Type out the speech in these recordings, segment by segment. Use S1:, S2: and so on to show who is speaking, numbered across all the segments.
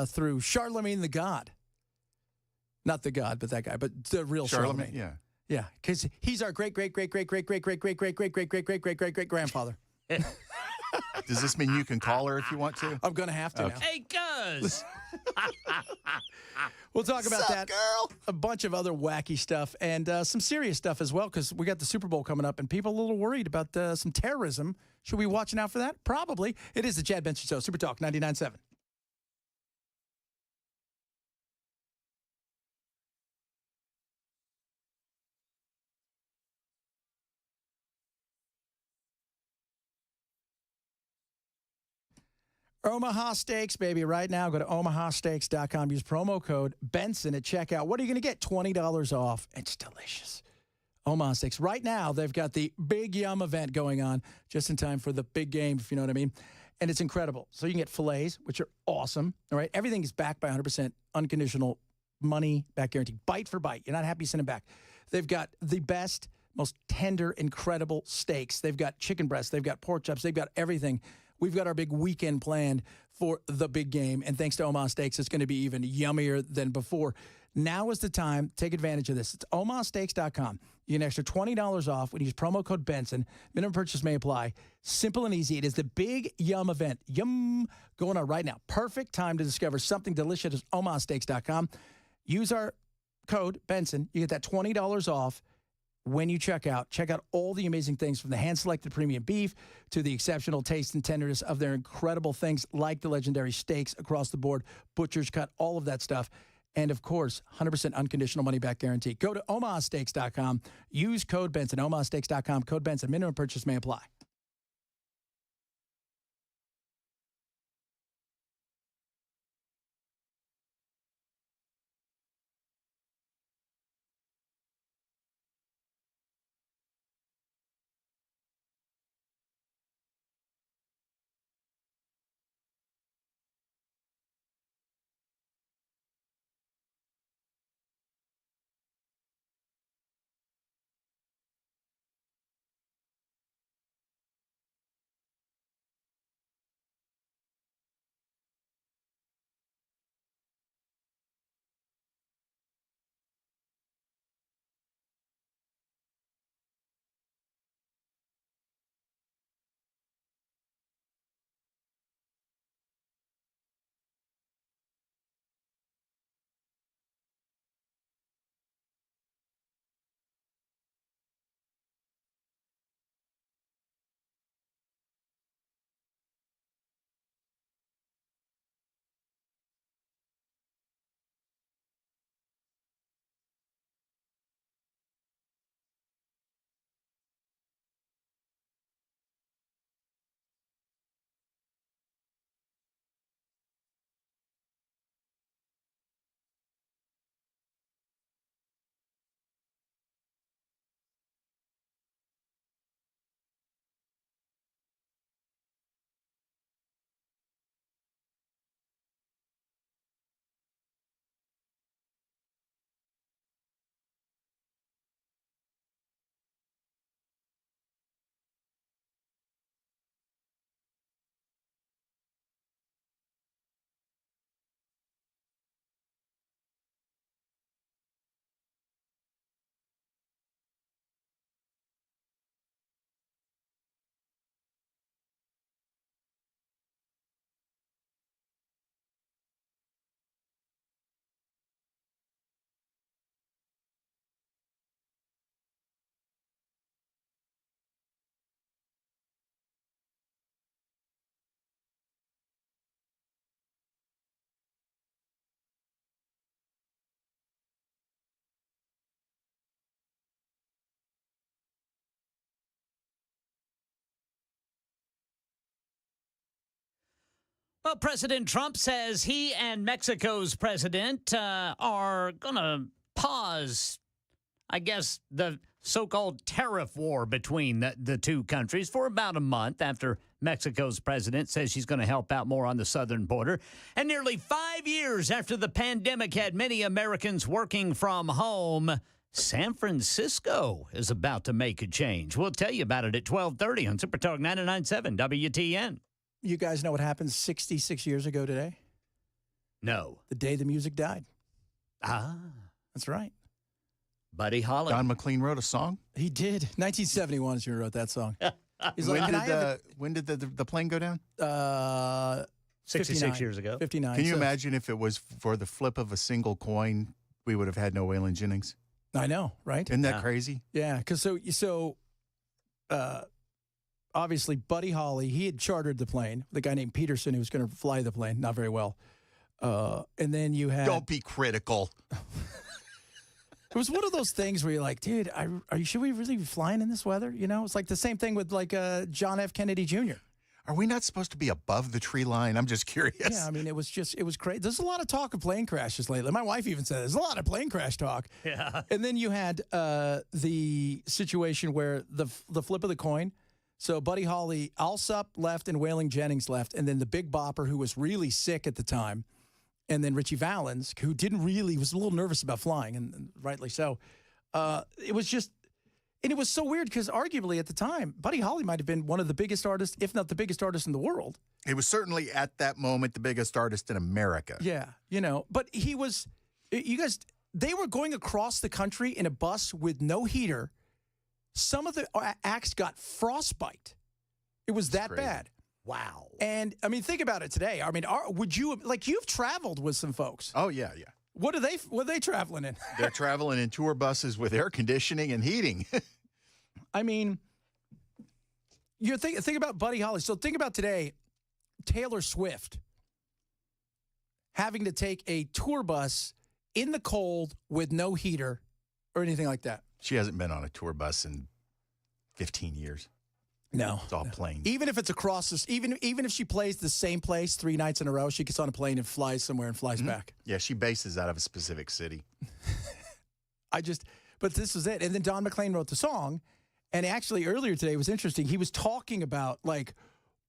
S1: through Charlemagne the God. Not the God, but that guy, but the real Charlemagne.
S2: Yeah.
S1: Yeah, because he's our great-great-great-great-great-great-great-great-great-great-great-great-great-grandfather.
S2: Does this mean you can call her if you want to?
S1: I'm going to have to now.
S3: Hey, Cuz!
S1: We'll talk about that.
S2: Girl?
S1: A bunch of other wacky stuff and some serious stuff as well, because we got the Super Bowl coming up and people are a little worried about some terrorism. Should we be watching out for that? Probably. It is the Chad Benson Show, Super Talk 99.7. Omaha Steaks, baby. Right now, go to omahasteaks.com. Use promo code Benson at checkout. What are you going to get? $20 off. It's delicious. Omaha Steaks. Right now, they've got the Big Yum event going on just in time for the big game, if you know what I mean. And it's incredible. So you can get fillets, which are awesome. All right. Everything is backed by 100% unconditional money back guarantee. Bite for bite. You're not happy, send it back. They've got the best, most tender, incredible steaks. They've got chicken breasts. They've got pork chops. They've got everything. We've got our big weekend planned for the big game, and thanks to Omaha Steaks, it's going to be even yummier than before. Now is the time. Take advantage of this. It's omahasteaks.com. You get an extra $20 off when you use promo code Benson. Minimum purchase may apply. Simple and easy. It is the Big Yum event. Yum going on right now. Perfect time to discover something delicious at omahasteaks.com. Use our code Benson. You get that $20 off. When you check out all the amazing things from the hand-selected premium beef to the exceptional taste and tenderness of their incredible things like the legendary steaks across the board, butcher's cut, all of that stuff. And, of course, 100% unconditional money-back guarantee. Go to omahasteaks.com. Use code Benson, omahasteaks.com, code Benson. Minimum purchase may apply.
S3: Well, President Trump says he and Mexico's president are going to pause, I guess, the so-called tariff war between the two countries for about a month after Mexico's president says she's going to help out more on the southern border. And nearly 5 years after the pandemic had many Americans working from home, San Francisco is about to make a change. We'll tell you about it at 12:30 on Super Talk 99.7 WTN.
S1: You guys know what happened 66 years ago today?
S3: No.
S1: The day the music died.
S3: Ah.
S1: That's right.
S3: Buddy Holly.
S2: Don McLean wrote a song.
S1: He did. 1971 is when he wrote that song. He's like,
S2: when did the plane go down?
S3: 66 years ago.
S1: 59.
S2: Can you imagine if it was for the flip of a single coin, we would have had no Waylon Jennings?
S1: I know, right?
S2: Isn't that crazy?
S1: Yeah, because obviously Buddy Holly, he had chartered the plane. The guy named Peterson who was going to fly the plane, not very well. And then you had...
S2: Don't be critical.
S1: It was one of those things where you're like, dude, should we really be flying in this weather? You know, it's like the same thing with like John F. Kennedy Jr.
S2: Are we not supposed to be above the tree line? I'm just curious.
S1: Yeah, I mean, it was crazy. There's a lot of talk of plane crashes lately. My wife even said there's a lot of plane crash talk.
S3: Yeah.
S1: And then you had the situation where the flip of the coin. So Buddy Holly, Alsop left and Waylon Jennings left, and then the Big Bopper, who was really sick at the time, and then Richie Valens, who was a little nervous about flying, and rightly so. It was just, and it was so weird because arguably at the time, Buddy Holly might have been one of the biggest artists, if not the biggest artist in the world.
S2: He was certainly at that moment the biggest artist in America.
S1: Yeah, but he was, they were going across the country in a bus with no heater. Some of the acts got frostbite. It was that bad.
S3: Wow.
S1: And, I mean, think about it today. I mean, you've traveled with some folks.
S2: Oh, yeah.
S1: What are they traveling in?
S2: They're traveling in tour buses with air conditioning and heating.
S1: I mean, you think about Buddy Holly. So think about today, Taylor Swift having to take a tour bus in the cold with no heater or anything like that.
S2: She hasn't been on a tour bus in 15 years.
S1: No.
S2: It's all planes.
S1: Even if it's across this, even if she plays the same place 3 nights in a row, she gets on a plane and flies somewhere and flies back.
S2: Yeah, she bases out of a specific city.
S1: But this was it. And then Don McLean wrote the song. And actually earlier today was interesting. He was talking about like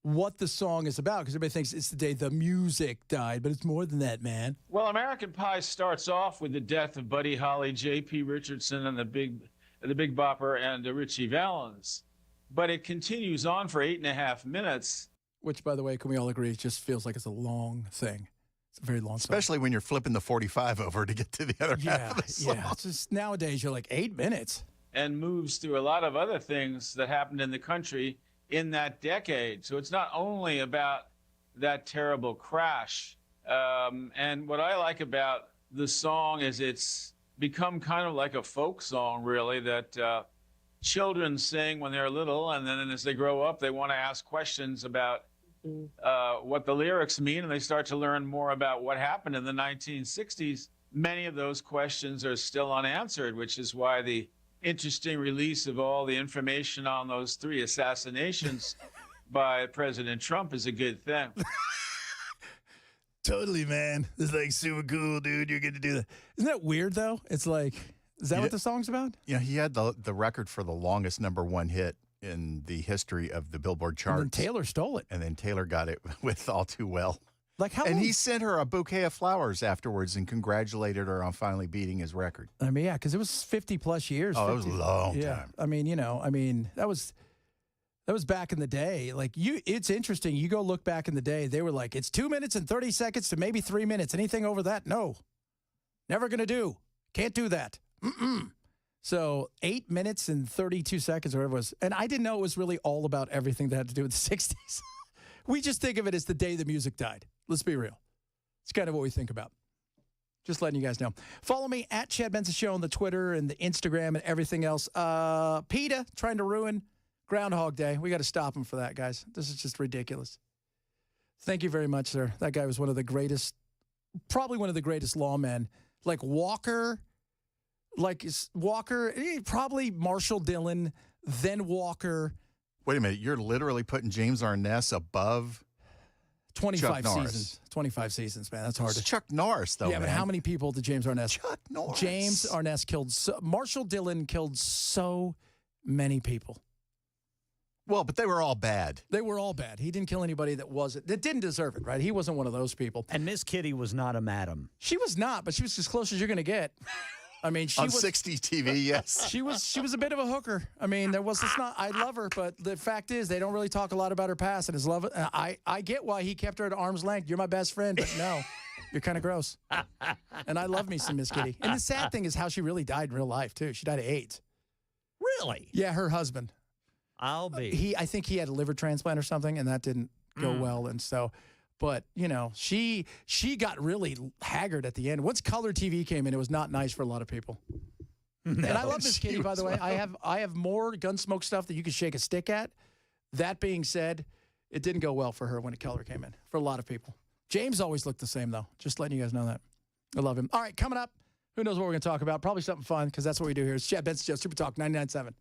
S1: what the song is about because everybody thinks it's the day the music died, but it's more than that, man.
S4: Well, American Pie starts off with the death of Buddy Holly, J.P. Richardson, and the Big Bopper, and Richie Valens. But it continues on for 8.5 minutes.
S1: Which, by the way, can we all agree, it just feels like it's a long thing. It's a very long song.
S2: Especially when you're flipping the 45 over to get to the other half of the song.
S1: Yeah, it's just nowadays you're like 8 minutes.
S4: And moves through a lot of other things that happened in the country in that decade. So it's not only about that terrible crash. And what I like about the song is it's become kind of like a folk song, really, that children sing when they're little, and then as they grow up, they want to ask questions about what the lyrics mean, and they start to learn more about what happened in the 1960s. Many of those questions are still unanswered, which is why the interesting release of all the information on those 3 assassinations by President Trump is a good thing.
S1: Totally, man. It's like super cool, dude. You're good to do that. Isn't that weird, though? It's like, is that what the song's about?
S2: Yeah, he had the record for the longest #1 hit in the history of the Billboard charts.
S1: And then Taylor stole it.
S2: And then Taylor got it with All Too Well.
S1: Like how?
S2: And he sent her a bouquet of flowers afterwards and congratulated her on finally beating his record.
S1: I mean, yeah, because it was 50+ years.
S2: Oh, it was a long time.
S1: I mean, that was back in the day. Like it's interesting. You go look back in the day, they were like, it's 2 minutes and 30 seconds to maybe 3 minutes. Anything over that, no. Never gonna do. Can't do that. So 8 minutes and 32 seconds or whatever it was. And I didn't know it was really all about everything that had to do with the 60s. We just think of it as the day the music died. Let's be real. It's kind of what we think about. Just letting you guys know. Follow me at Chad Benson Show on the Twitter and the Instagram and everything else. PETA trying to ruin Groundhog Day. We got to stop him for that, guys. This is just ridiculous. Thank you very much, sir. That guy was one of the greatest, probably one of the greatest lawmen. Like Walker, probably Marshall Dillon, then Walker.
S2: Wait a minute. You're literally putting James Arness above
S1: 25
S2: Chuck Norris.
S1: seasons. 25 seasons, man. That's hard
S2: It's
S1: to...
S2: Chuck Norris, though,
S1: Yeah, but how many people did James Arness...
S2: Chuck Norris.
S1: James Arness killed... Marshall Dillon killed so many people.
S2: Well, but they were all bad.
S1: They were all bad. He didn't kill anybody that didn't deserve it, right? He wasn't one of those people.
S3: And Miss Kitty was not a madam.
S1: She was not, but she was as close as you're going to get. I mean, she
S2: on
S1: was
S2: 60s TV, yes.
S1: She was a bit of a hooker. I mean, I love her, but the fact is they don't really talk a lot about her past and his love. I get why he kept her at arm's length. You're my best friend, but no. You're kind of gross. And I love me some Miss Kitty. And the sad thing is how she really died in real life, too. She died of AIDS.
S3: Really?
S1: Yeah, her husband.
S3: I'll be.
S1: I think he had a liver transplant or something, and that didn't go well. And so, but, you know, she got really haggard at the end. Once color TV came in, it was not nice for a lot of people. And I love Miss Kitty, by the way. I have more Gunsmoke stuff that you could shake a stick at. That being said, it didn't go well for her when color came in, for a lot of people. James always looked the same, though. Just letting you guys know that. I love him. All right, coming up, who knows what we're going to talk about? Probably something fun, because that's what we do here. It's Chad Benson Show, Super Talk 99.7.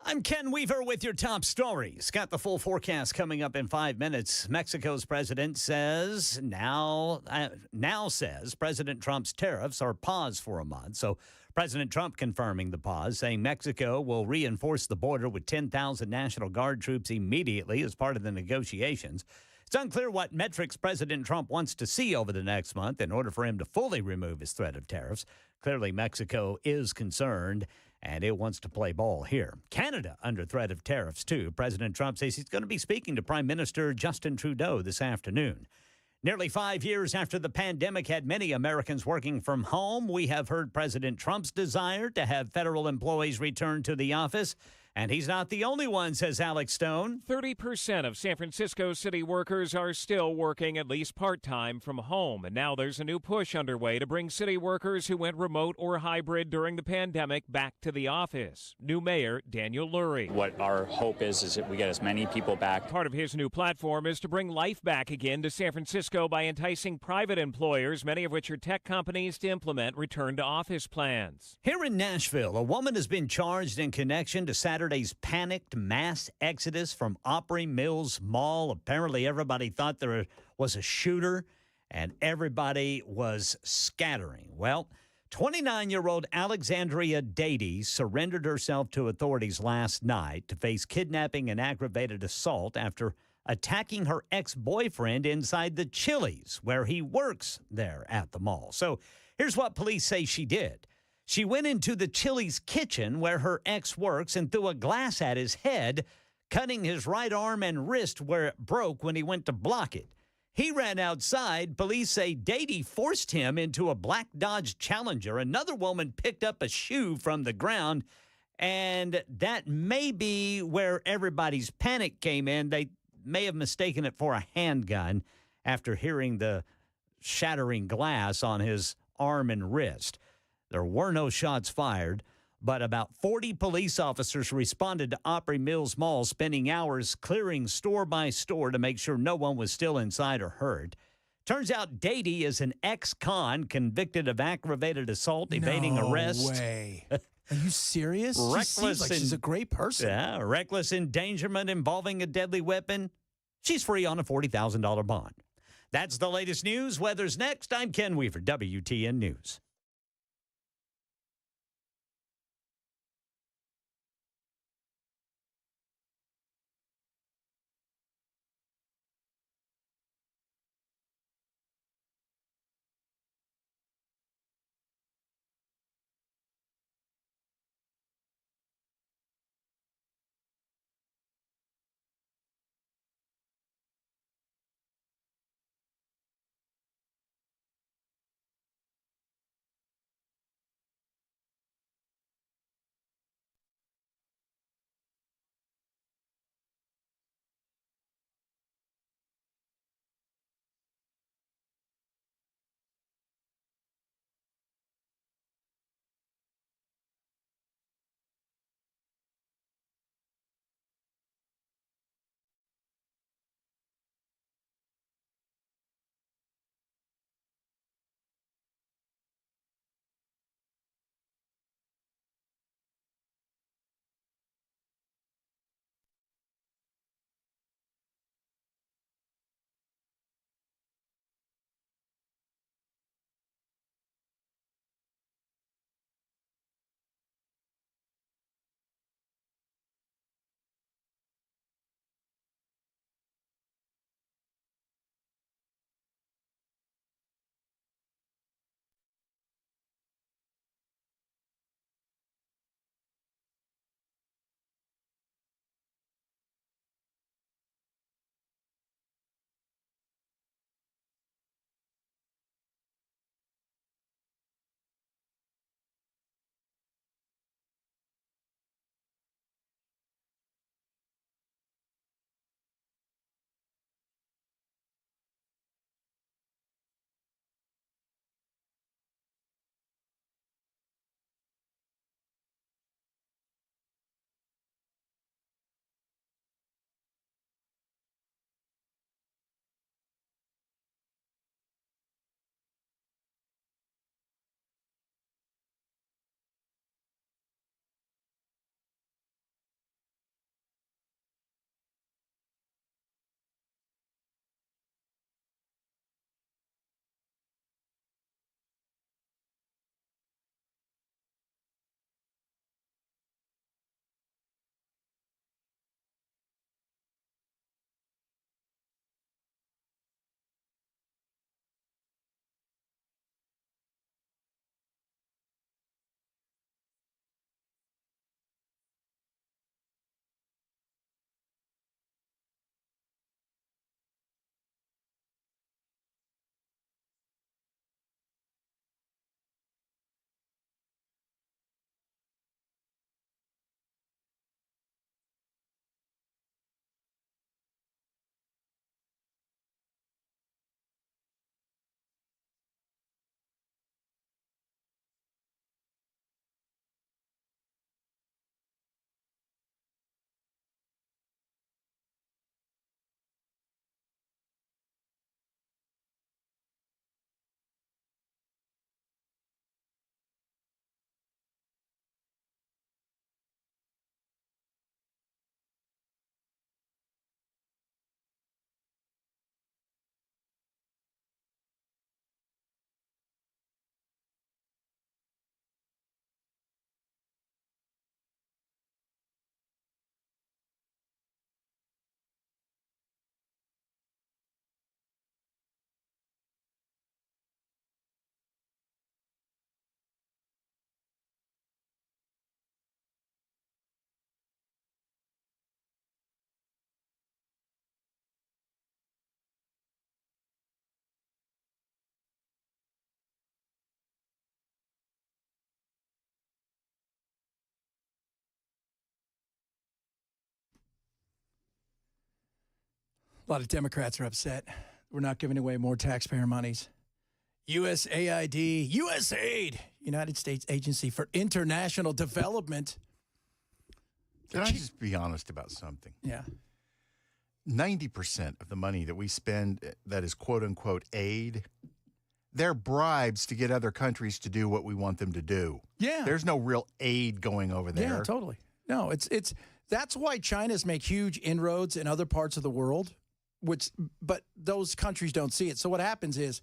S3: I'm Ken Weaver with your top stories. Got the full forecast coming up in 5 minutes. Mexico's president says now says President Trump's tariffs are paused for a month. So President Trump confirming the pause, saying Mexico will reinforce the border with 10,000 National Guard troops immediately as part of the negotiations. It's unclear what metrics President Trump wants to see over the next month in order for him to fully remove his threat of tariffs. Clearly, Mexico is concerned, and it wants to play ball here. Canada under threat of tariffs, too. President Trump says he's going to be speaking to Prime Minister Justin Trudeau this afternoon. Nearly 5 years after the pandemic had many Americans working from home, we have heard President Trump's desire to have federal employees return to the office. And he's not the only one, says Alex Stone.
S5: 30% of San Francisco city workers are still working at least part-time from home. And now there's a new push underway to bring city workers who went remote or hybrid during the pandemic back to the office. New Mayor Daniel Lurie.
S6: What our hope is that we get as many people back.
S5: Part of his new platform is to bring life back again to San Francisco by enticing private employers, many of which are tech companies, to implement return-to-office plans.
S3: Here in Nashville, a woman has been charged in connection to Saturday's panicked mass exodus from Opry Mills Mall. Apparently, everybody thought there was a shooter, and everybody was scattering. Well, 29-year-old Alexandria Dady surrendered herself to authorities last night to face kidnapping and aggravated assault after attacking her ex-boyfriend inside the Chili's, where he works there at the mall. So here's what police say she did. She went into the Chili's kitchen where her ex works and threw a glass at his head, cutting his right arm and wrist where it broke when he went to block it. He ran outside. Police say Dady forced him into a black Dodge Challenger. Another woman picked up a shoe from the ground, and that may be where everybody's panic came in. They may have mistaken it for a handgun after hearing the shattering glass on his arm and wrist. There were no shots fired, but about 40 police officers responded to Opry Mills Mall, spending hours clearing store by store to make sure no one was still inside or hurt. Turns out Dady is an ex-con convicted of aggravated assault, evading arrest.
S1: No way. Are you serious?
S3: Reckless
S1: she seems like she's a great person.
S3: Yeah, reckless endangerment involving a deadly weapon. She's free on a $40,000 bond. That's the latest news. Weather's next. I'm Ken Weaver, WTN News.
S1: A lot of Democrats are upset. We're not giving away more taxpayer monies. USAID, United States Agency for International Development.
S2: Can I just be honest about something?
S1: Yeah.
S2: 90% of the money that we spend that is quote-unquote aid, they're bribes to get other countries to do what we want them to do.
S1: Yeah.
S2: There's no real aid going over there.
S1: Yeah, totally. No, it's that's why China's make huge inroads in other parts of the world, but those countries don't see it. So what happens is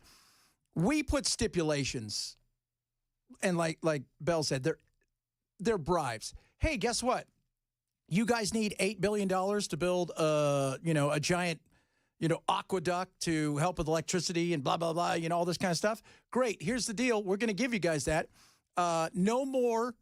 S1: we put stipulations, and like Bell said, they're bribes. Hey, guess what? You guys need $8 billion to build a giant, aqueduct to help with electricity and blah, blah, blah, all this kind of stuff. Great. Here's the deal. We're going to give you guys that. No more,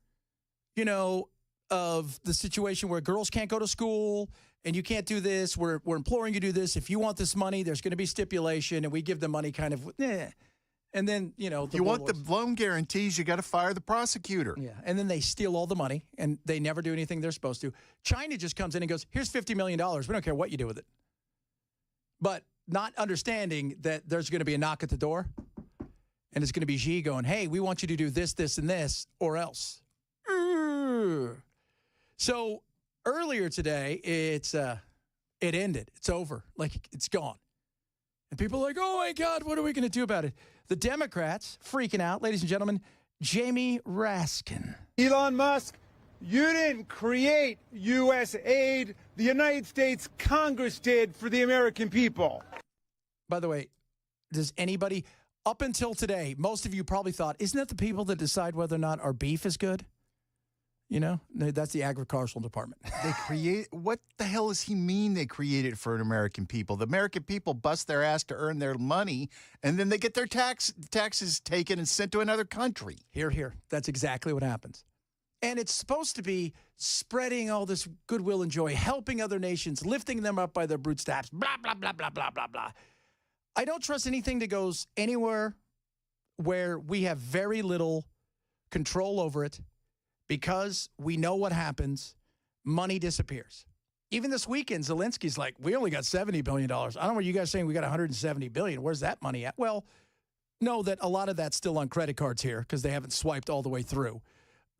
S1: of the situation where girls can't go to school and you can't do this. We're imploring you to do this. If you want this money, there's going to be stipulation, and we give the money kind of, And then,
S2: if you want the loan guarantees, you got to fire the prosecutor.
S1: Yeah, and then they steal all the money, and they never do anything they're supposed to. China just comes in and goes, here's $50 million. We don't care what you do with it. But not understanding that there's going to be a knock at the door, and it's going to be Xi going, hey, we want you to do this, this, and this, or else. So earlier today, it ended. It's over. Like, it's gone. And people are like, oh, my God, what are we going to do about it? The Democrats freaking out. Ladies and gentlemen, Jamie Raskin.
S7: Elon Musk, you didn't create USAid. The United States Congress did for the American people.
S1: By the way, does anybody, up until today, most of you probably thought, isn't that the people that decide whether or not our beef is good? That's the agricultural department.
S2: What the hell does he mean they created for an American people? The American people bust their ass to earn their money, and then they get their taxes taken and sent to another country.
S1: Here. That's exactly what happens. And it's supposed to be spreading all this goodwill and joy, helping other nations, lifting them up by their bootstraps, blah, blah, blah, blah, blah, blah, blah. I don't trust anything that goes anywhere where we have very little control over it, because we know what happens. Money disappears. Even this weekend, Zelensky's like, we only got $70 billion. I don't know what you guys are saying. We got $170 billion. Where's that money at? Well, know that a lot of that's still on credit cards here because they haven't swiped all the way through.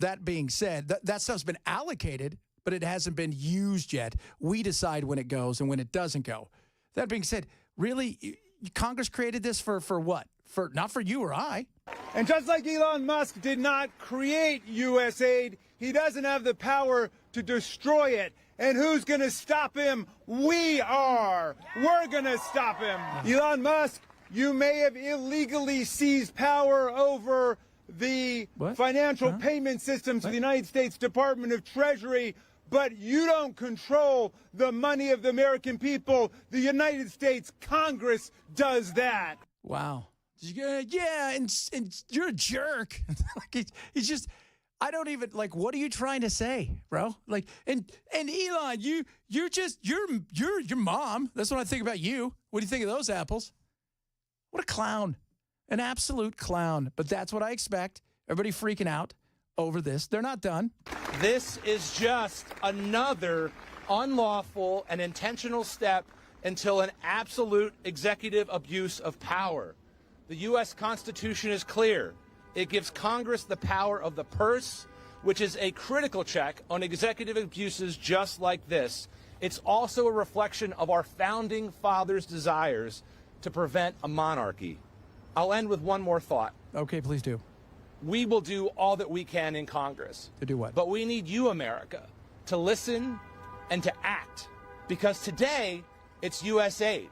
S1: That being said, that stuff's been allocated, but it hasn't been used yet. We decide when it goes and when it doesn't go. That being said, really, Congress created this for what? Not for you or I.
S7: And just like Elon Musk did not create USAid, he doesn't have the power to destroy it. And who's going to stop him? We are. We're going to stop him. Elon Musk, you may have illegally seized power over the financial payment systems of the United States Department of Treasury, but you don't control the money of the American people. The United States Congress does that.
S1: Wow. Yeah, and you're a jerk. He's just, I don't even, what are you trying to say, bro? And Elon, you're your mom. That's what I think about you. What do you think of those apples? What a clown. An absolute clown. But that's what I expect. Everybody freaking out over this. They're not done.
S8: This is just another unlawful and intentional step until an absolute executive abuse of power. The U.S. Constitution is clear. It gives Congress the power of the purse, which is a critical check on executive abuses just like this. It's also a reflection of our founding fathers' desires to prevent a monarchy. I'll end with one more thought.
S1: Okay, please do.
S8: We will do all that we can in Congress.
S1: To do what?
S8: But we need you, America, to listen and to act. Because today, it's USAid.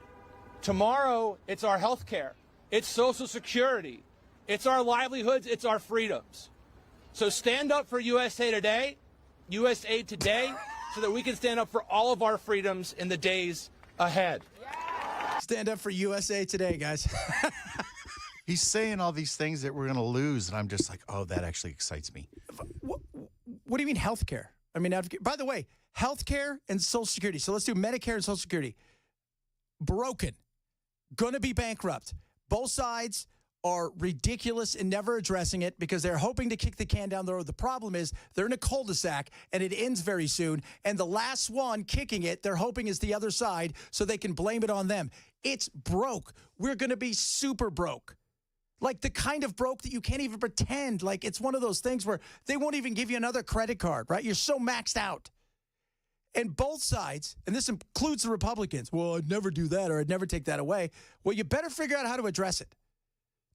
S8: Tomorrow, it's our health care. It's Social Security. It's our livelihoods. It's our freedoms. So stand up for USAid today, so that we can stand up for all of our freedoms in the days ahead.
S1: Stand up for USA today, guys.
S2: He's saying all these things that we're going to lose, and I'm just like, oh, that actually excites me.
S1: What do you mean health care? I mean, by the way, health care and Social Security. So let's do Medicare and Social Security. Broken. Going to be bankrupt. Both sides are ridiculous and never addressing it because they're hoping to kick the can down the road. The problem is they're in a cul-de-sac and it ends very soon. And the last one kicking it, they're hoping is the other side so they can blame it on them. It's broke. We're going to be super broke. Like the kind of broke that you can't even pretend. Like it's one of those things where they won't even give you another credit card, right? You're so maxed out. And both sides, and this includes the Republicans, well, I'd never do that or I'd never take that away. Well, you better figure out how to address it.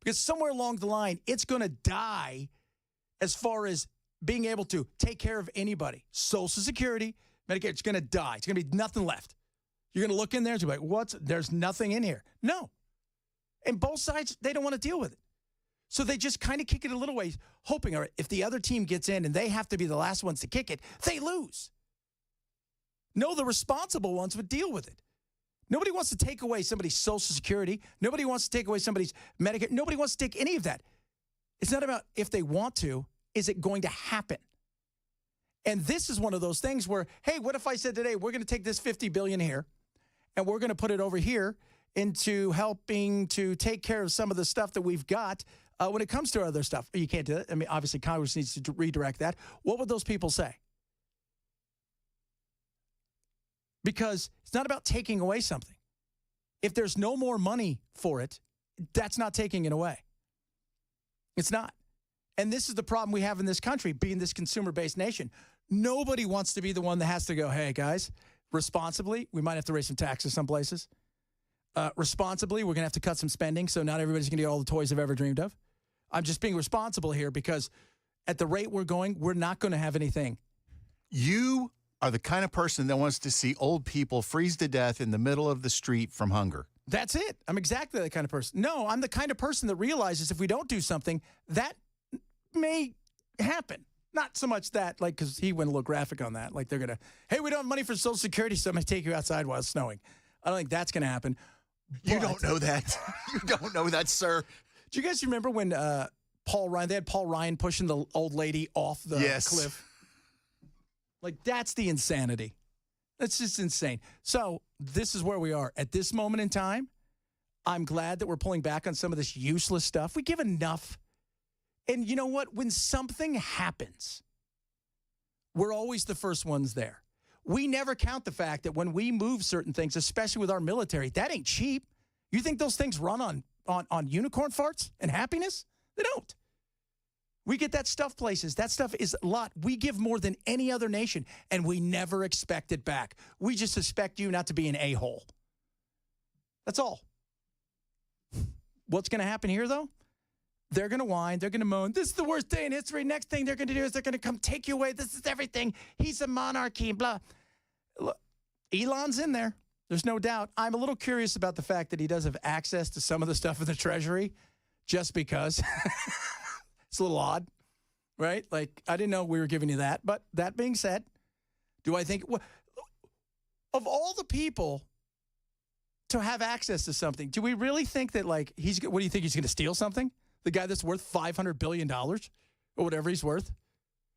S1: Because somewhere along the line, it's going to die as far as being able to take care of anybody. Social Security, Medicare, it's going to die. It's going to be nothing left. You're going to look in there and be like, there's nothing in here. No. And both sides, they don't want to deal with it. So they just kind of kick it a little ways, hoping, all right, if the other team gets in and they have to be the last ones to kick it, they lose. No, the responsible ones would deal with it. Nobody wants to take away somebody's Social Security. Nobody wants to take away somebody's Medicare. Nobody wants to take any of that. It's not about if they want to. Is it going to happen? And this is one of those things where, hey, what if I said today, we're going to take this $50 billion here, and we're going to put it over here into helping to take care of some of the stuff that we've got when it comes to other stuff. You can't do that. I mean, obviously, Congress needs to redirect that. What would those people say? Because it's not about taking away something. If there's no more money for it, that's not taking it away. It's not. And this is the problem we have in this country, being this consumer-based nation. Nobody wants to be the one that has to go, hey, guys, responsibly, we might have to raise some taxes some places. Responsibly, we're going to have to cut some spending, so not everybody's going to get all the toys they've ever dreamed of. I'm just being responsible here because at the rate we're going, we're not going to have anything.
S2: You are the kind of person that wants to see old people freeze to death in the middle of the street from hunger.
S1: That's it. I'm exactly that kind of person. No, I'm the kind of person that realizes if we don't do something, that may happen. Not so much that, like, because he went a little graphic on that. Like, they're going to, hey, we don't have money for Social Security, so I'm going to take you outside while it's snowing. I don't think that's going to happen.
S2: You don't know that. You don't know that, sir.
S1: Do you guys remember when Paul Ryan, they had Paul Ryan pushing the old lady off the cliff? Like, that's the insanity. That's just insane. So this is where we are. At this moment in time, I'm glad that we're pulling back on some of this useless stuff. We give enough. And you know what? When something happens, we're always the first ones there. We never count the fact that when we move certain things, especially with our military, that ain't cheap. You think those things run on unicorn farts and happiness? They don't. We get that stuff places. That stuff is a lot. We give more than any other nation, and we never expect it back. We just expect you not to be an a-hole. That's all. What's going to happen here, though? They're going to whine. They're going to moan. This is the worst day in history. Next thing they're going to do is they're going to come take you away. This is everything. He's a monarchy, blah. Look, Elon's in there. There's no doubt. I'm a little curious about the fact that he does have access to some of the stuff in the Treasury just because. It's a little odd, right? Like, I didn't know we were giving you that. But that being said, do I think, of all the people to have access to something, do we really think that, like, what do you think, he's going to steal something? The guy that's worth $500 billion or whatever he's worth?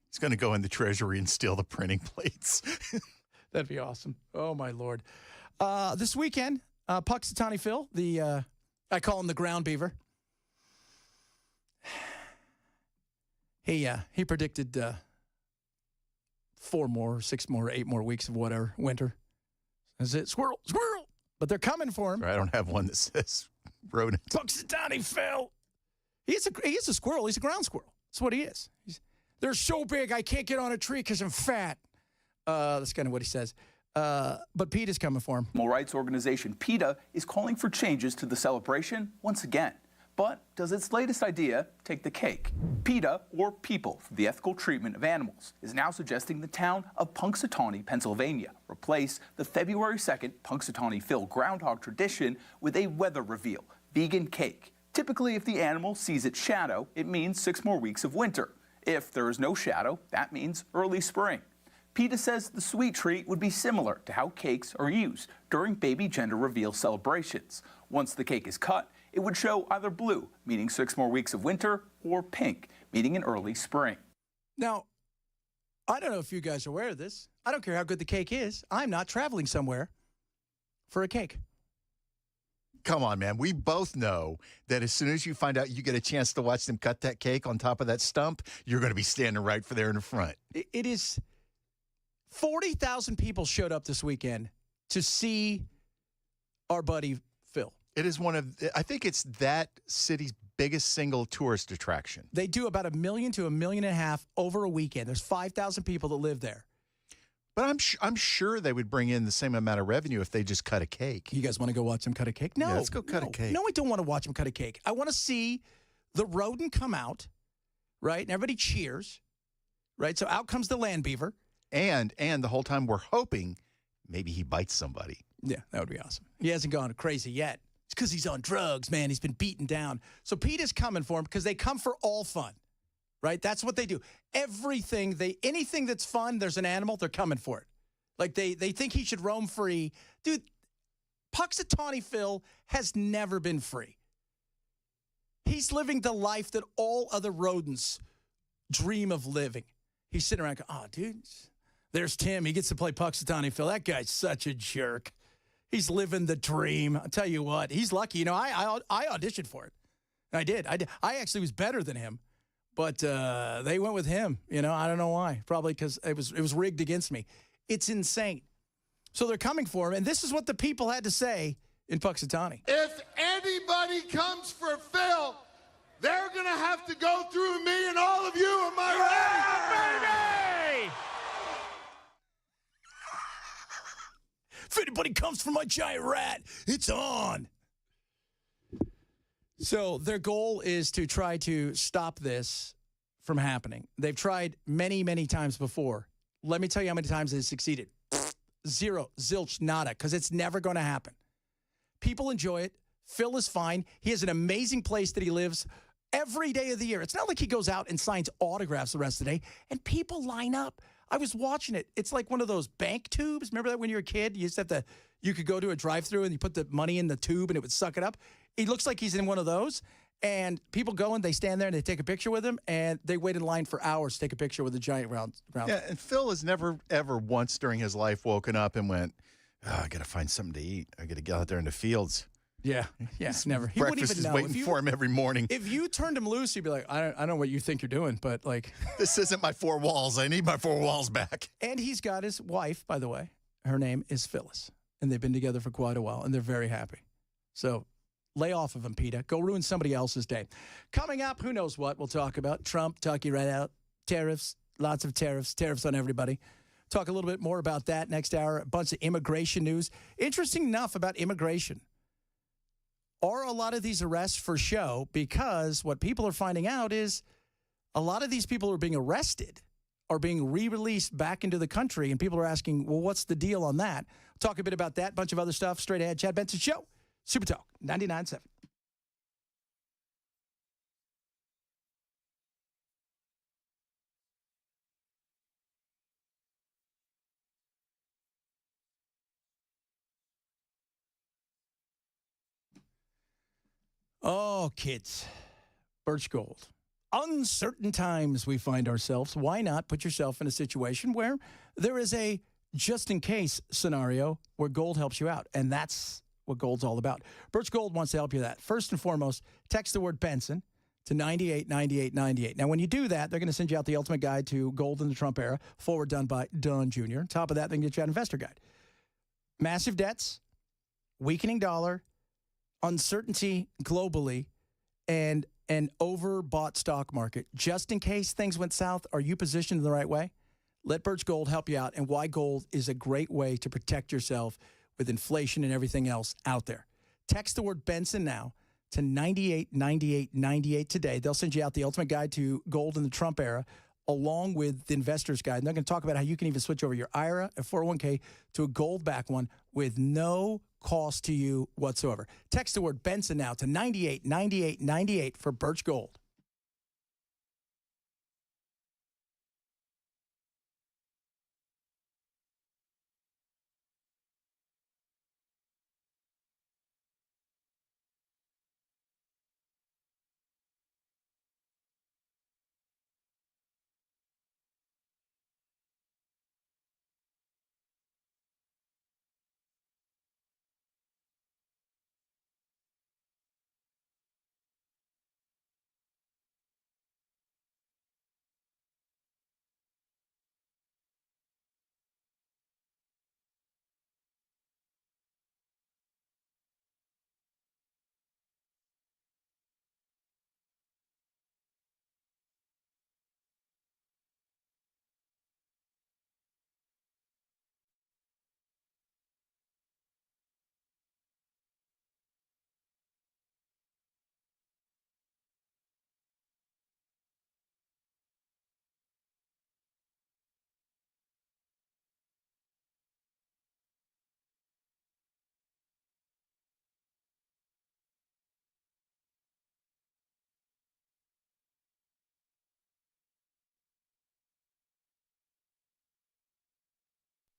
S2: He's going to go in the Treasury and steal the printing plates.
S1: That'd be awesome. Oh, my Lord. This weekend, Puxatawny Phil, I call him the ground beaver. He predicted 4 more, 6 more, 8 more weeks of whatever, winter. Is it squirrel, squirrel? But they're coming for him.
S2: I don't have one that says rodent.
S1: Puxatawny Phil. He's a squirrel. He's a ground squirrel. That's what he is. They're so big, I can't get on a tree because I'm fat. That's kind of what he says. But Pete is coming for him.
S9: Animal rights organization PETA is calling for changes to the celebration once again. But does its latest idea take the cake? PETA, or People for the Ethical Treatment of Animals, is now suggesting the town of Punxsutawney, Pennsylvania, replace the February 2nd Punxsutawney Phil Groundhog tradition with a weather reveal, vegan cake. Typically, if the animal sees its shadow, it means 6 more weeks of winter. If there is no shadow, that means early spring. PETA says the sweet treat would be similar to how cakes are used during baby gender reveal celebrations. Once the cake is cut, it would show either blue, meaning 6 more weeks of winter, or pink, meaning an early spring.
S1: Now, I don't know if you guys are aware of this. I don't care how good the cake is. I'm not traveling somewhere for a cake.
S2: Come on, man. We both know that as soon as you find out you get a chance to watch them cut that cake on top of that stump, you're going to be standing right for there in the front.
S1: It is 40,000 people showed up this weekend to see our buddy Phil.
S2: It is I think it's that city's biggest single tourist attraction.
S1: They do about $1 million to $1.5 million over a weekend. There's 5,000 people that live there.
S2: But I'm sure they would bring in the same amount of revenue if they just cut a cake.
S1: You guys want to go watch them cut a cake? No.
S2: Yeah, let's go cut a cake.
S1: No, I don't want to watch them cut a cake. I want to see the rodent come out, right? And everybody cheers, right? So out comes the land beaver.
S2: And the whole time we're hoping maybe he bites somebody.
S1: Yeah, that would be awesome. He hasn't gone crazy yet. It's because he's on drugs, man. He's been beaten down. So Pete is coming for him because they come for all fun, right? That's what they do. Anything that's fun, there's an animal, they're coming for it. Like they think he should roam free. Dude, Puxatawny Phil has never been free. He's living the life that all other rodents dream of living. He's sitting around going, oh, dude, there's Tim. He gets to play Puxatawny Phil. That guy's such a jerk. He's living the dream. I'll tell you what, he's lucky. You know, I auditioned for it. I did. I actually was better than him, but they went with him. You know, I don't know why. Probably because it was rigged against me. It's insane. So they're coming for him, and this is what the people had to say in Puxatawny.
S10: If anybody comes for Phil, they're going to have to go through me and all of you. Am I right?
S1: Baby! If anybody comes for my giant rat, it's on. So their goal is to try to stop this from happening. They've tried many, many times before. Let me tell you how many times they succeeded. Zero, zilch, nada, because it's never going to happen. People enjoy it. Phil is fine. He has an amazing place that he lives every day of the year. It's not like he goes out and signs autographs the rest of the day, and people line up. I was watching it. It's like one of those bank tubes. Remember that when you were a kid? You used to have you could go to a drive-thru and you put the money in the tube and it would suck it up. He looks like he's in one of those. And people go and they stand there and they take a picture with him, and they wait in line for hours to take a picture with a giant round.
S2: Yeah, and Phil has never, ever once during his life woken up and went, oh, I got to find something to eat. I got to get out there in the fields.
S1: Yeah, never. He wouldn't
S2: Breakfast
S1: even
S2: is
S1: know.
S2: waiting for him every morning.
S1: If you turned him loose, he'd be like, I don't know what you think you're doing, but like.
S2: This isn't my four walls. I need my four walls back.
S1: And he's got his wife, by the way. Her name is Phyllis. And they've been together for quite a while, and they're very happy. So lay off of him, Peter. Go ruin somebody else's day. Coming up, who knows what we'll talk about. Trump, talk you right out. Tariffs, lots of tariffs. Tariffs on everybody. Talk a little bit more about that next hour. A bunch of immigration news. Interesting enough about immigration. Are a lot of these arrests for show? Because what people are finding out is a lot of these people who are being arrested are being re-released back into the country, and people are asking, well, what's the deal on that? Talk a bit about that, bunch of other stuff. Straight ahead, Chad Benson Show, Super Talk 99.7. Oh, kids, Birch Gold. Uncertain times we find ourselves. Why not put yourself in a situation where there is a just-in-case scenario where gold helps you out? And that's what gold's all about. Birch Gold wants to help you with that. First and foremost, text the word Benson to 989898. Now, when you do that, they're going to send you out the ultimate guide to gold in the Trump era, forward done by Don Jr. On top of that, they can get you an investor guide. Massive debts, weakening dollar, uncertainty globally, and an overbought stock market. Just in case things went south, are you positioned in the right way? Let Birch Gold help you out, and why gold is a great way to protect yourself with inflation and everything else out there. Text the word Benson now to 989898 today. They'll send you out the ultimate guide to gold in the Trump era, along with the investor's guide. And they're going to talk about how you can even switch over your IRA, a 401k, to a gold-backed one with no cost to you whatsoever. Text the word Benson now to 989898 for Birch Gold.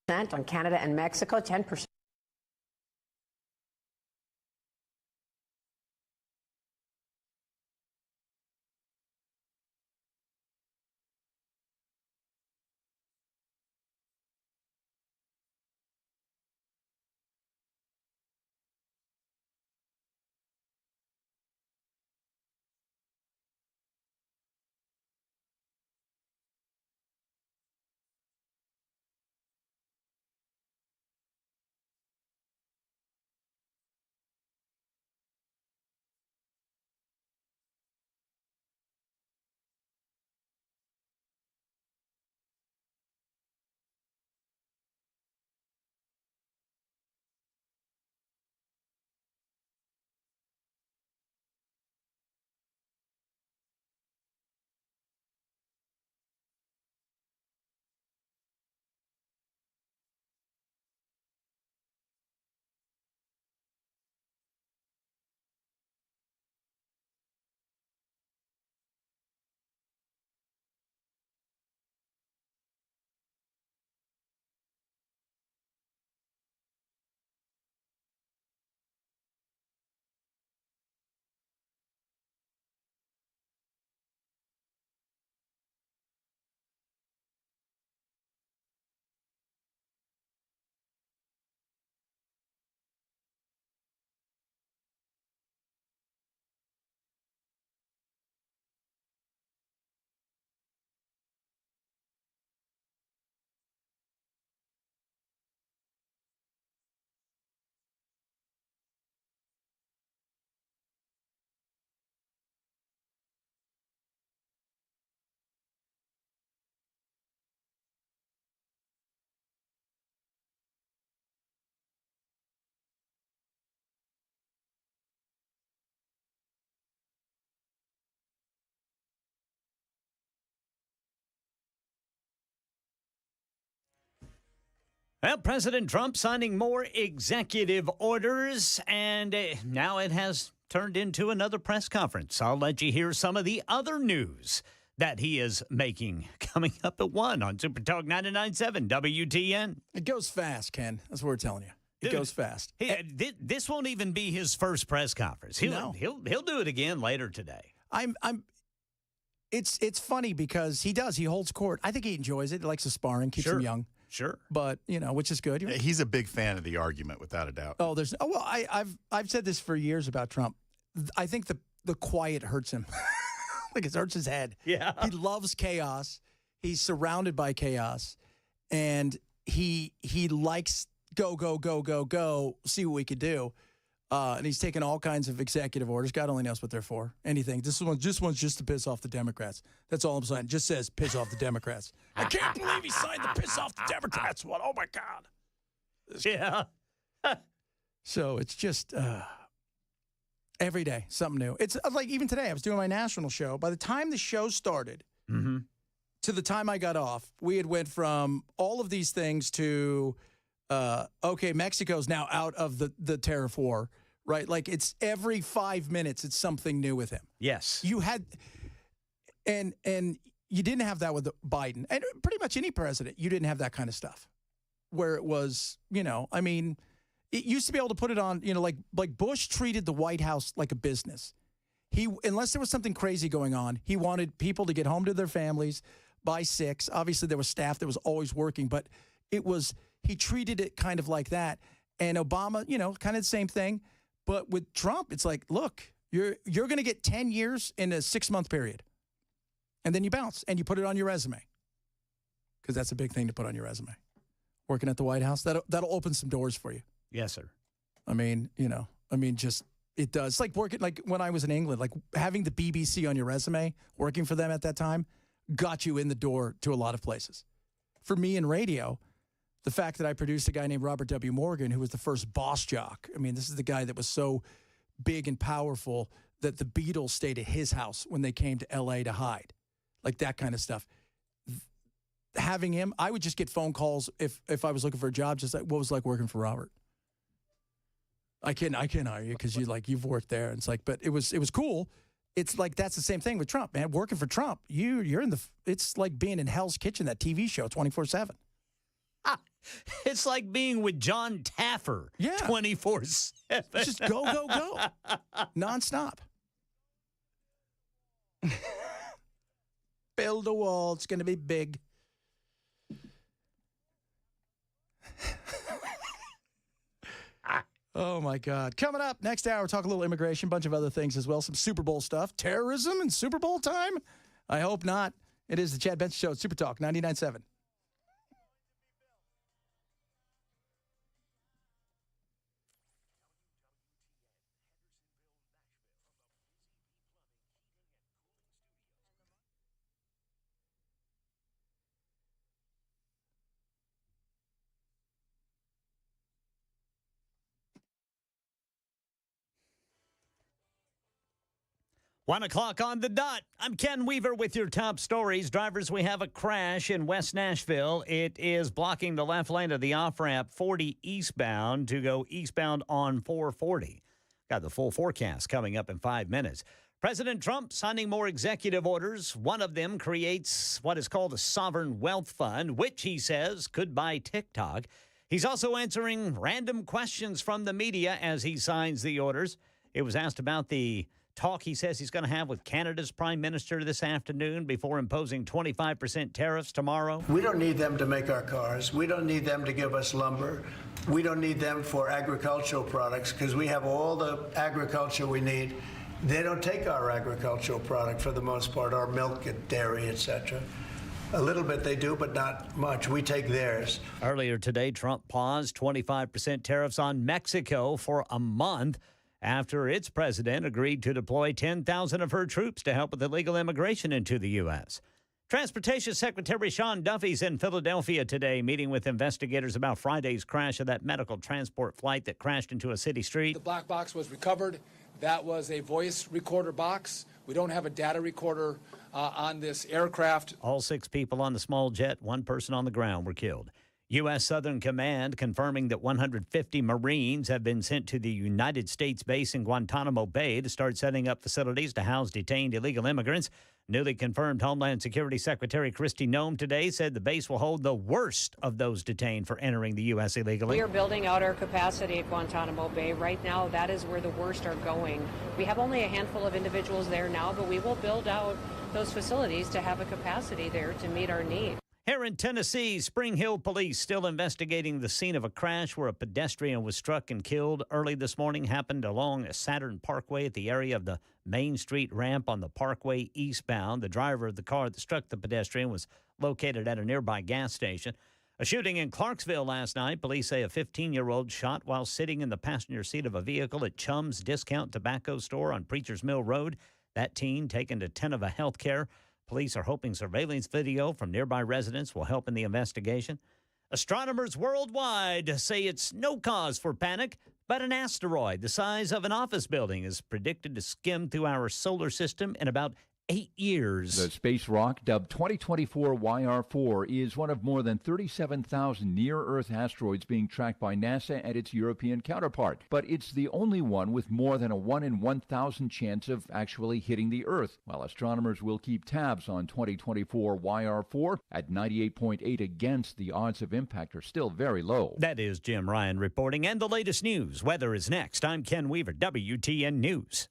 S11: on Canada and Mexico, 10%.
S3: Well, President Trump signing more executive orders, and now it has turned into another press conference. I'll let you hear some of the other news that he is making coming up at 1 on Super Talk 99.7 WTN.
S1: It goes fast, Ken. That's what we're telling you. It goes fast.
S3: This won't even be his first press conference. He'll do it again later today.
S1: It's funny because he holds court. I think he enjoys it. He likes the sparring, keeps him young.
S3: Sure.
S1: But, which is good.
S2: He's a big fan of the argument, without a doubt.
S1: I've said this for years about Trump. I think the quiet hurts him. Like, it hurts his head.
S3: Yeah.
S1: He loves chaos. He's surrounded by chaos. And he likes go, go, go, go, go, see what we could do. And he's taken all kinds of executive orders. God only knows what they're for. Anything. This one's just to piss off the Democrats. That's all I'm saying. Just says piss off the Democrats. I can't believe he signed the piss off the Democrats one. Oh, my God.
S3: Yeah.
S1: So it's just every day, something new. It's like even today, I was doing my national show. By the time the show started to the time I got off, we had went from all of these things to, okay, Mexico's now out of the tariff war. Right? Like, it's every 5 minutes, it's something new with him.
S3: Yes.
S1: You had, and you didn't have that with Biden. And pretty much any president, you didn't have that kind of stuff. Where it was, it used to be able to put it on, like Bush treated the White House like a business. Unless there was something crazy going on, he wanted people to get home to their families by 6. Obviously, there was staff that was always working, but he treated it kind of like that. And Obama, kind of the same thing. But with Trump, it's like, look, you're going to get 10 years in a 6-month period. And then you bounce and you put it on your resume. Because that's a big thing to put on your resume. Working at the White House, that'll open some doors for you.
S3: Yes, sir.
S1: Just it does. It's like working, like when I was in England, like having the BBC on your resume, working for them at that time, got you in the door to a lot of places. For me in radio, the fact that I produced a guy named Robert W. Morgan, who was the first boss jock. This is the guy that was so big and powerful that the Beatles stayed at his house when they came to L.A. to hide. Like that kind of stuff. Having him, I would just get phone calls if I was looking for a job, just like, what was it like working for Robert? I can't hire you because you've worked there. And it's like, but it was cool. It's like that's the same thing with Trump, man. Working for Trump, you're in it's like being in Hell's Kitchen, that TV show, 24/7.
S3: It's like being with John Taffer 24/7.
S1: Just go, go, go. Nonstop. Build a wall. It's going to be big. Oh, my God. Coming up next hour, talk a little immigration, bunch of other things as well. Some Super Bowl stuff. Terrorism and Super Bowl time? I hope not. It is the Chad Benson Show at Super Talk 99.7.
S3: One o'clock on the dot. I'm Ken Weaver with your top stories. Drivers, we have a crash in West Nashville. It is blocking the left lane of the off-ramp 40 eastbound to go eastbound on 440. Got the full forecast coming up in 5 minutes. President Trump signing more executive orders. One of them creates what is called a sovereign wealth fund, which he says could buy TikTok. He's also answering random questions from the media as he signs the orders. It was asked about the talk he says he's going to have with Canada's prime minister this afternoon before imposing 25% tariffs tomorrow.
S12: We don't need them to make our cars. We don't need them to give us lumber. We don't need them for agricultural products because we have all the agriculture we need. They don't take our agricultural product for the most part, our milk and dairy, etc. A little bit they do, but not much. We take theirs.
S3: Earlier today, Trump paused 25% tariffs on Mexico for a month after its president agreed to deploy 10,000 of her troops to help with illegal immigration into the U.S. Transportation Secretary Sean Duffy's in Philadelphia today, meeting with investigators about Friday's crash of that medical transport flight that crashed into a city street.
S13: The black box was recovered. That was a voice recorder box. We don't have a data recorder on this aircraft.
S3: All 6 people on the small jet, 1 person on the ground were killed. U.S. Southern Command confirming that 150 Marines have been sent to the United States base in Guantanamo Bay to start setting up facilities to house detained illegal immigrants. Newly confirmed Homeland Security Secretary Kristi Noem today said the base will hold the worst of those detained for entering the U.S. illegally.
S11: We are building out our capacity at Guantanamo Bay. Right now, that is where the worst are going. We have only a handful of individuals there now, but we will build out those facilities to have a capacity there to meet our need.
S3: Here in Tennessee, Spring Hill police still investigating the scene of a crash where a pedestrian was struck and killed early this morning. Happened along Saturn Parkway at the area of the Main Street ramp on the Parkway eastbound. The driver of the car that struck the pedestrian was located at a nearby gas station. A shooting in Clarksville last night. Police say a 15-year-old shot while sitting in the passenger seat of a vehicle at Chum's Discount Tobacco Store on Preachers Mill Road. That teen taken to Tenova Healthcare. Police are hoping surveillance video from nearby residents will help in the investigation. Astronomers worldwide say it's no cause for panic, but an asteroid the size of an office building is predicted to skim through our solar system in about 8 years.
S14: The space rock, dubbed 2024 YR4, is one of more than 37,000 near-Earth asteroids being tracked by NASA and its European counterpart. But it's the only one with more than a 1 in 1,000 chance of actually hitting the Earth. While astronomers will keep tabs on 2024 YR4 at 98.8 against, the odds of impact are still very low.
S3: That is Jim Ryan reporting. And the latest news. Weather is next. I'm Ken Weaver, WTN News.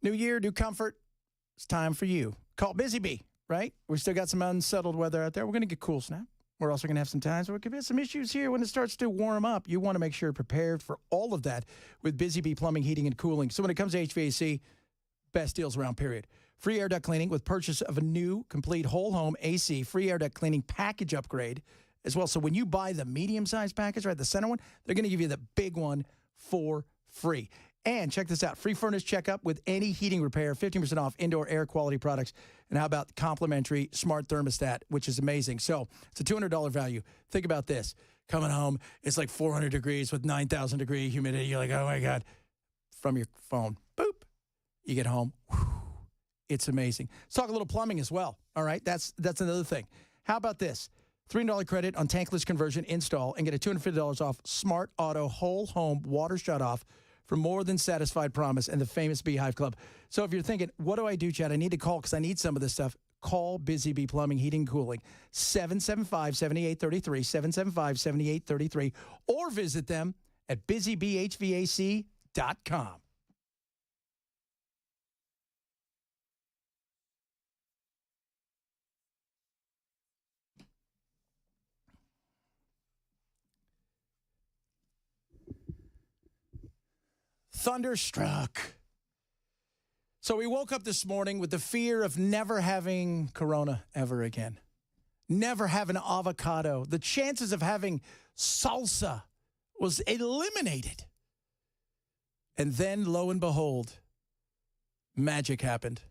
S1: New year, new comfort. It's time for you. Call Busy Bee, right? We still got some unsettled weather out there. We're going to get cool snap. We're also going to have some times where we could have some issues here when it starts to warm up. You want to make sure you're prepared for all of that with Busy Bee Plumbing, Heating, and Cooling. So when it comes to HVAC, best deals around, period. Free air duct cleaning with purchase of a new complete whole home AC, free air duct cleaning package upgrade as well. So when you buy the medium-sized package, right, the center one, they're going to give you the big one for free. And check this out, free furnace checkup with any heating repair, 15% off indoor air quality products. And how about the complimentary smart thermostat, which is amazing. So it's a $200 value. Think about this. Coming home, it's like 400 degrees with 9,000 degree humidity. You're like, oh, my God. From your phone, boop. You get home. Whew, it's amazing. Let's talk a little plumbing as well. All right, that's another thing. How about this? $300 credit on tankless conversion install and get a $250 off Smart Auto whole home water shut-off for More Than Satisfied Promise and the famous Beehive Club. So if you're thinking, what do I do, Chad? I need to call because I need some of this stuff. Call Busy Bee Plumbing, Heating, and Cooling, 775-7833, 775-7833, or visit them at busybeehvac.com. Thunderstruck. So we woke up this morning with the fear of never having Corona ever again. Never having avocado. The chances of having salsa was eliminated. And then, lo and behold, magic happened.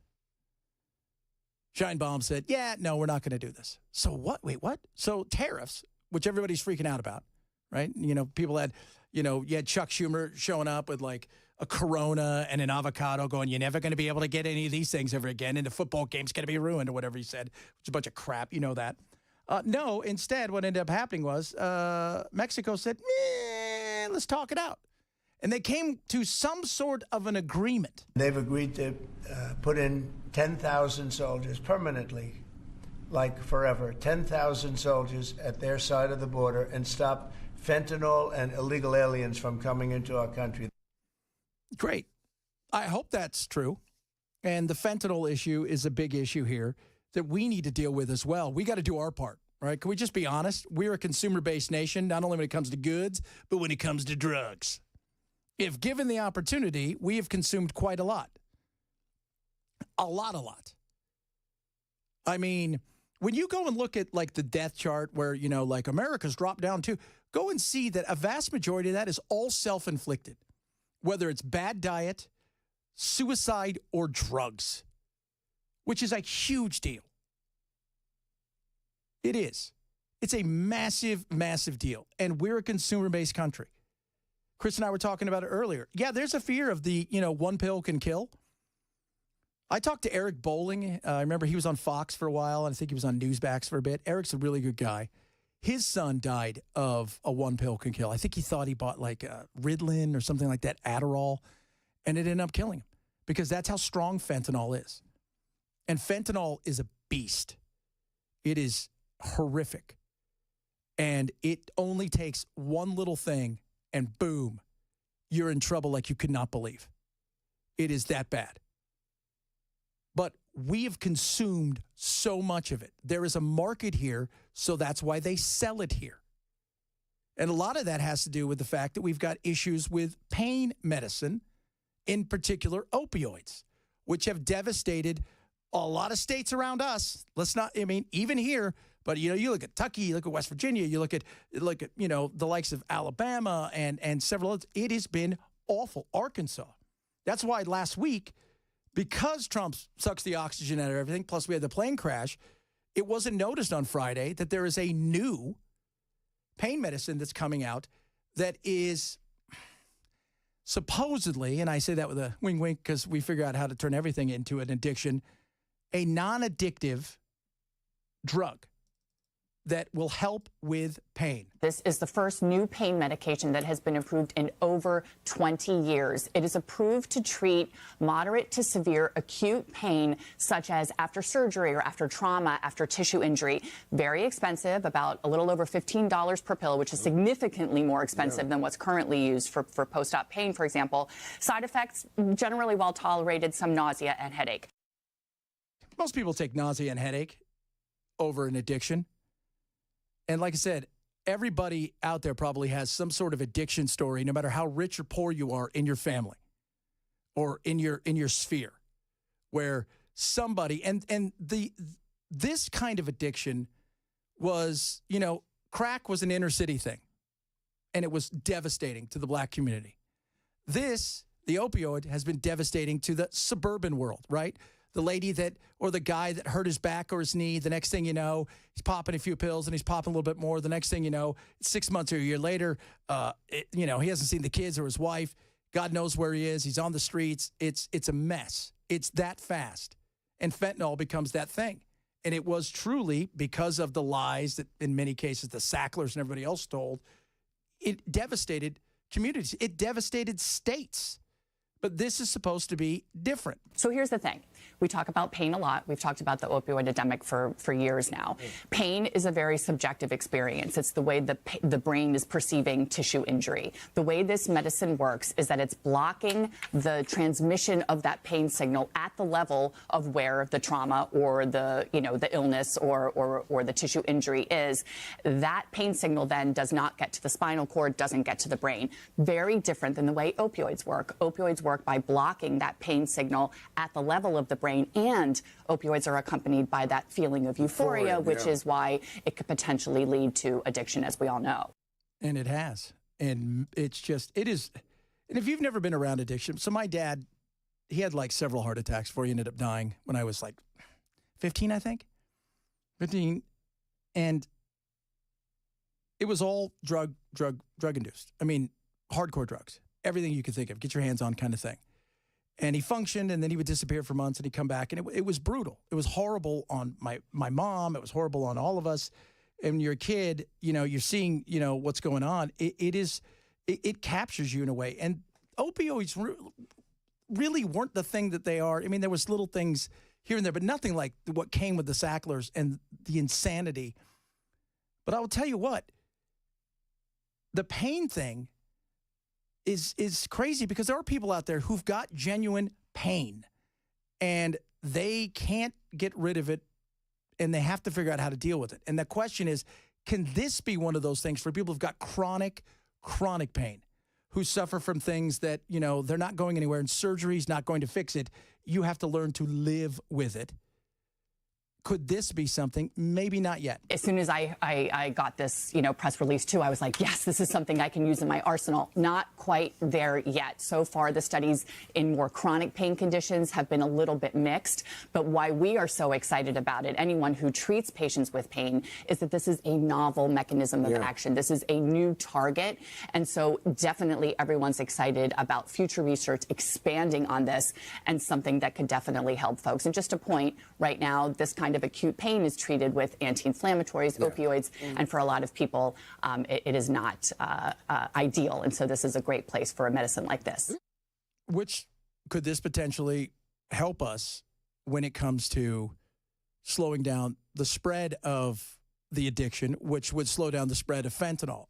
S1: Shine Bomb said, yeah, no, we're not going to do this. So what? Wait, what? So tariffs, which everybody's freaking out about, right? You know, people had, you had Chuck Schumer showing up with like a Corona and an avocado going, you're never going to be able to get any of these things ever again, and the football game's going to be ruined, or whatever he said, which is a bunch of crap. You know that. No, instead, what ended up happening was Mexico said, let's talk it out. And they came to some sort of an agreement.
S12: They've agreed to put in 10,000 soldiers permanently, like forever, 10,000 soldiers at their side of the border and stop fentanyl and illegal aliens from coming into our country.
S1: Great. I hope that's true. And the fentanyl issue is a big issue here that we need to deal with as well. We got to do our part, right? Can we just be honest? We're a consumer-based nation, not only when it comes to goods, but when it comes to drugs. If given the opportunity, we have consumed quite a lot. A lot. I mean, when you go and look at like the death chart where, like America's dropped down too, go and see that a vast majority of that is all self-inflicted, whether it's bad diet, suicide, or drugs, which is a huge deal. It is. It's a massive, massive deal. And we're a consumer-based country. Chris and I were talking about it earlier. Yeah, there's a fear of the, one pill can kill. I talked to Eric Bolling. I remember he was on Fox for a while, and I think he was on Newsmax for a bit. Eric's a really good guy. His son died of a one pill can kill. I think he thought he bought like Ritalin or something like that, Adderall, and it ended up killing him because that's how strong fentanyl is. And fentanyl is a beast. It is horrific. And it only takes one little thing and boom, you're in trouble like you could not believe. It is that bad. But we have consumed so much of it. There is a market here, so that's why they sell it here. And a lot of that has to do with the fact that we've got issues with pain medicine, in particular opioids, which have devastated a lot of states around us. Even here, but you look at Kentucky, you look at West Virginia, you look at the likes of Alabama and several others. It has been awful. Arkansas. That's why last week, because Trump sucks the oxygen out of everything, plus we had the plane crash, it wasn't noticed on Friday that there is a new pain medicine that's coming out that is supposedly, and I say that with a wink because we figure out how to turn everything into an addiction, a non-addictive drug. that will help with pain.
S15: This is the first new pain medication that has been approved in over 20 years. It is approved to treat moderate to severe acute pain, such as after surgery or after trauma, after tissue injury. Very expensive, about a little over $15 per pill, which is significantly more expensive than what's currently used for post-op pain, for example. Side effects, generally well tolerated, some nausea and headache.
S1: Most people take nausea and headache over an addiction. And like I said, everybody out there probably has some sort of addiction story, no matter how rich or poor you are in your family or in your sphere, where somebody this kind of addiction was, crack was an inner city thing, and it was devastating to the black community. The opioid, has been devastating to the suburban world, right? The lady or the guy that hurt his back or his knee, the next thing you know, he's popping a few pills and he's popping a little bit more. The next thing you know, 6 months or a year later, he hasn't seen the kids or his wife. God knows where he is. He's on the streets. It's a mess. It's that fast. And fentanyl becomes that thing. And it was truly because of the lies that in many cases the Sacklers and everybody else told. It devastated communities. It devastated states. But this is supposed to be different.
S15: So here's the thing. We talk about pain a lot. We've talked about the opioid epidemic for years now. Pain is a very subjective experience. It's the way the brain is perceiving tissue injury. The way this medicine works is that it's blocking the transmission of that pain signal at the level of where the trauma or the illness or the tissue injury is. That pain signal then does not get to the spinal cord, doesn't get to the brain. Very different than the way opioids work. Opioids work by blocking that pain signal at the level of the brain, and opioids are accompanied by that feeling of euphoria, which is why it could potentially lead to addiction, as we all know.
S1: And it has. And it is. And if you've never been around addiction, so my dad, he had like several heart attacks before he ended up dying when I was like 15, I think. 15. And it was all drug induced. I mean, hardcore drugs. Everything you could think of, get your hands on kind of thing. And he functioned, and then he would disappear for months, and he'd come back, and it was brutal. It was horrible on my mom. It was horrible on all of us. And you're a kid, you're seeing, what's going on. It captures you in a way. And opioids really weren't the thing that they are. I mean, there was little things here and there, but nothing like what came with the Sacklers and the insanity. But I will tell you what, the pain thing is crazy, because there are people out there who've got genuine pain and they can't get rid of it, and they have to figure out how to deal with it. And the question is, can this be one of those things for people who've got chronic pain, who suffer from things that, they're not going anywhere and surgery's not going to fix it. You have to learn to live with it. Could this be something? Maybe not yet.
S15: As soon as I got this, press release too, I was like, yes, this is something I can use in my arsenal. Not quite there yet. So far, the studies in more chronic pain conditions have been a little bit mixed. But why we are so excited about it, anyone who treats patients with pain, is that this is a novel mechanism of action. This is a new target. And so definitely everyone's excited about future research expanding on this, and something that could definitely help folks. And just a point, right now, this kind of acute pain is treated with anti-inflammatories, opioids, and for a lot of people, it is not ideal. And so this is a great place for a medicine like this.
S1: Which could this potentially help us when it comes to slowing down the spread of the addiction, which would slow down the spread of fentanyl?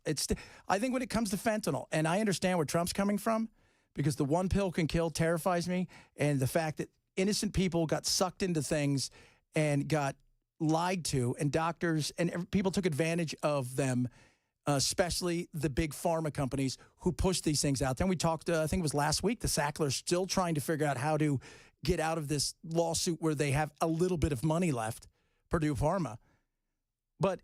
S1: I think when it comes to fentanyl, and I understand where Trump's coming from, because the one pill can kill terrifies me, and the fact that innocent people got sucked into things and got lied to, and doctors and people took advantage of them, especially the big pharma companies who pushed these things out there. And we talked, I think it was last week, the Sacklers still trying to figure out how to get out of this lawsuit where they have a little bit of money left, Purdue Pharma. But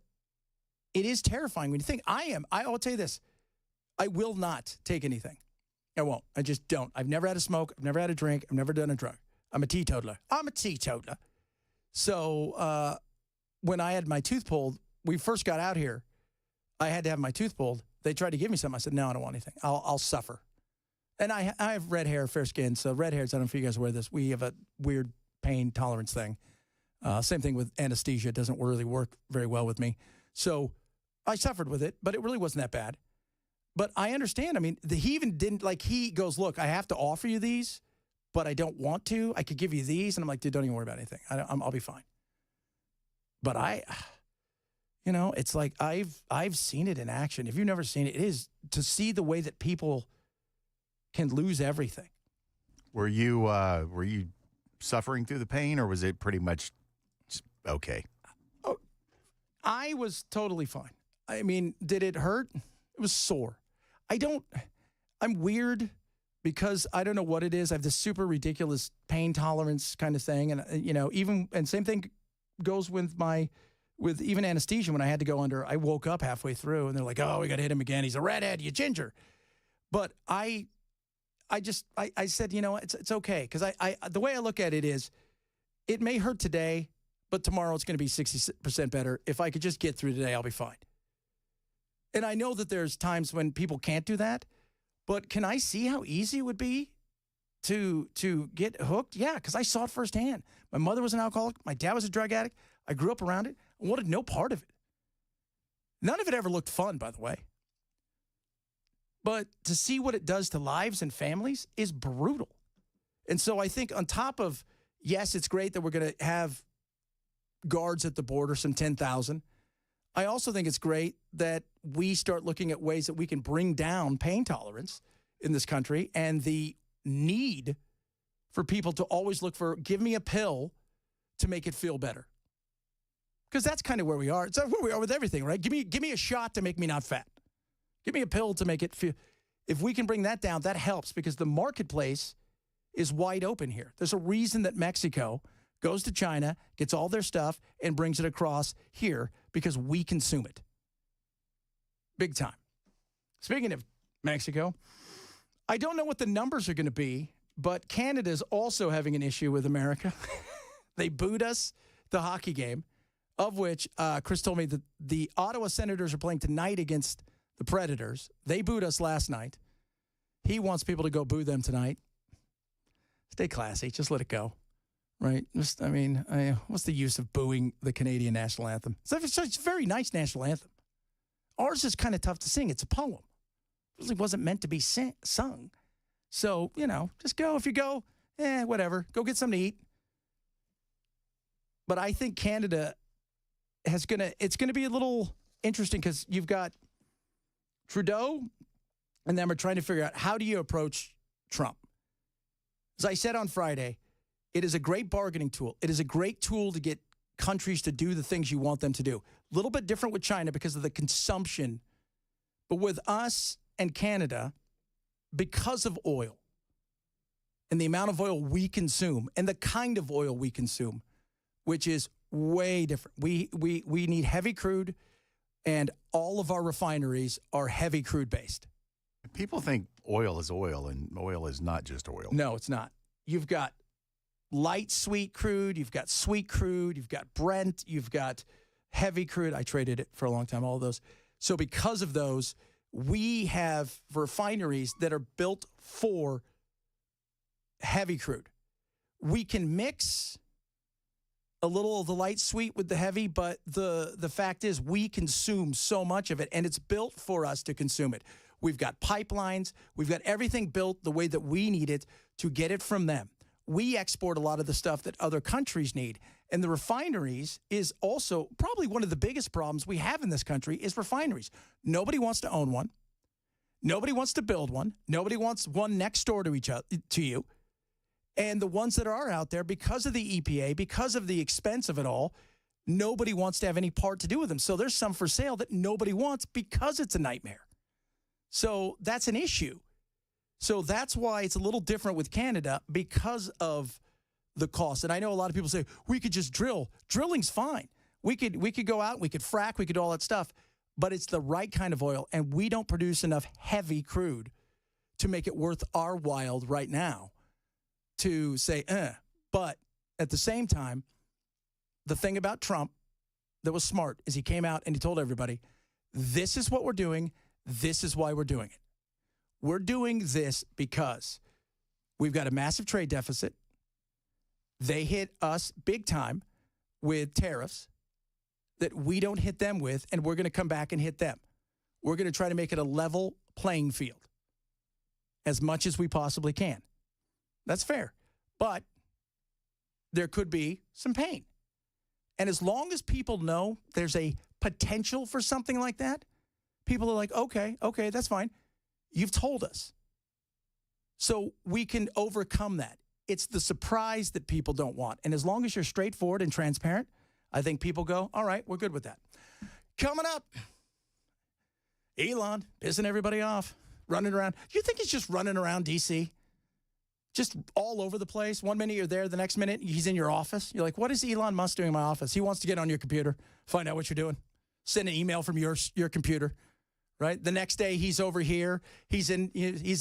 S1: it is terrifying when you think, I will tell you this, I will not take anything. I won't. I just don't. I've never had a smoke. I've never had a drink. I've never done a drug. I'm a teetotaler. So when I had my tooth pulled, we first got out here, I had to have my tooth pulled. They tried to give me something. I said, no, I don't want anything. I'll suffer. And I have red hair, fair skin. So red hairs, I don't know if you guys wear this. We have a weird pain tolerance thing. Same thing with anesthesia. It doesn't really work very well with me. So I suffered with it, but it really wasn't that bad. But I understand. I mean, he even didn't, like, he goes, look, I have to offer you these, but I don't want to. I could give you these. And I'm like, dude, don't even worry about anything. I'll be fine. But it's like I've seen it in action. If you've never seen it, it is to see the way that people can lose everything.
S2: Were you suffering through the pain, or was it pretty much okay?
S1: Oh, I was totally fine. I mean, did it hurt? It was sore. I'm weird because I don't know what it is. I have this super ridiculous pain tolerance kind of thing. And, and same thing goes with even anesthesia. When I had to go under, I woke up halfway through and they're like, oh, we got to hit him again. He's a redhead, you ginger. But I said, it's okay. Because the way I look at it is, it may hurt today, but tomorrow it's going to be 60% better. If I could just get through today, I'll be fine. And I know that there's times when people can't do that, but can I see how easy it would be to get hooked? Yeah, because I saw it firsthand. My mother was an alcoholic. My dad was a drug addict. I grew up around it. I wanted no part of it. None of it ever looked fun, by the way. But to see what it does to lives and families is brutal. And so I think on top of, yes, it's great that we're going to have guards at the border, some 10,000. I also think it's great that we start looking at ways that we can bring down pain tolerance in this country and the need for people to always look for, give me a pill to make it feel better. Because that's kind of where we are. It's where we are with everything, right? Give me a shot to make me not fat. Give me a pill to make it feel. If we can bring that down, that helps because the marketplace is wide open here. There's a reason that Mexico goes to China, gets all their stuff, and brings it across here because we consume it. Big time. Speaking of Mexico, I don't know what the numbers are going to be, but Canada's also having an issue with America. They booed us the hockey game, of which Chris told me that the Ottawa Senators are playing tonight against the Predators. They booed us last night. He wants people to go boo them tonight. Stay classy. Just let it go. Right? What's the use of booing the Canadian national anthem? It's a very nice national anthem. Ours is kind of tough to sing. It's a poem. It really wasn't meant to be sung. So, just go. If you go, whatever. Go get something to eat. But I think Canada it's going to be a little interesting because you've got Trudeau and them are trying to figure out how do you approach Trump. As I said on Friday, it is a great bargaining tool. It is a great tool to get countries to do the things you want them to do. A little bit different with China because of the consumption. But with us and Canada, because of oil and the amount of oil we consume and the kind of oil we consume, which is way different. We need heavy crude, and all of our refineries are heavy crude based.
S2: People think oil is oil, and oil is not just oil.
S1: No, it's not. You've got light sweet crude, you've got sweet crude, you've got Brent, you've got heavy crude. I traded it for a long time, all of those. So because of those, we have refineries that are built for heavy crude. We can mix a little of the light sweet with the heavy, but the fact is we consume so much of it, and it's built for us to consume it. We've got pipelines. We've got everything built the way that we need it to get it from them. We export a lot of the stuff that other countries need. And the refineries is also probably one of the biggest problems we have in this country is refineries. Nobody wants to own one. Nobody wants to build one. Nobody wants one next door to you. And the ones that are out there, because of the EPA, because of the expense of it all, nobody wants to have any part to do with them. So there's some for sale that nobody wants because it's a nightmare. So that's an issue. So that's why it's a little different with Canada because of the cost. And I know a lot of people say, we could just drill. Drilling's fine. We could go out, we could frack, we could do all that stuff. But it's the right kind of oil, and we don't produce enough heavy crude to make it worth our while right now to say, But at the same time, the thing about Trump that was smart is he came out and he told everybody, this is what we're doing. This is why we're doing it. We're doing this because we've got a massive trade deficit. They hit us big time with tariffs. that we don't hit them with, and we're going to come back and hit them. We're going to try to make it a level playing field as much as we possibly can. That's fair. But there could be some pain. And as long as people know there's a potential for something like that, people are like, okay, that's fine. You've told us. So we can overcome that. It's the surprise that people don't want. And as long as you're straightforward and transparent, I think people go, all right, we're good with that. Coming up, Elon pissing everybody off, running around. You think he's just running around D.C.? Just all over the place? 1 minute you're there, the next minute he's in your office. You're like, what is Elon Musk doing in my office? He wants to get on your computer, find out what you're doing, send an email from your computer, right? The next day he's over here. He's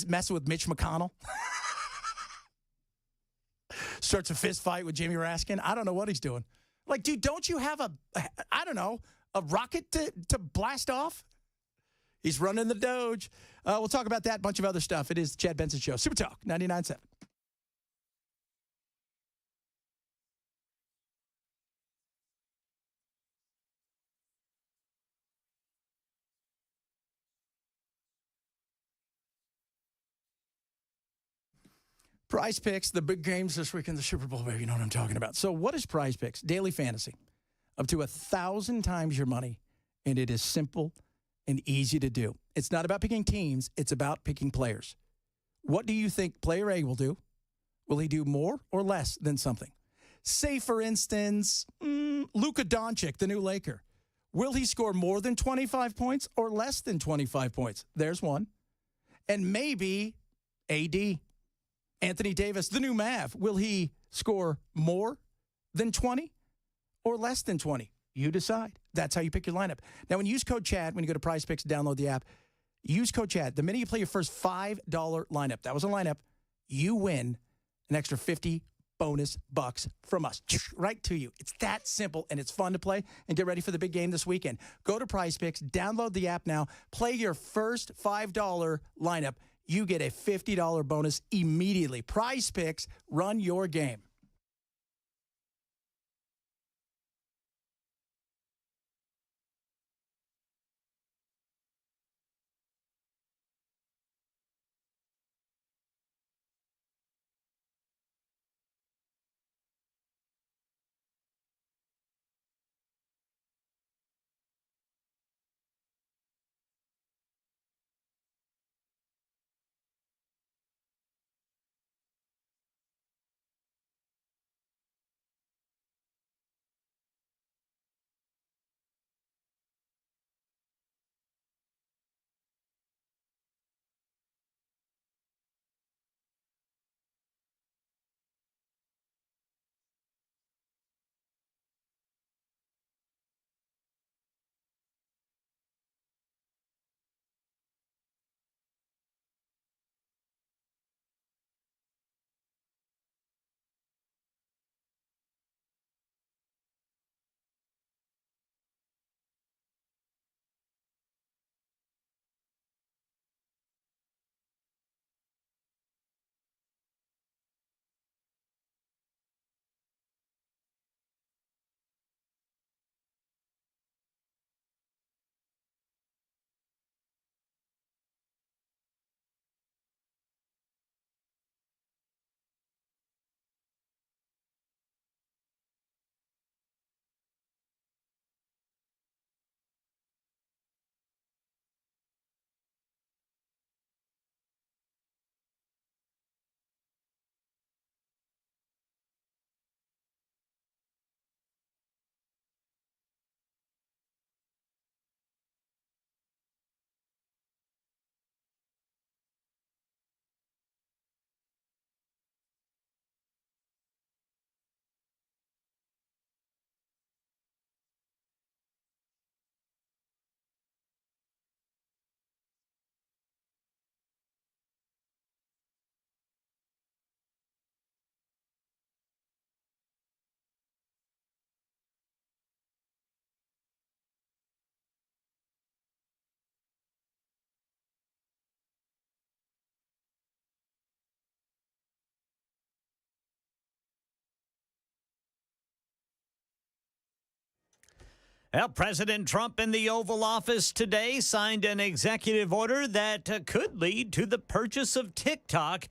S1: messing with Mitch McConnell. Starts a fist fight with Jimmy Raskin. I don't know what he's doing. Like, dude, don't you have a rocket to blast off? He's running the Doge. We'll talk about that, bunch of other stuff. It is the Chad Benson Show. Super Talk 99.7. Prize Picks, the big games this weekend, the Super Bowl, baby. You know what I'm talking about. So what is Prize Picks? Daily fantasy. Up to 1,000 times your money, and it is simple and easy to do. It's not about picking teams. It's about picking players. What do you think player A will do? Will he do more or less than something? Say, for instance, Luka Doncic, the new Laker. Will he score more than 25 points or less than 25 points? There's one. And maybe AD, Anthony Davis, the new Mav. Will he score more than 20 or less than 20? You decide. That's how you pick your lineup. Now, when you use code CHAD, when you go to Prize Picks, download the app, use code CHAD. The minute you play your first $5 lineup, that was a lineup, you win an extra 50 bonus bucks from us, right to you. It's that simple, and it's fun to play. And get ready for the big game this weekend. Go to Prize Picks, download the app now, play your first $5 lineup. You get a $50 bonus immediately. Prize Picks, run your game.
S3: Well, President Trump in the Oval Office today signed an executive order that could lead to the purchase of TikTok.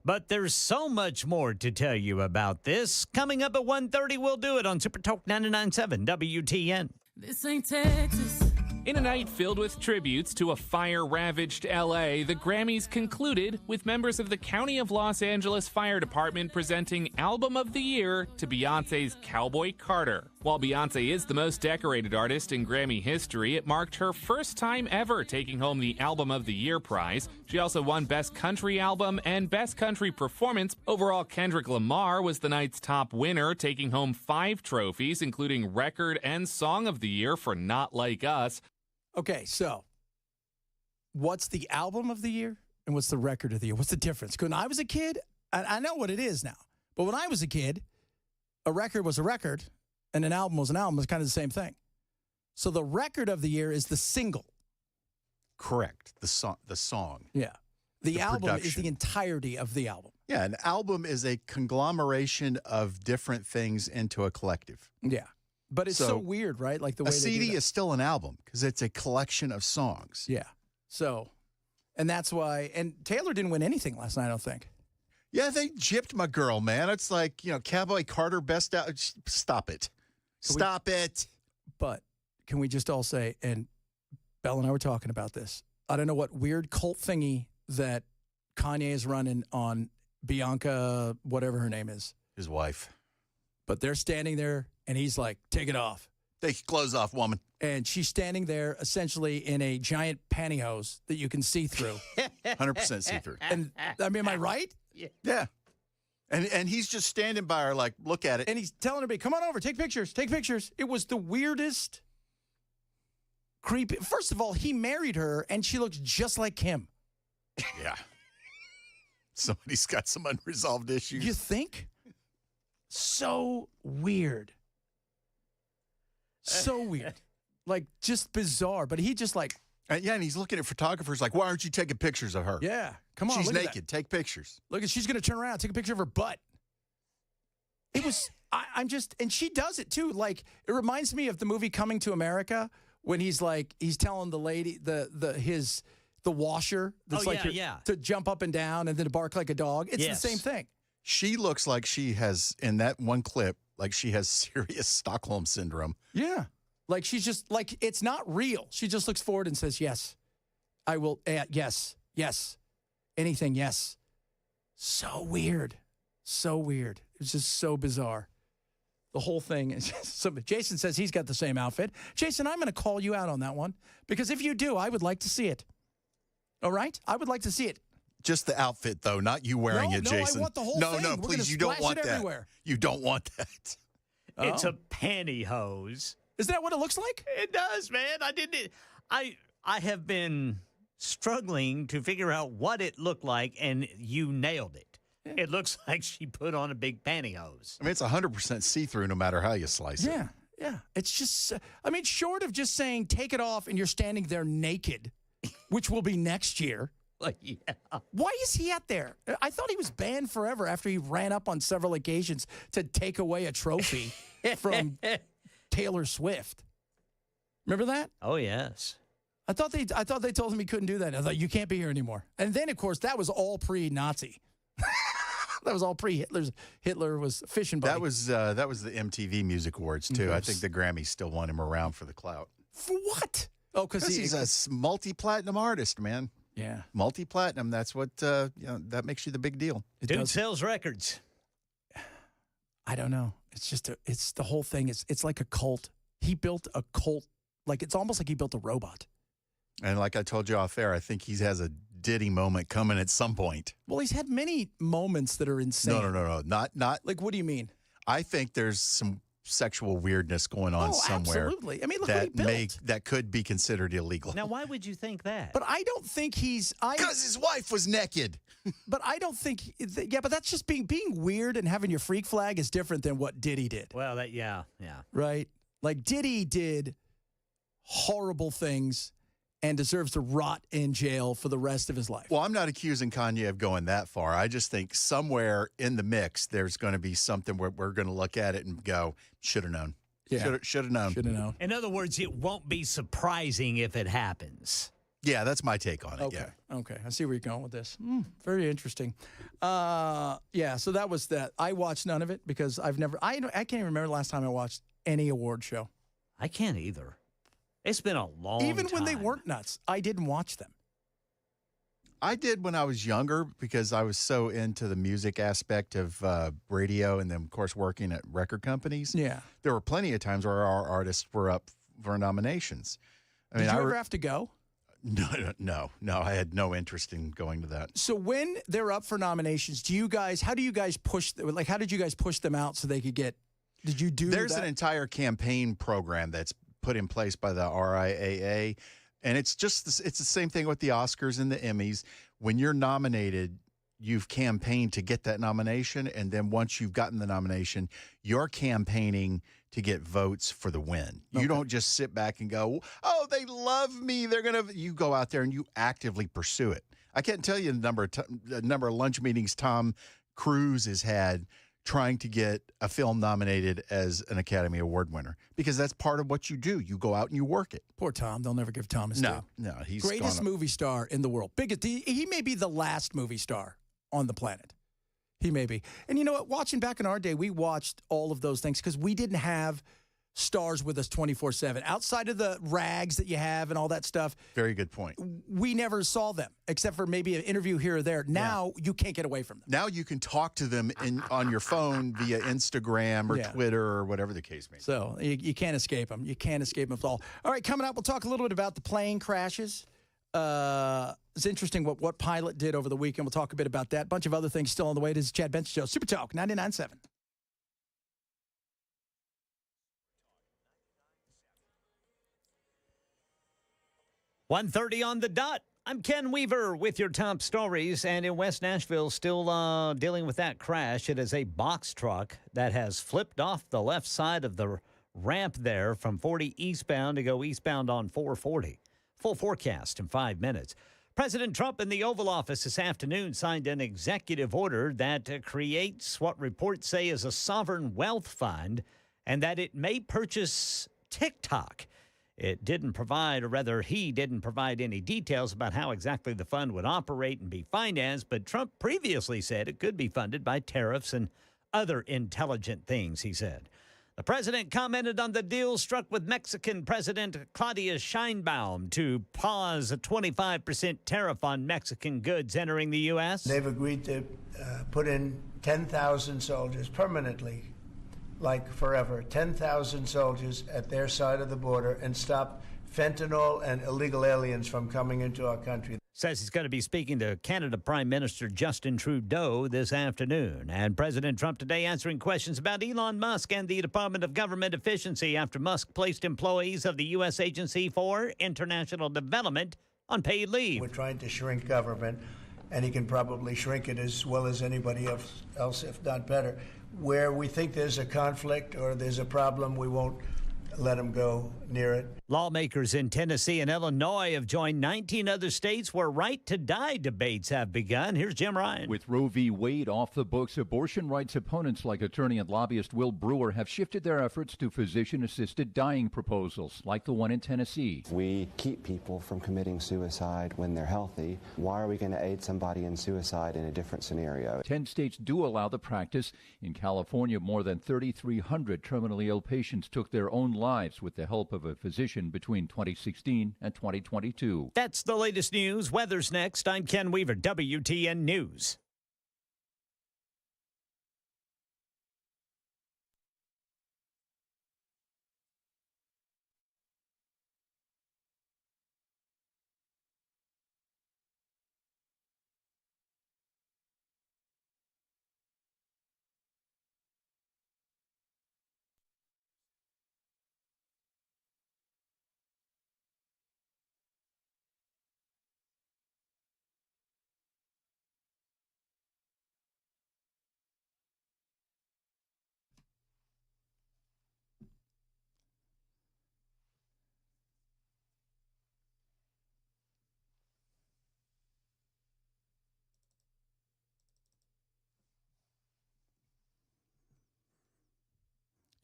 S3: But there's so much more to tell you about this. Coming up at 1:30, we'll do it on Super Talk 99.7 WTN.
S16: This ain't Texas.
S17: In a night filled with tributes to a fire-ravaged L.A., the Grammys concluded with members of the County of Los Angeles Fire Department presenting Album of the Year to Beyoncé's Cowboy Carter. While Beyoncé is the most decorated artist in Grammy history, it marked her first time ever taking home the Album of the Year prize. She also won Best Country Album and Best Country Performance. Overall, Kendrick Lamar was the night's top winner, taking home 5 trophies, including Record and Song of the Year for Not Like Us.
S1: Okay, so what's the album of the year and what's the record of the year? What's the difference? When I was a kid, I know what it is now, but when I was a kid, a record was a record and an album was an album. It's kind of the same thing. So the record of the year is the single.
S2: Correct. The song.
S1: Yeah. The album
S2: production.
S1: is the entirety of the album.
S2: Yeah, an album is a conglomeration of different things into a collective.
S1: Yeah. But it's so weird, right? Like the way
S2: a CD is still an album because it's a collection of songs.
S1: Yeah. So, and that's why. And Taylor didn't win anything last night, I don't think.
S2: Yeah, they gypped my girl, man. It's like, Cowboy Carter best out. Stop it. Stop it.
S1: But can we just all say, and Belle and I were talking about this, I don't know what weird cult thingy that Kanye is running on Bianca, whatever her name is.
S2: His wife.
S1: But they're standing there, and he's like, take it off.
S2: Take your clothes off, woman.
S1: And she's standing there essentially in a giant pantyhose that you can see through.
S2: 100% see through.
S1: And I mean, am I right?
S2: Yeah. And he's just standing by her like, look at it.
S1: And he's telling everybody, come on over, take pictures, take pictures. It was the weirdest, creepy. First of all, he married her, and she looks just like Kim.
S2: Yeah. Somebody's got some unresolved issues.
S1: You think? So weird. So weird. Like, just bizarre. But he just like...
S2: and he's looking at photographers like, why aren't you taking pictures of her?
S1: Yeah, come on.
S2: She's
S1: look at
S2: naked.
S1: that.
S2: Take pictures.
S1: Look, she's going to turn around, take a picture of her butt. It was... I'm just... And she does it, too. Like, it reminds me of the movie Coming to America when he's like... He's telling the lady, the washer that's to jump up and down and then to bark like a dog. It's the same thing.
S2: She looks like she has, in that one clip, like she has serious Stockholm syndrome.
S1: Yeah. Like she's just, like, it's not real. She just looks forward and says, yes, I will, yes, anything, yes. So weird. So weird. It's just so bizarre. The whole thing is just, Jason says he's got the same outfit. Jason, I'm going to call you out on that one because if you do, I would like to see it. All right? I would like to see it.
S2: Just the outfit, though, not you wearing it, Jason.
S1: I want the whole thing.
S2: No, please, you don't want that.
S1: Everywhere.
S2: You don't want that.
S3: It's a pantyhose.
S1: Isn't that what it looks like?
S3: It does, man. I have been struggling to figure out what it looked like, and you nailed it. Yeah. It looks like she put on a big pantyhose.
S2: I mean, it's 100% see-through no matter how you slice it.
S1: Yeah. It's just, I mean, short of just saying, take it off and you're standing there naked, which will be next year.
S3: Like, yeah.
S1: Why is he out there? I thought he was banned forever after he ran up on several occasions to take away a trophy from Taylor Swift. Remember that?
S3: Oh, yes.
S1: I thought they told him he couldn't do that. I thought, you can't be here anymore. And then, of course, that was all pre-Nazi. That was all pre-Hitler's. Hitler was fishing buddy.
S2: That was the MTV Music Awards, too. I think the Grammys still want him around for the clout.
S1: For what? Oh, because
S2: he's a multi-platinum artist, man.
S1: Yeah.
S2: Multi-platinum, that's what, that makes you the big deal.
S3: Dude sells records.
S1: I don't know. It's just, it's the whole thing. It's like a cult. He built a cult. Like, it's almost like he built a robot.
S2: And like I told you off air, I think he has a Diddy moment coming at some point.
S1: Well, he's had many moments that are insane.
S2: No. Not.
S1: Like, what do you mean?
S2: I think there's some sexual weirdness going on somewhere.
S1: Absolutely. I mean, look what he built.
S2: That could be considered illegal.
S3: Now, why would you think that?
S1: But I don't think
S2: because his wife was naked.
S1: But I don't think, but that's just being weird and having your freak flag is different than what Diddy did.
S3: Well, yeah.
S1: Right? Like, Diddy did horrible things and deserves to rot in jail for the rest of his life.
S2: Well, I'm not accusing Kanye of going that far. I just think somewhere in the mix, there's going to be something where we're going to look at it and go, should have known.
S1: Yeah.
S2: Should have known.
S1: Should have known.
S3: In other words, it won't be surprising if it happens.
S2: Yeah, that's my take on it.
S1: Okay.
S2: Yeah.
S1: Okay. I see where you're going with this. Very interesting. Yeah. So that was that. I watched none of it because I can't even remember the last time I watched any award show.
S3: I can't either. It's been a long
S1: Even when they
S3: time.
S1: weren't nuts, I didn't watch them.
S2: I did when I was younger because I was so into the music aspect of radio and then, of course, working at record companies.
S1: Yeah.
S2: There were plenty of times where our artists were up for nominations.
S1: Did you ever have to go?
S2: No. I had no interest in going to that.
S1: So when they're up for nominations, how do you guys push, how did you guys push them out so they could get, did you do
S2: There's
S1: that?
S2: an entire campaign program that's put in place by the RIAA. And it's the same thing with the Oscars and the Emmys. When you're nominated, you've campaigned to get that nomination. And then once you've gotten the nomination, you're campaigning to get votes for the win.
S1: Okay.
S2: You don't just sit back and go, oh, they love me. You go out there and you actively pursue it. I can't tell you the number of lunch meetings Tom Cruise has had trying to get a film nominated as an Academy Award winner, because that's part of what you do. You go out and you work it.
S1: Poor Tom. They'll never give Tom his due.
S2: No, he's
S1: greatest movie star in the world. Biggest. He may be the last movie star on the planet. He may be. And you know what? Watching back in our day, we watched all of those things because we didn't have stars with us 24/7. Outside of the rags that you have and all that stuff.
S2: Very good point.
S1: We never saw them except for maybe an interview here or there. Now you can't get away from them.
S2: Now you can talk to them on your phone via Instagram or Twitter or whatever the case may be.
S1: So you can't escape them. You can't escape them at all. All right, coming up, we'll talk a little bit about the plane crashes. It's interesting what pilot did over the weekend. We'll talk a bit about that. Bunch of other things still on the way. This is Chad Benson Show. Super Talk 99.7.
S3: 1:30 on the dot. I'm Ken Weaver with your top stories. And in West Nashville, still dealing with that crash. It is a box truck that has flipped off the left side of the ramp there from 40 eastbound to go eastbound on 440. Full forecast in 5 minutes. President Trump in the Oval Office this afternoon signed an executive order that creates what reports say is a sovereign wealth fund and that it may purchase TikTok. It didn't provide, or rather he didn't provide any details about how exactly the fund would operate and be financed, but Trump previously said it could be funded by tariffs and other intelligent things, he said. The president commented on the deal struck with Mexican President Claudia Sheinbaum to pause a 25% tariff on Mexican goods entering the U.S.
S12: They've agreed to put in 10,000 soldiers permanently, like forever, 10,000 soldiers at their side of the border and stop fentanyl and illegal aliens from coming into our country.
S3: Says he's going to be speaking to Canada Prime Minister Justin Trudeau this afternoon. And President Trump today answering questions about Elon Musk and the Department of Government Efficiency after Musk placed employees of the U.S. Agency for International Development on paid leave.
S12: We're trying to shrink government, and he can probably shrink it as well as anybody else, if not better. Where we think there's a conflict or there's a problem, we won't let him go near it.
S3: Lawmakers in Tennessee and Illinois have joined 19 other states where right-to-die debates have begun. Here's Jim Ryan.
S14: With Roe v. Wade off the books, abortion rights opponents like attorney and lobbyist Will Brewer have shifted their efforts to physician-assisted dying proposals, like the one in Tennessee.
S18: We keep people from committing suicide when they're healthy. Why are we going to aid somebody in suicide in a different scenario?
S14: 10 states do allow the practice. In California, more than 3,300 terminally ill patients took their own lives with the help of a physician between 2016 and 2022.
S3: That's the latest news. Weather's next. I'm Ken Weaver, WTN News.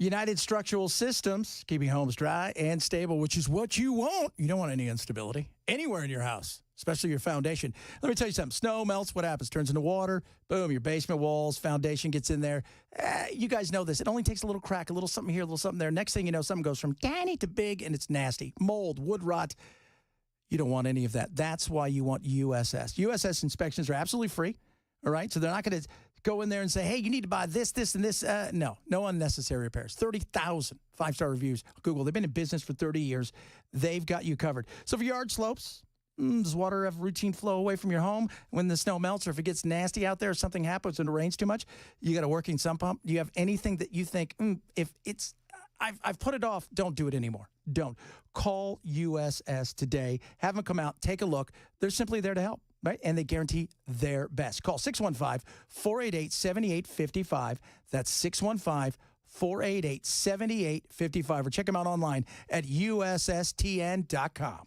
S1: United Structural Systems, keeping homes dry and stable, which is what you want. You don't want any instability anywhere in your house, especially your foundation. Let me tell you something. Snow melts, what happens? Turns into water. Boom, your basement walls, foundation gets in there. You guys know this. It only takes a little crack, a little something here, a little something there. Next thing you know, something goes from tiny to big, and it's nasty. Mold, wood rot. You don't want any of that. That's why you want USS. USS inspections are absolutely free, all right? So they're not going to go in there and say, hey, you need to buy this, this, and this. No unnecessary repairs. 30,000 five-star reviews. Google, they've been in business for 30 years. They've got you covered. So for yard slopes, does water have routine flow away from your home when the snow melts, or if it gets nasty out there, or something happens and it rains too much, you got a working sump pump? Do you have anything that you think, if it's, I've put it off, don't do it anymore. Don't. Call USS today. Have them come out, take a look. They're simply there to help. Right? And they guarantee their best. Call 615-488-7855. That's 615-488-7855. Or check them out online at USSTN.com.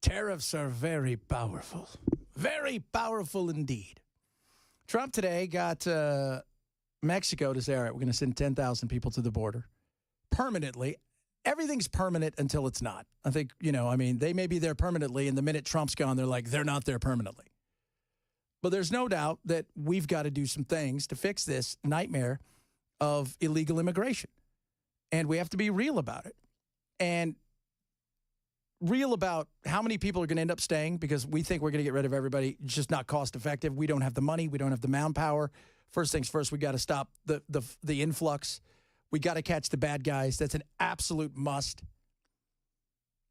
S1: Tariffs are very powerful indeed. Trump today got Mexico to say, all right, we're going to send 10,000 people to the border permanently. Everything's permanent until it's not. I think, they may be there permanently, and the minute Trump's gone, they're like, they're not there permanently. But there's no doubt that we've got to do some things to fix this nightmare of illegal immigration. And we have to be real about it. And real about how many people are going to end up staying, because we think we're going to get rid of everybody. It's just not cost effective. We don't have the money. We don't have the manpower. First things first, we got to stop the influx. We got to catch the bad guys. That's an absolute must.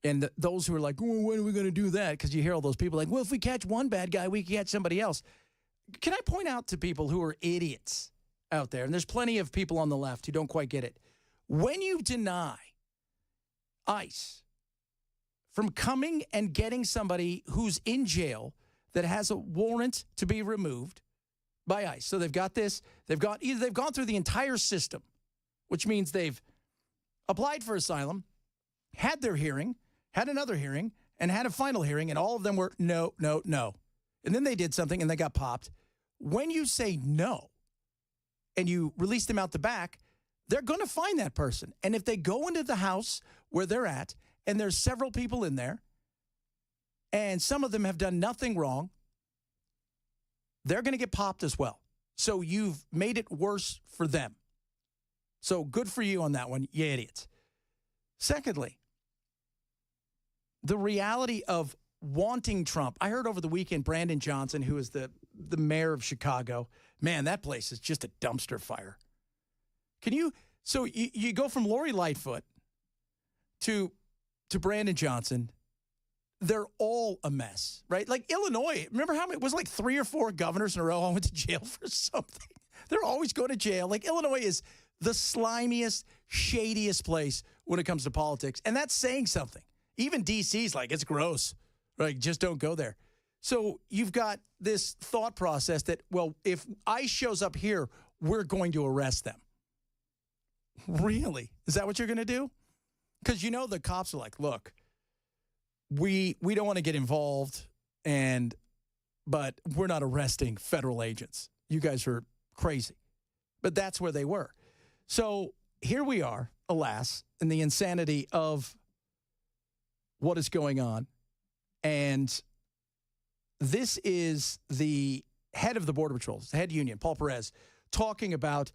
S1: And those who are like, oh, when are we going to do that? Because you hear all those people like, well, if we catch one bad guy, we can catch somebody else. Can I point out to people who are idiots out there, and there's plenty of people on the left who don't quite get it. When you deny ICE from coming and getting somebody who's in jail that has a warrant to be removed by ICE. So they've got this, they've gone through the entire system, which means they've applied for asylum, had their hearing, had another hearing, and had a final hearing, and all of them were no, no, no. And then they did something and they got popped. When you say no and you release them out the back, they're going to find that person. And if they go into the house where they're at, and there's several people in there, and some of them have done nothing wrong, they're going to get popped as well. So you've made it worse for them. So good for you on that one, you idiots. Secondly, the reality of wanting Trump. I heard over the weekend Brandon Johnson, who is the mayor of Chicago, man, that place is just a dumpster fire. So you go from Lori Lightfoot to Brandon Johnson. They're all a mess, right? Like Illinois, remember how it was like 3 or 4 governors in a row all went to jail for something? They're always going to jail. Like Illinois is the slimiest, shadiest place when it comes to politics. And that's saying something. Even DC's like, it's gross. Like, just don't go there. So you've got this thought process that, well, if ICE shows up here, we're going to arrest them. Really? Is that what you're going to do? Because you know the cops are like, look, we don't want to get involved, but we're not arresting federal agents. You guys are crazy. But that's where they were. So here we are, alas, in the insanity of what is going on. And this is the head of the Border Patrol, the head union, Paul Perez, talking about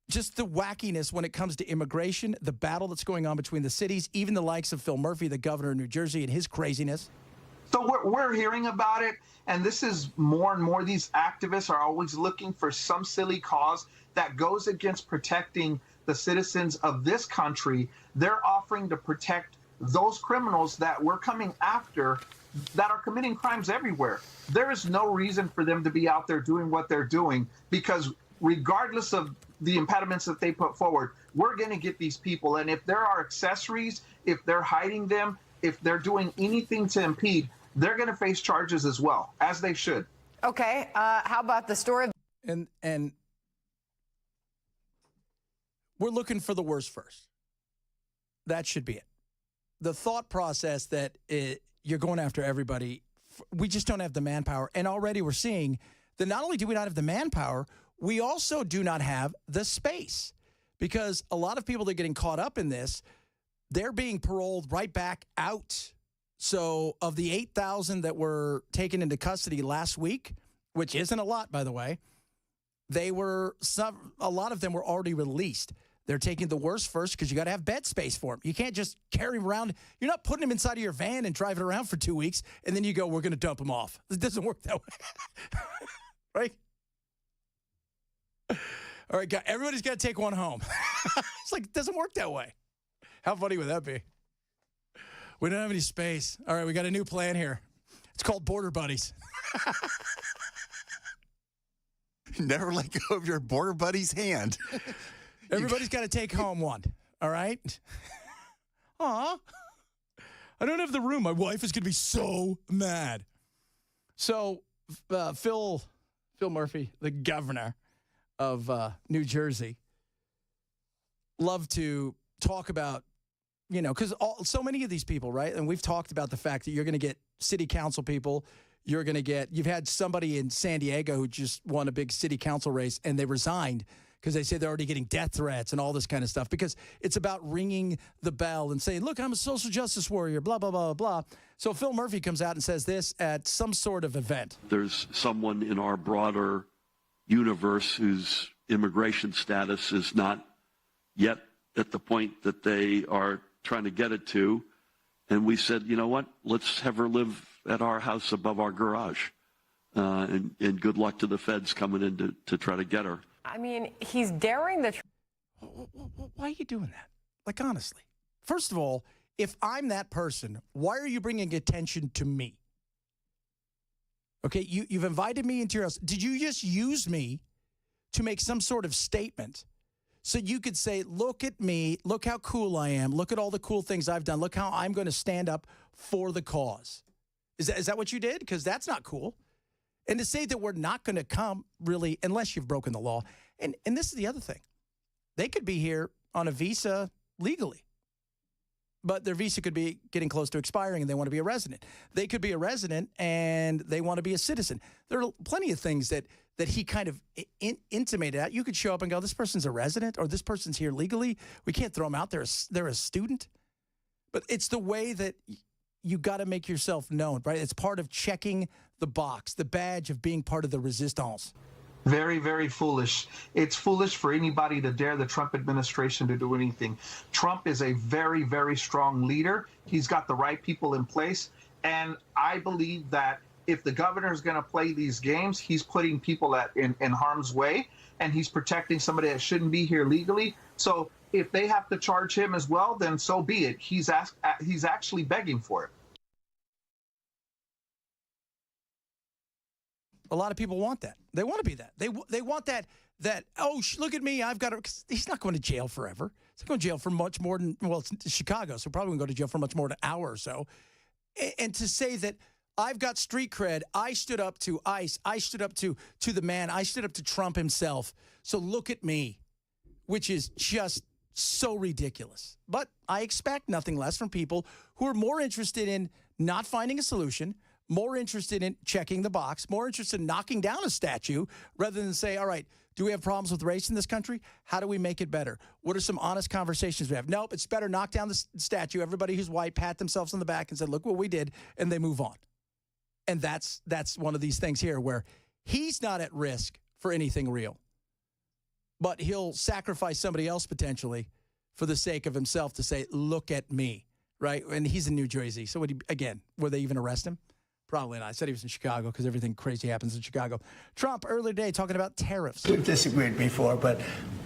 S1: just the wackiness when it comes to immigration, the battle that's going on between the cities, even the likes of Phil Murphy, the governor of New Jersey, and his craziness.
S19: So we're hearing about it, and this is more and more. These activists are always looking for some silly cause that goes against protecting the citizens of this country. They're offering to protect those criminals that we're coming after that are committing crimes everywhere. There is no reason for them to be out there doing what they're doing, because regardless of the impediments that they put forward, we're going to get these people. And if there are accessories, if they're hiding them, if they're doing anything to impede, they're going to face charges as well, as they should.
S20: Okay. How about the story?
S1: And we're looking for the worst first. That should be it. The thought process that you're going after everybody, we just don't have the manpower. And already we're seeing that not only do we not have the manpower, we also do not have the space, because a lot of people that are getting caught up in this, they're being paroled right back out. So of the 8,000 that were taken into custody last week, which isn't a lot, by the way, a lot of them were already released. They're taking the worst first because you got to have bed space for them. You can't just carry them around. You're not putting them inside of your van and driving around for 2 weeks, and then you go, we're going to dump them off. It doesn't work that way. Right? All right, guys, everybody's got to take one home. It's like, it doesn't work that way. How funny would that be? We don't have any space. All right, we got a new plan here. It's called Border Buddies.
S2: Never let go of your Border Buddy's hand.
S1: Everybody's got to take home one. All right? Aw. I don't have the room. My wife is going to be so mad. So Phil Murphy, the governor of New Jersey, love to talk about, because so many of these people, right? And we've talked about the fact that you're going to get city council people. You've had somebody in San Diego who just won a big city council race and they resigned because they say they're already getting death threats and all this kind of stuff, because it's about ringing the bell and saying, look, I'm a social justice warrior, blah, blah, blah, blah. So Phil Murphy comes out and says this at some sort of event.
S21: There's someone in our broader universe whose immigration status is not yet at the point that they are trying to get it to. And we said, you know what, let's have her live at our house above our garage. And good luck to the feds coming in to try to get her.
S20: I mean, he's daring the...
S1: Why are you doing that? Like, honestly. First of all, if I'm that person, why are you bringing attention to me? Okay, you've invited me into your house. Did you just use me to make some sort of statement so you could say, look at me, look how cool I am, look at all the cool things I've done, look how I'm going to stand up for the cause? Is that what you did? Because that's not cool. And to say that we're not going to come, really, unless you've broken the law. And this is the other thing. They could be here on a visa legally, but their visa could be getting close to expiring and they want to be a resident. They could be a resident and they want to be a citizen. There are plenty of things that he kind of intimated at. You could show up and go, this person's a resident or this person's here legally. We can't throw them out. They're a student. But it's the way that you got to make yourself known, right? It's part of checking the box, the badge of being part of the resistance.
S19: Very, very foolish. It's foolish for anybody to dare the Trump administration to do anything. Trump is a very, very strong leader. He's got the right people in place. And I believe that if the governor is going to play these games, he's putting people in harm's way, and he's protecting somebody that shouldn't be here legally. So if they have to charge him as well, then so be it. He's actually begging for it.
S1: A lot of people want that. They want to be that. They want that, look at me, I've got to, he's not going to jail forever. He's not going to jail for much more than, well, it's Chicago, so probably going to go to jail for much more than an hour or so. And to say that I've got street cred, I stood up to ICE, I stood up to the man, I stood up to Trump himself, so look at me, which is just so ridiculous. But I expect nothing less from people who are more interested in not finding a solution, more interested in checking the box, more interested in knocking down a statue, rather than say, all right, do we have problems with race in this country? How do we make it better? What are some honest conversations we have? Nope, it's better knock down the statue. Everybody who's white pat themselves on the back and said, look what we did, and they move on. And that's one of these things here where he's not at risk for anything real, but he'll sacrifice somebody else potentially for the sake of himself to say, look at me, right? And he's in New Jersey. So, will they even arrest him? Probably not. I said he was in Chicago because everything crazy happens in Chicago. Trump earlier today talking about tariffs.
S12: We've disagreed before,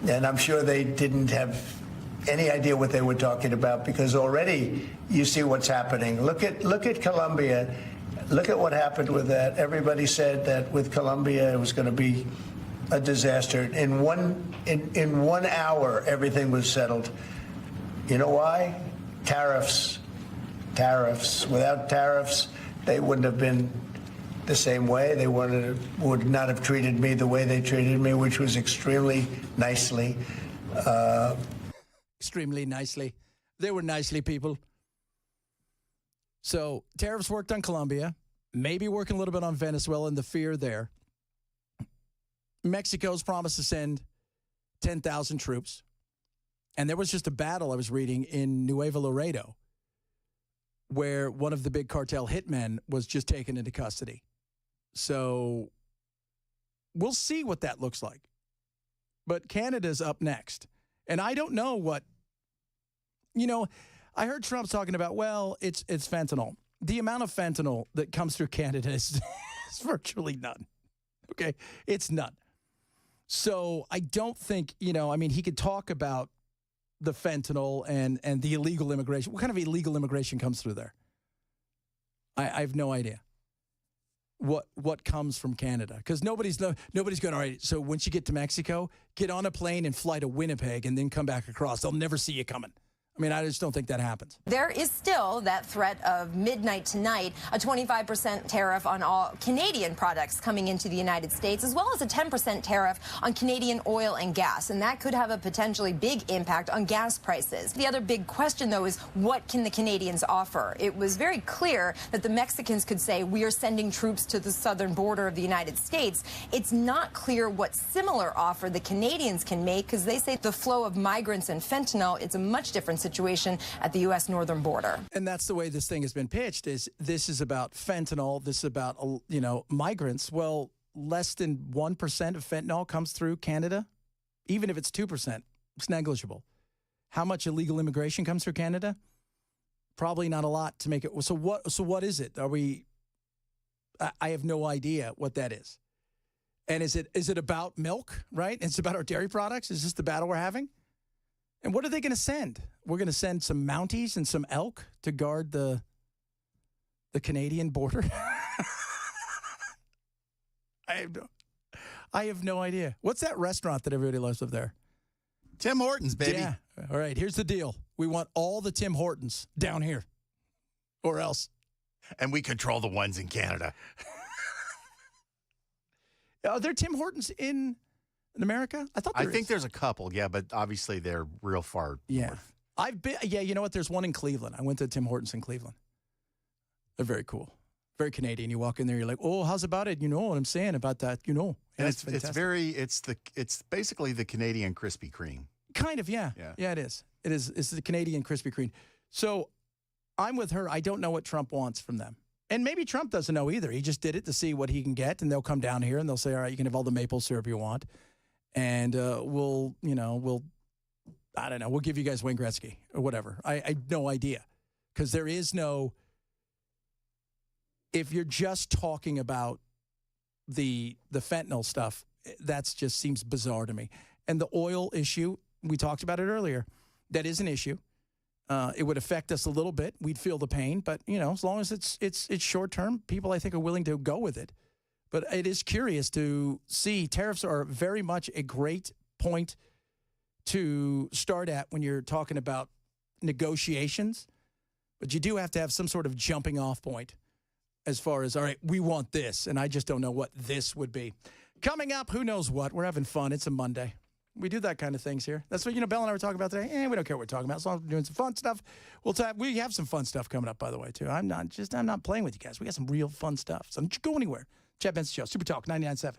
S12: and I'm sure they didn't have any idea what they were talking about, because already you see what's happening. Look at Colombia. Look at what happened with that. Everybody said that with Colombia it was going to be a disaster. In one hour, everything was settled. You know why? Tariffs. Without tariffs, they wouldn't have been the same way. They would not have treated me the way they treated me, which was extremely nicely.
S1: Extremely nicely. They were nicely people. So tariffs worked on Colombia, maybe working a little bit on Venezuela and the fear there. Mexico's promised to send 10,000 troops. And there was just a battle I was reading in Nuevo Laredo where one of the big cartel hitmen was just taken into custody. So we'll see what that looks like. But Canada's up next. And I don't know what, I heard Trump talking about, well, it's fentanyl. The amount of fentanyl that comes through Canada is virtually none. Okay? It's none. So I don't think, he could talk about the fentanyl and the illegal immigration. What kind of illegal immigration comes through there? I have no idea what comes from Canada, because nobody's going, all right, so once you get to Mexico, get on a plane and fly to Winnipeg and then come back across. They'll never see you coming. I just don't think that happens.
S20: There is still that threat of midnight tonight, a 25% tariff on all Canadian products coming into the United States, as well as a 10% tariff on Canadian oil and gas. And that could have a potentially big impact on gas prices. The other big question, though, is what can the Canadians offer? It was very clear that the Mexicans could say, we are sending troops to the southern border of the United States. It's not clear what similar offer the Canadians can make, because they say the flow of migrants and fentanyl, it's a much different situation at the U.S. northern border.
S1: And that's the way this thing has been pitched, is this is about fentanyl, this is about, migrants. Well, less than 1% of fentanyl comes through Canada. Even if it's 2%, it's negligible. How much illegal immigration comes through Canada? Probably not a lot to make it. So what is it? I have no idea what that is. And is it about milk, right? It's about our dairy products? Is this the battle we're having? And what are they going to send? We're going to send some Mounties and some elk to guard the Canadian border? I have no idea. What's that restaurant that everybody loves up there?
S2: Tim Hortons, baby.
S1: Yeah. All right, here's the deal. We want all the Tim Hortons down here, or else.
S2: And we control the ones in Canada.
S1: Are there Tim Hortons in America? I
S2: think there's a couple, yeah, but obviously they're real far north.
S1: I've been, you know what? There's one in Cleveland. I went to Tim Hortons in Cleveland. They're very cool. Very Canadian. You walk in there, you're like, oh, how's about it? You know what I'm saying about that, And
S2: it's basically the Canadian Krispy Kreme.
S1: Kind of, yeah. Yeah, it is. It's the Canadian Krispy Kreme. So I'm with her. I don't know what Trump wants from them. And maybe Trump doesn't know either. He just did it to see what he can get, and they'll come down here and they'll say, all right, you can have all the maple syrup you want. And we'll give you guys Wayne Gretzky or whatever. I have no idea, because there is no if you're just talking about the fentanyl stuff, that just seems bizarre to me. And the oil issue, we talked about it earlier. That is an issue. It would affect us a little bit. We'd feel the pain, but as long as it's short term, people I think are willing to go with it. But it is curious to see tariffs are very much a great point to start at when you're talking about negotiations. But you do have to have some sort of jumping off point as far as, all right, we want this, and I just don't know what this would be. Coming up, who knows what? We're having fun. It's a Monday. We do that kind of things here. That's what, Bell and I were talking about today. We don't care what we're talking about. As long as we're doing some fun stuff. We have some fun stuff coming up, by the way, too. I'm not playing with you guys. We got some real fun stuff. So don't you go anywhere. Chad Benson Show, Super Talk 99.7.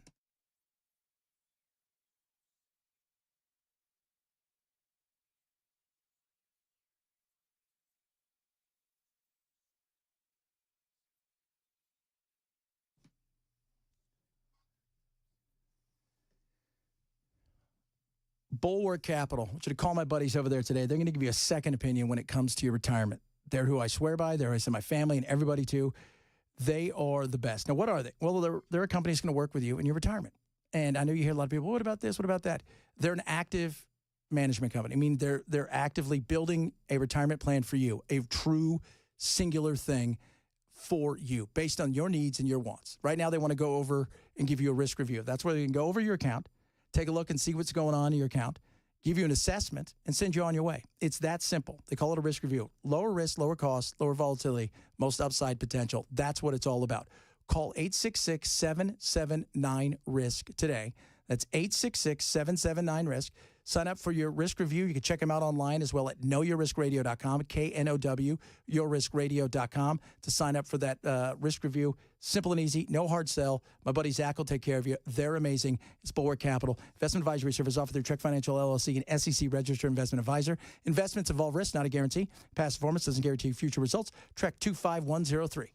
S1: Bulwark Capital. I want you to call my buddies over there today. They're going to give you a second opinion when it comes to your retirement. They're who I swear by. They're who I send my family and everybody to. They are the best. Now, what are they? Well, they're a company that's going to work with you in your retirement. And I know you hear a lot of people, what about this? What about that? They're an active management company. I mean, they're actively building a retirement plan for you, a true singular thing for you based on your needs and your wants. Right now, they want to go over and give you a risk review. That's where they can go over your account, take a look and see what's going on in your account, give you an assessment, and send you on your way. It's that simple. They call it a risk review. Lower risk, lower cost, lower volatility, most upside potential. That's what it's all about. Call 866-779-RISK today. That's 866-779-RISK. Sign up for your risk review. You can check them out online as well at knowyourriskradio.com, K-N-O-W, yourriskradio.com to sign up for that risk review. Simple and easy, no hard sell. My buddy Zach will take care of you. They're amazing. It's Bulwark Capital. Investment advisory service offered through Trek Financial LLC, an SEC registered investment advisor. Investments involve risk, not a guarantee. Past performance doesn't guarantee future results. Trek 25103.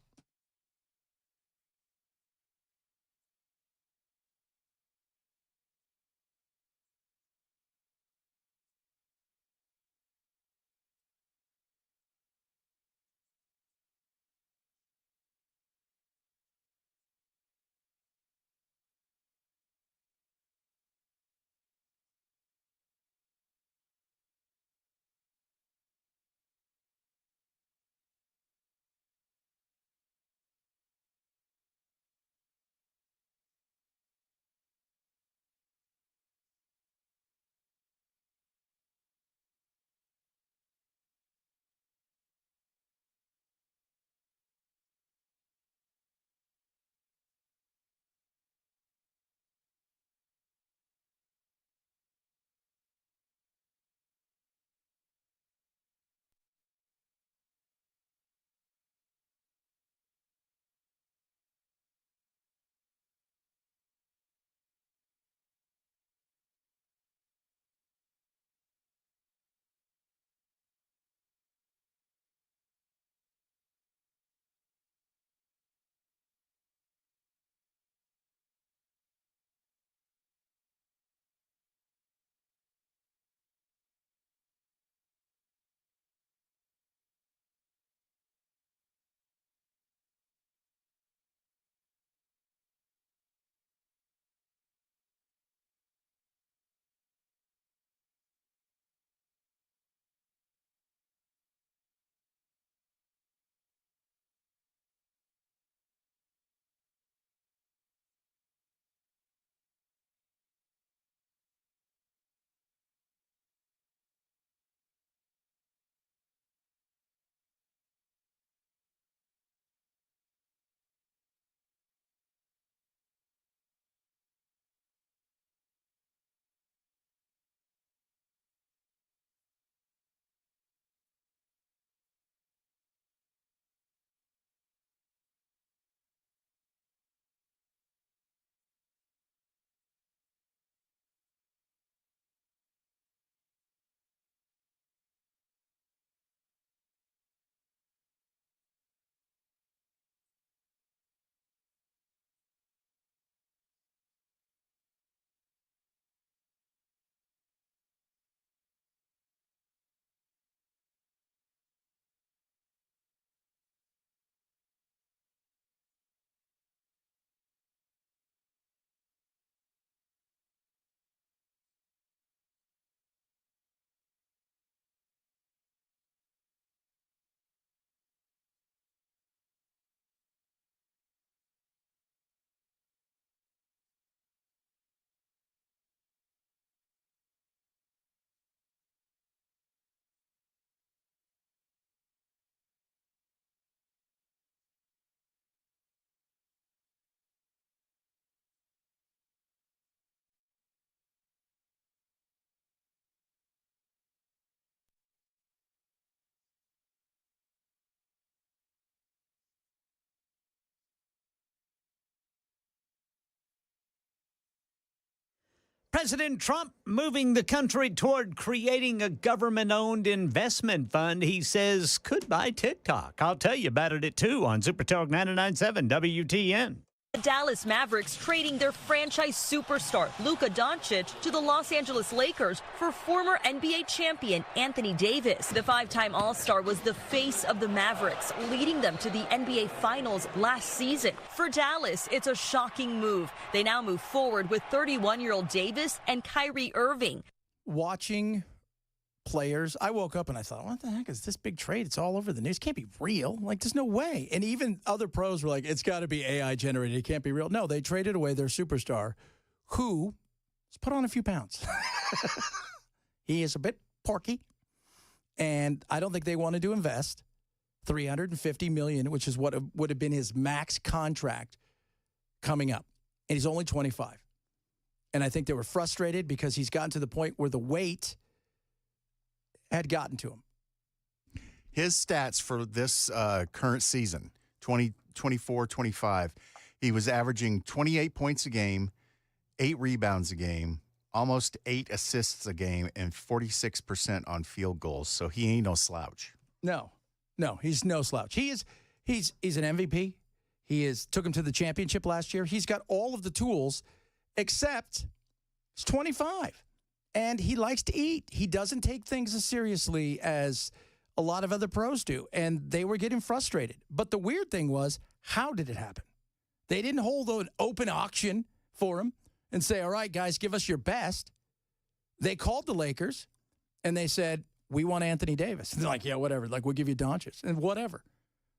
S3: President Trump moving the country toward creating a government-owned investment fund he says could buy TikTok. I'll tell you about it at 2 on Super Talk 99.7 WTN.
S4: The Dallas Mavericks trading their franchise superstar Luka Doncic to the Los Angeles Lakers for former NBA champion Anthony Davis. The five-time All-Star was the face of the Mavericks, leading them to the NBA Finals last season. For Dallas, it's a shocking move. They now move forward with 31-year-old Davis and Kyrie Irving.
S1: Watching players, I woke up and I thought, what the heck is this big trade? It's all over the news. It can't be real. Like, there's no way. And even other pros were like, it's got to be AI generated. It can't be real. No, they traded away their superstar who has put on a few pounds. He is a bit porky, and I don't think they wanted to invest $350 million, which is what would have been his max contract coming up. And he's only 25. And I think they were frustrated because he's gotten to the point where the weight had gotten to him.
S2: His stats for this current season, 2024-25, he was averaging 28 points a game, 8 rebounds a game, almost 8 assists a game, and 46% on field goals. So he ain't no slouch.
S1: No, he's no slouch. He's an MVP. He took him to the championship last year. He's got all of the tools, except he's 25. And he likes to eat. He doesn't take things as seriously as a lot of other pros do. And they were getting frustrated. But the weird thing was, how did it happen? They didn't hold an open auction for him and say, all right, guys, give us your best. They called the Lakers, and they said, we want Anthony Davis. And they're like, yeah, whatever. Like, we'll give you Doncic. And whatever.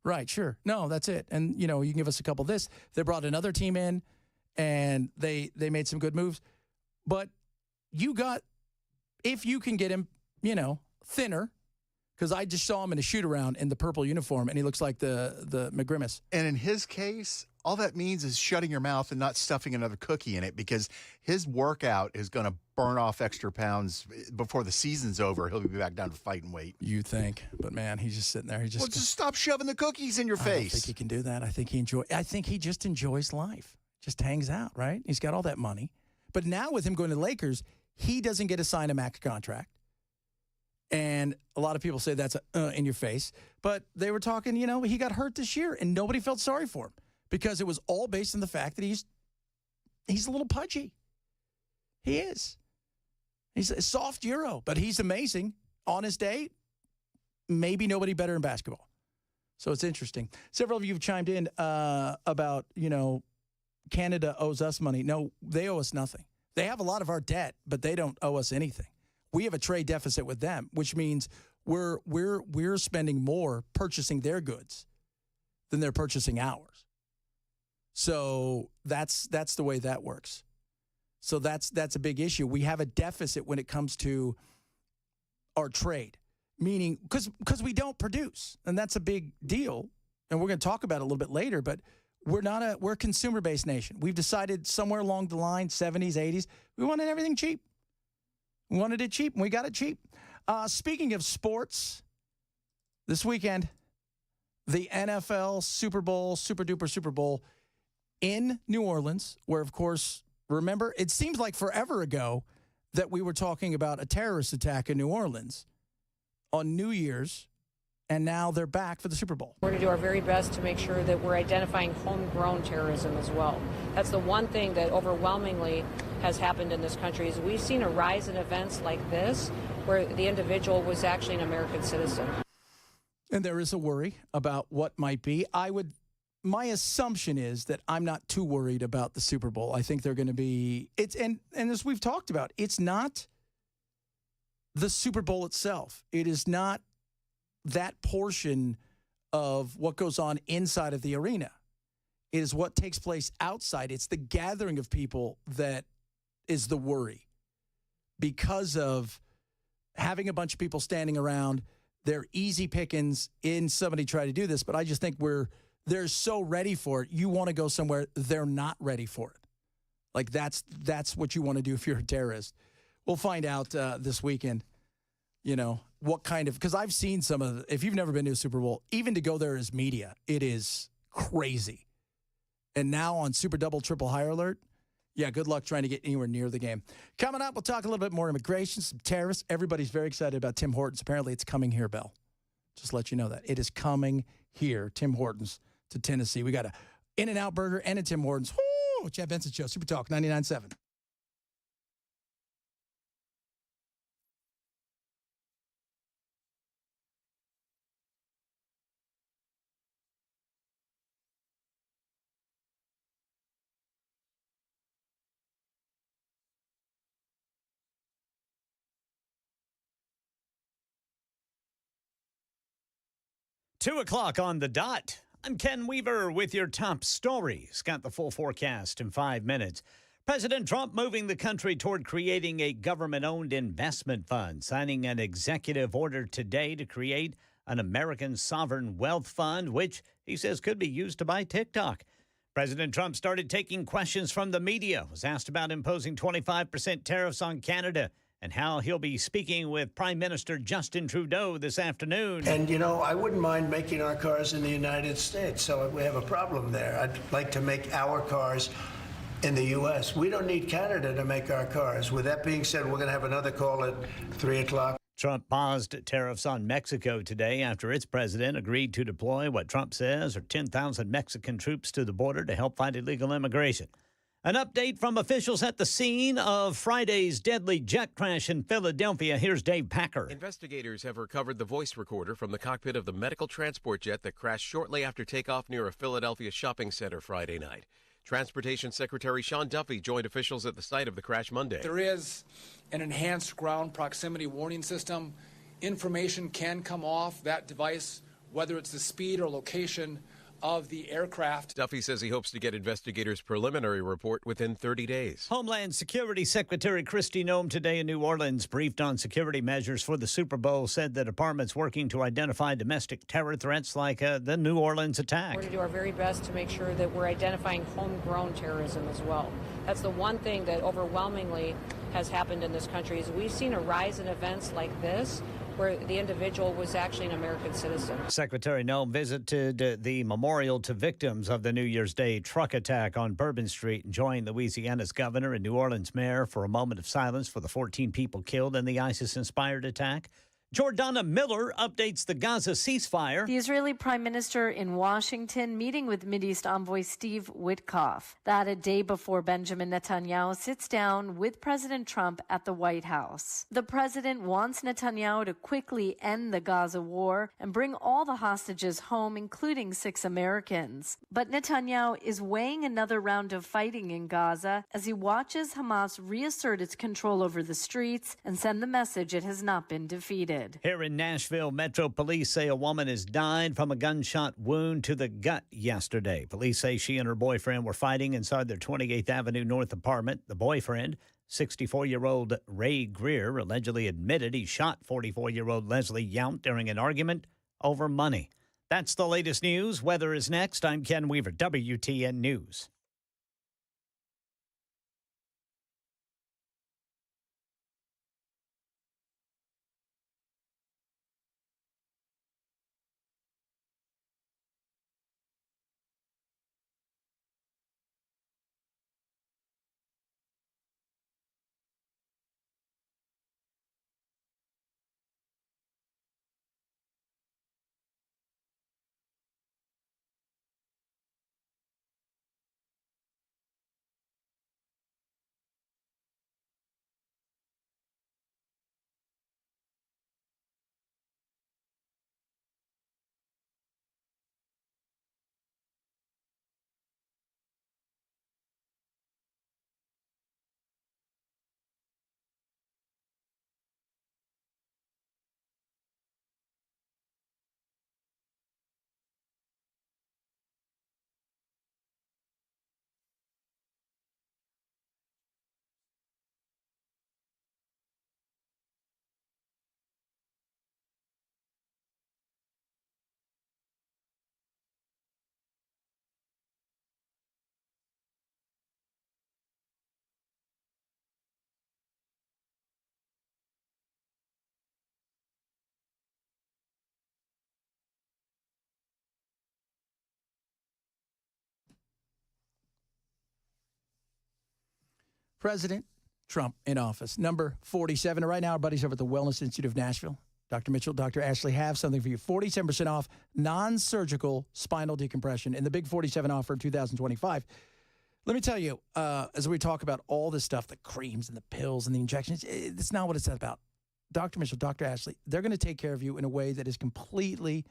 S1: Right, sure. No, that's it. And, you can give us a couple of this. They brought another team in, and they made some good moves. But if you can get him, thinner, because I just saw him in a shoot-around in the purple uniform, and he looks like the McGrimace.
S2: And in his case, all that means is shutting your mouth and not stuffing another cookie in it, because his workout is going to burn off extra pounds before the season's over. He'll be back down to fighting weight.
S1: You think, but man, he's just sitting there.
S2: Just stop shoving the cookies in your face.
S1: I don't think he can do that. I think he just enjoys life. Just hangs out, right? He's got all that money. But now with him going to the Lakers, he doesn't get to sign a max contract. And a lot of people say that's in your face. But they were talking, he got hurt this year, and nobody felt sorry for him because it was all based on the fact that he's a little pudgy. He is. He's a soft Euro, but he's amazing. On his day, maybe nobody better in basketball. So it's interesting. Several of you have chimed in about, Canada owes us money. No, they owe us nothing. They have a lot of our debt, but they don't owe us anything. We have a trade deficit with them, which means we're spending more purchasing their goods than they're purchasing ours. So that's the way that works. So that's a big issue. We have a deficit when it comes to our trade, meaning because we don't produce, and that's a big deal. And we're going to talk about it a little bit later, but we're a consumer-based nation. We've decided somewhere along the line, 70s, 80s, we wanted everything cheap. We wanted it cheap, and we got it cheap. Speaking of sports, this weekend, the NFL Super Bowl, super-duper Super Bowl in New Orleans, where, of course, remember, it seems like forever ago that we were talking about a terrorist attack in New Orleans on New Year's, and now they're back for the Super Bowl.
S11: We're going to do our very best to make sure that we're identifying homegrown terrorism as well. That's the one thing that overwhelmingly has happened in this country is we've seen a rise in events like this where the individual was actually an American citizen.
S1: And there is a worry about what might be. My assumption is that I'm not too worried about the Super Bowl. I think they're going to be and as we've talked about, it's not the Super Bowl itself. It is not that portion of what goes on inside of the arena. It is what takes place outside. It's the gathering of people that is the worry because of having a bunch of people standing around. They're easy pickings in somebody try to do this, but I just think they're so ready for it. You want to go somewhere they're not ready for it. Like that's what you want to do if you're a terrorist. We'll find out this weekend, what kind of, because I've seen some of if you've never been to a Super Bowl, even to go there as media, it is crazy. And now on Super Double Triple High Alert, Yeah, good luck trying to get anywhere near the game. Coming up, we'll talk a little bit more immigration, some tariffs. Everybody's very excited about Tim Hortons. Apparently, it's coming here, Bell. Just let you know that. It is coming here, Tim Hortons, to Tennessee. We got a In-N-Out Burger and a Tim Hortons. Woo! Chad Benson Show, Super Talk 99.7.
S3: Two o'clock on the dot. I'm Ken Weaver with your top stories. Got the full forecast in 5 minutes. President Trump moving the country toward creating a government-owned investment fund, signing an executive order today to create an American sovereign wealth fund, which he says could be used to buy TikTok. President Trump started taking questions from the media, was asked about imposing 25% tariffs on Canada, and how he'll be speaking with Prime Minister Justin Trudeau this afternoon.
S12: And, you know, I wouldn't mind making our cars in the United States, so we have a problem there. I'd like to make our cars in the U.S. We don't need Canada to make our cars. With that being said, we're going to have another call at 3 o'clock.
S3: Trump paused tariffs on Mexico today after its president agreed to deploy what Trump says are 10,000 Mexican troops to the border to help fight illegal immigration. An update from officials at the scene of Friday's deadly jet crash in Philadelphia. Here's Dave Packer.
S6: Investigators have recovered the voice recorder from the cockpit of the medical transport jet that crashed shortly after takeoff near a Philadelphia shopping center Friday night. Transportation Secretary Sean Duffy joined officials at the site of the crash Monday.
S13: There is an enhanced ground proximity warning system. Information can come off that device, whether it's the speed or location of the aircraft.
S6: Duffy says he hopes to get investigators' preliminary report within 30 days.
S3: Homeland Security Secretary Kristi Noem today in New Orleans briefed on security measures for the Super Bowl, said the department's working to identify domestic terror threats like the New Orleans attack.
S11: We're going to do our very best to make sure that we're identifying homegrown terrorism as well. That's the one thing that overwhelmingly has happened in this country is we've seen a rise in events like this where the individual was actually an American citizen.
S3: Secretary Noem visited the memorial to victims of the New Year's Day truck attack on Bourbon Street and joined Louisiana's governor and New Orleans mayor for a moment of silence for the 14 people killed in the ISIS-inspired attack. Jordana Miller updates the Gaza ceasefire.
S22: The Israeli Prime Minister in Washington meeting with Mideast envoy Steve Witkoff. That a day before Benjamin Netanyahu sits down with President Trump at the White House. The president wants Netanyahu to quickly end the Gaza war and bring all the hostages home, including 6 Americans. But Netanyahu is weighing another round of fighting in Gaza as he watches Hamas reassert its control over the streets and send the message it has not been defeated.
S3: Here in Nashville, Metro Police say a woman has died from a gunshot wound to the gut yesterday. Police say she and her boyfriend were fighting inside their 28th Avenue North apartment. The boyfriend, 64-year-old Ray Greer, allegedly admitted he shot 44-year-old Leslie Yount during an argument over money. That's the latest news. Weather is next. I'm Ken Weaver, WTN News.
S1: President Trump in office. Number 47. And right now, our buddies over at the Wellness Institute of Nashville, Dr. Mitchell, Dr. Ashley, have something for you. 47% off non-surgical spinal decompression in the big 47 offer in 2025. Let me tell you, as we talk about all this stuff, the creams and the pills and the injections, it's not what it's about. Dr. Mitchell, Dr. Ashley, they're going to take care of you in a way that is completely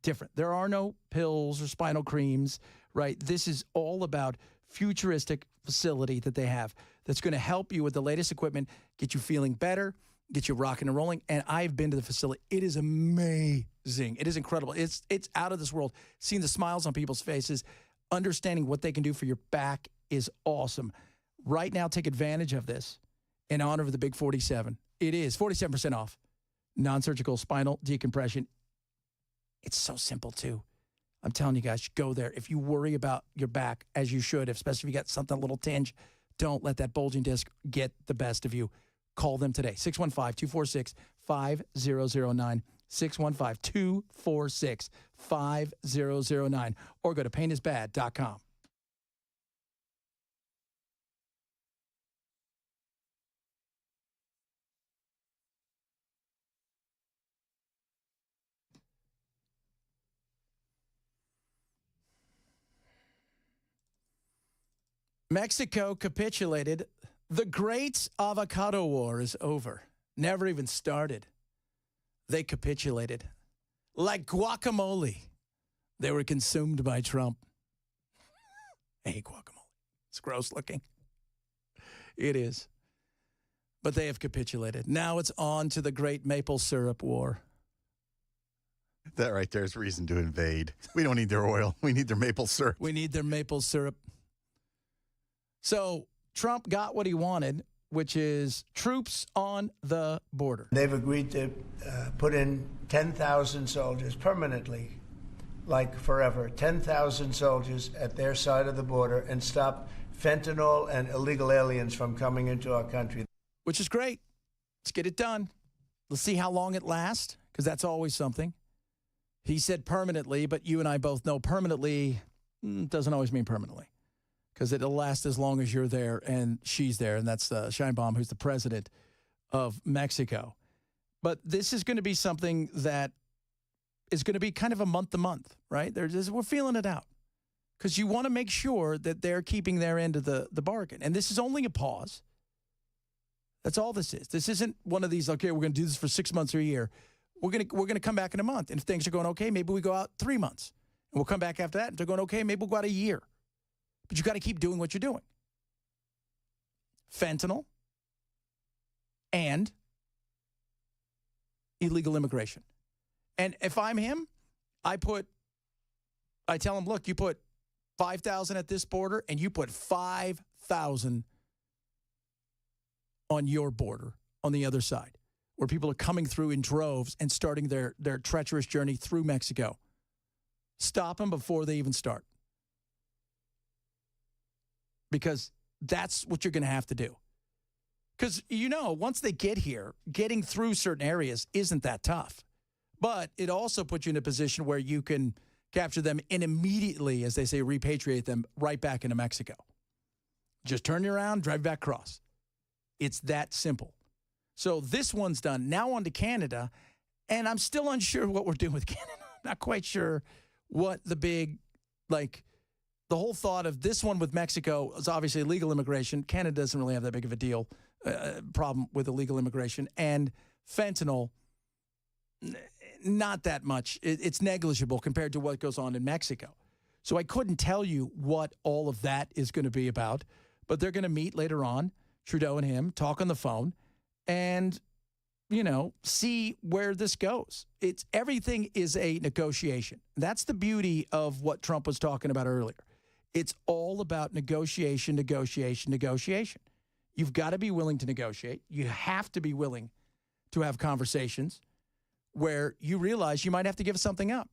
S1: different. There are no pills or spinal creams, right? This is all about futuristic facility that they have that's going to help you with the latest equipment, get you feeling better, get you rocking and rolling. And I've been to the facility. It is amazing. It is incredible. It's out of this world. Seeing the smiles on people's faces, understanding what they can do for your back is awesome. Right now, take advantage of this in honor of the big 47. It is 47% off non-surgical spinal decompression. It's so simple, too. I'm telling you guys, go there. If you worry about your back, as you should, especially if you got something, a little tinge, don't let that bulging disc get the best of you. Call them today, 615-246-5009, 615-246-5009, or go to painisbad.com. Mexico capitulated. The Great Avocado War is over. Never even started. They capitulated. Like guacamole, they were consumed by Trump. I hate guacamole. It's gross looking. It is. But they have capitulated. Now it's on to the Great Maple Syrup War.
S2: That right there is reason to invade. We don't need their oil. We need their maple syrup.
S1: We need their maple syrup. So Trump got what he wanted, which is troops on the border.
S12: They've agreed to put in 10,000 soldiers permanently, like forever, 10,000 soldiers at their side of the border and stop fentanyl and illegal aliens from coming into our country.
S1: Which is great. Let's get it done. Let's see how long it lasts, because that's always something. He said permanently, but you and I both know permanently doesn't always mean permanently, because it'll last as long as you're there and she's there, and that's Sheinbaum, who's the president of Mexico. But this is going to be something that is going to be kind of a month-to-month, right? We're feeling it out, because you want to make sure that they're keeping their end of the bargain. And this is only a pause. That's all this is. This isn't one of these, okay, we're going to do this for 6 months or a year. We're going to come back in a month. And if things are going okay, maybe we go out 3 months. And we'll come back after that. If they're going okay, maybe we'll go out a year. But you got to keep doing what you're doing. Fentanyl and illegal immigration. And if I'm him, I tell him, look, you put 5,000 at this border and you put 5,000 on your border on the other side, where people are coming through in droves and starting their treacherous journey through Mexico. Stop them before they even start. Because that's what you're going to have to do. Because, once they get here, getting through certain areas isn't that tough. But it also puts you in a position where you can capture them and immediately, as they say, repatriate them right back into Mexico. Just turn you around, drive back across. It's that simple. So this one's done. Now on to Canada, and I'm still unsure what we're doing with Canada. Not quite sure what the big, the whole thought of this one with Mexico is obviously illegal immigration. Canada doesn't really have that big of a problem with illegal immigration. And fentanyl, not that much. It's negligible compared to what goes on in Mexico. So I couldn't tell you what all of that is going to be about, but they're going to meet later on, Trudeau and him, talk on the phone, and, see where this goes. Everything is a negotiation. That's the beauty of what Trump was talking about earlier. It's all about negotiation, negotiation, negotiation. You've got to be willing to negotiate. You have to be willing to have conversations where you realize you might have to give something up.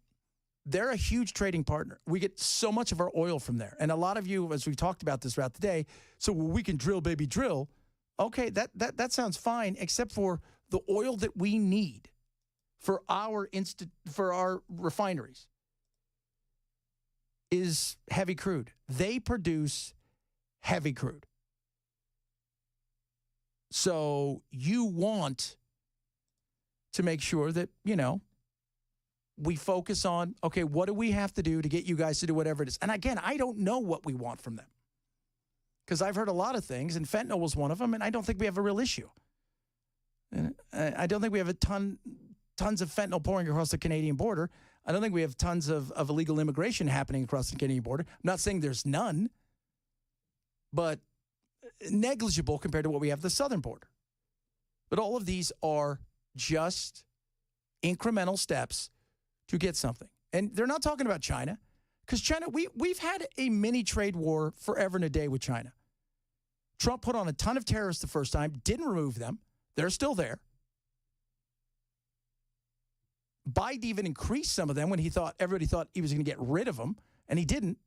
S1: They're a huge trading partner. We get so much of our oil from there. And a lot of you, as we've talked about this throughout the day, so we can drill, baby, drill. Okay, that sounds fine, except for the oil that we need for our refineries is heavy crude. They produce heavy crude. So you want to make sure that, we focus on, okay, what do we have to do to get you guys to do whatever it is? And again, I don't know what we want from them because I've heard a lot of things, and fentanyl was one of them, and I don't think we have a real issue. And I don't think we have tons of fentanyl pouring across the Canadian border. I don't think we have tons of illegal immigration happening across the Canadian border. I'm not saying there's none, but negligible compared to what we have at the southern border. But all of these are just incremental steps to get something. And they're not talking about China, because China, we've had a mini trade war forever and a day with China. Trump put on a ton of tariffs the first time, didn't remove them. They're still there. Biden even increased some of them when everybody thought he was going to get rid of them, and he didn't.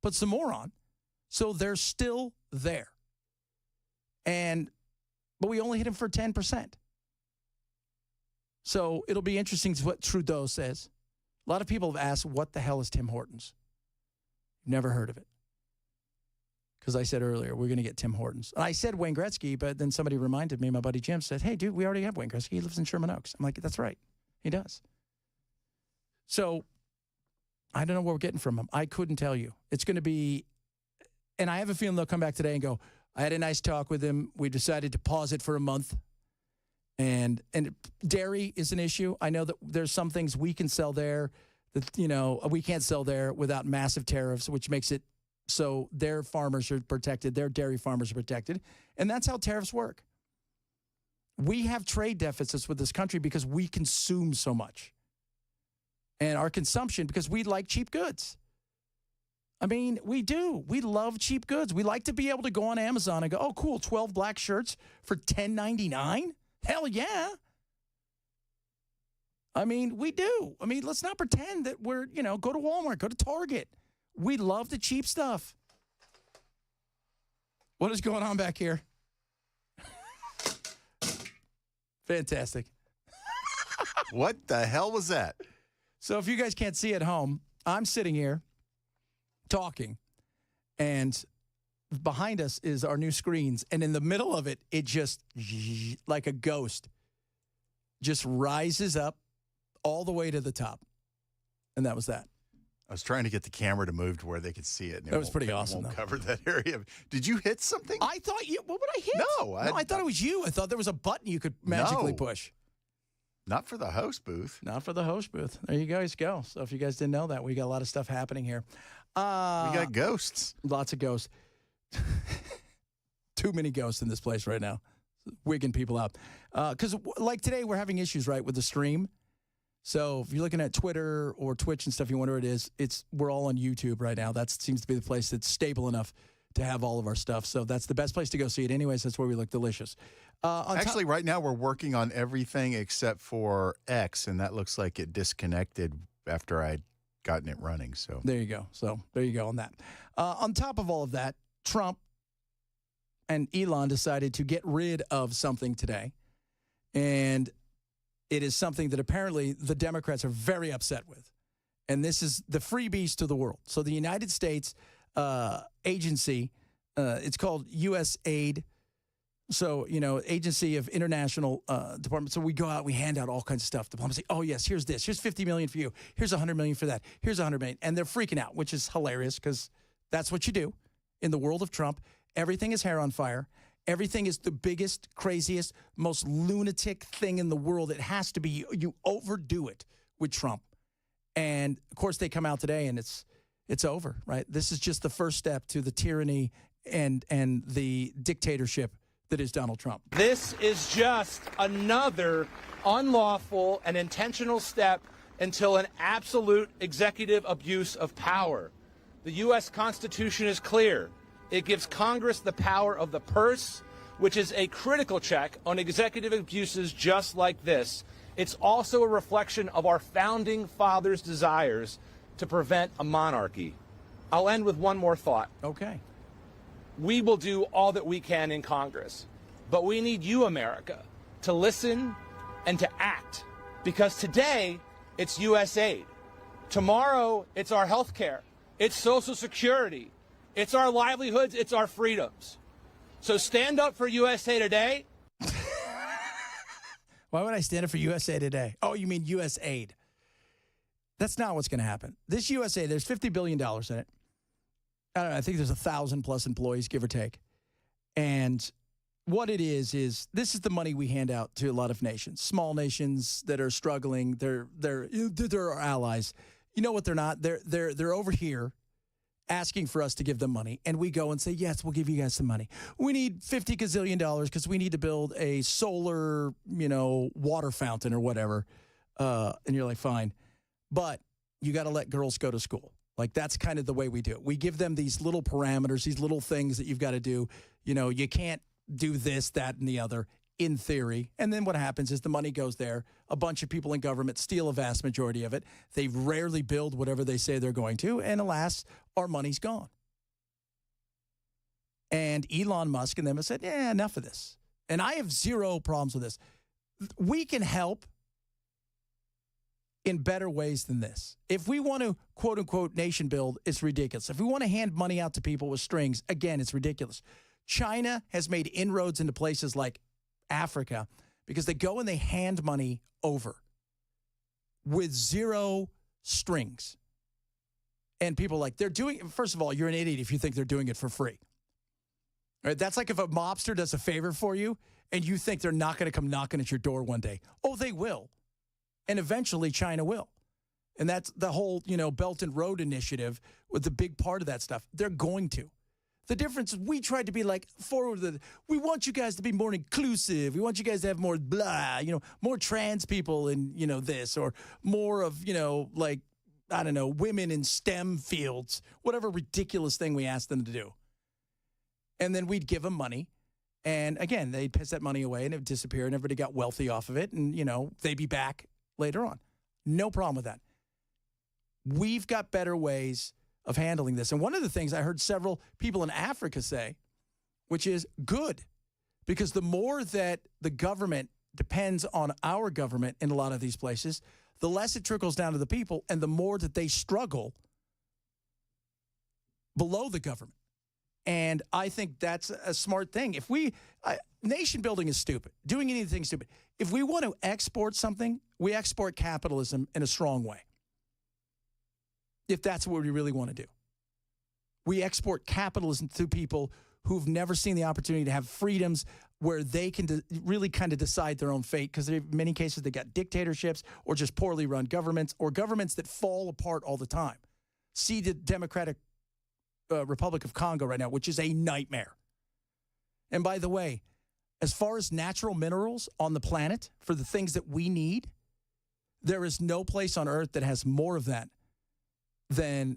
S1: Put some more on. So they're still there. But we only hit him for 10%. So it'll be interesting to what Trudeau says. A lot of people have asked, what the hell is Tim Hortons? Never heard of it. Because I said earlier, we're going to get Tim Hortons. And I said Wayne Gretzky, but then somebody reminded me, my buddy Jim said, hey, dude, we already have Wayne Gretzky. He lives in Sherman Oaks. I'm like, that's right. He does. So I don't know what we're getting from him. I couldn't tell you. It's going to be, and I have a feeling they'll come back today and go, I had a nice talk with him. We decided to pause it for a month. And dairy is an issue. I know that there's some things we can sell there that, we can't sell there without massive tariffs, which makes it so their farmers are protected, their dairy farmers are protected. And that's how tariffs work. We have trade deficits with this country because we consume so much. And our consumption, because we like cheap goods. I mean, we do. We love cheap goods. We like to be able to go on Amazon and go, oh, cool, 12 black shirts for $10.99? Hell yeah. I mean, we do. I mean, let's not pretend that we're, go to Walmart, go to Target. We love the cheap stuff. What is going on back here? Fantastic.
S2: What the hell was that?
S1: So if you guys can't see at home, I'm sitting here talking, and behind us is our new screens, and in the middle of it, it just, like a ghost, just rises up all the way to the top. And that was that.
S2: I was trying to get the camera to move to where they could see it. And
S1: that was pretty awesome.
S2: Won't cover that area. Did you hit something?
S1: I thought what would I hit?
S2: No,
S1: I thought it was you. I thought there was a button you could magically push.
S2: Not for the host booth.
S1: Not for the host booth. There you guys go. So if you guys didn't know that, we got a lot of stuff happening here.
S2: We got ghosts.
S1: Lots of ghosts. Too many ghosts in this place right now. Wigging people out. Because like today, we're having issues, right, with the stream. So if you're looking at Twitter or Twitch and stuff, you wonder what it is. We're all on YouTube right now. That seems to be the place that's stable enough to have all of our stuff. So that's the best place to go see it. Anyways, that's where we look delicious.
S2: Actually, right now we're working on everything except for X, and that looks like it disconnected after I'd gotten it running. So
S1: there you go. So there you go on that. On top of all of that, Trump and Elon decided to get rid of something today. And it is something that apparently the Democrats are very upset with. And this is the freebies to the world. So the United States agency, it's called USAid. So, Agency of International Department. So we go out, we hand out all kinds of stuff. Diplomats say, oh, yes, here's this. Here's $50 million for you. Here's $100 million for that. Here's $100 million. And they're freaking out, which is hilarious because that's what you do in the world of Trump. Everything is hair on fire. Everything is the biggest, craziest, most lunatic thing in the world. It has to be. You overdo it with Trump. And, of course, they come out today and it's over, right? This is just the first step to the tyranny and the dictatorship that is Donald Trump.
S8: This is just another unlawful and intentional step until an absolute executive abuse of power. The U.S. Constitution is clear. It gives Congress the power of the purse, which is a critical check on executive abuses just like this. It's also a reflection of our founding fathers' desires to prevent a monarchy. I'll end with one more thought.
S1: Okay.
S8: We will do all that we can in Congress, but we need you, America, to listen and to act, because today it's USAid. Tomorrow it's our health care, it's Social Security, it's our livelihoods, it's our freedoms. So stand up for USA today
S1: Why would I stand up for USA Today? Oh, you mean USAid. That's not what's going to happen. This USAid, there's $50 billion in it. I don't know, I think there's 1,000 plus employees, give or take. And what it is this is the money we hand out to a lot of nations, small nations that are struggling. They're our allies. You know what they're not? They're over here asking for us to give them money, and we go and say, yes, we'll give you guys some money. We need $50 gazillion because we need to build a solar, water fountain or whatever. And you're like, fine. But you got to let girls go to school. Like, that's kind of the way we do it. We give them these little parameters, these little things that you've got to do. You can't do this, that, and the other, in theory. And then what happens is the money goes there. A bunch of people in government steal a vast majority of it. They rarely build whatever they say they're going to. And alas, our money's gone. And Elon Musk and them have said, yeah, enough of this. And I have zero problems with this. We can help in better ways than this. If we want to, quote unquote, nation build, it's ridiculous. If we want to hand money out to people with strings, again, it's ridiculous. China has made inroads into places like Africa because they go and they hand money over with zero strings. And people are like, they're doing, first of all, you're an idiot if you think they're doing it for free. Right? That's like if a mobster does a favor for you and you think they're not going to come knocking at your door one day. Oh, they will. And eventually China will. And that's the whole, Belt and Road Initiative with the big part of that stuff. They're going to. The difference is we tried to be like forward. We want you guys to be more inclusive. We want you guys to have more blah, more trans people in, this, or more of, women in STEM fields, whatever ridiculous thing we asked them to do. And then we'd give them money. And again, they'd piss that money away and it would disappear and everybody got wealthy off of it. And, they'd be back later on. No problem with that. We've got better ways of handling this. And one of the things I heard several people in Africa say, which is good, because the more that the government depends on our government in a lot of these places, the less it trickles down to the people and the more that they struggle below the government. And I think that's a smart thing. Nation building is stupid. Doing anything is stupid. If we want to export something, we export capitalism in a strong way. If that's what we really want to do. We export capitalism to people who've never seen the opportunity to have freedoms where they can really kind of decide their own fate, because in many cases they got dictatorships or just poorly run governments or governments that fall apart all the time. See the Democratic Republic of Congo right now, which is a nightmare. And by the way, as far as natural minerals on the planet for the things that we need, there is no place on earth that has more of that than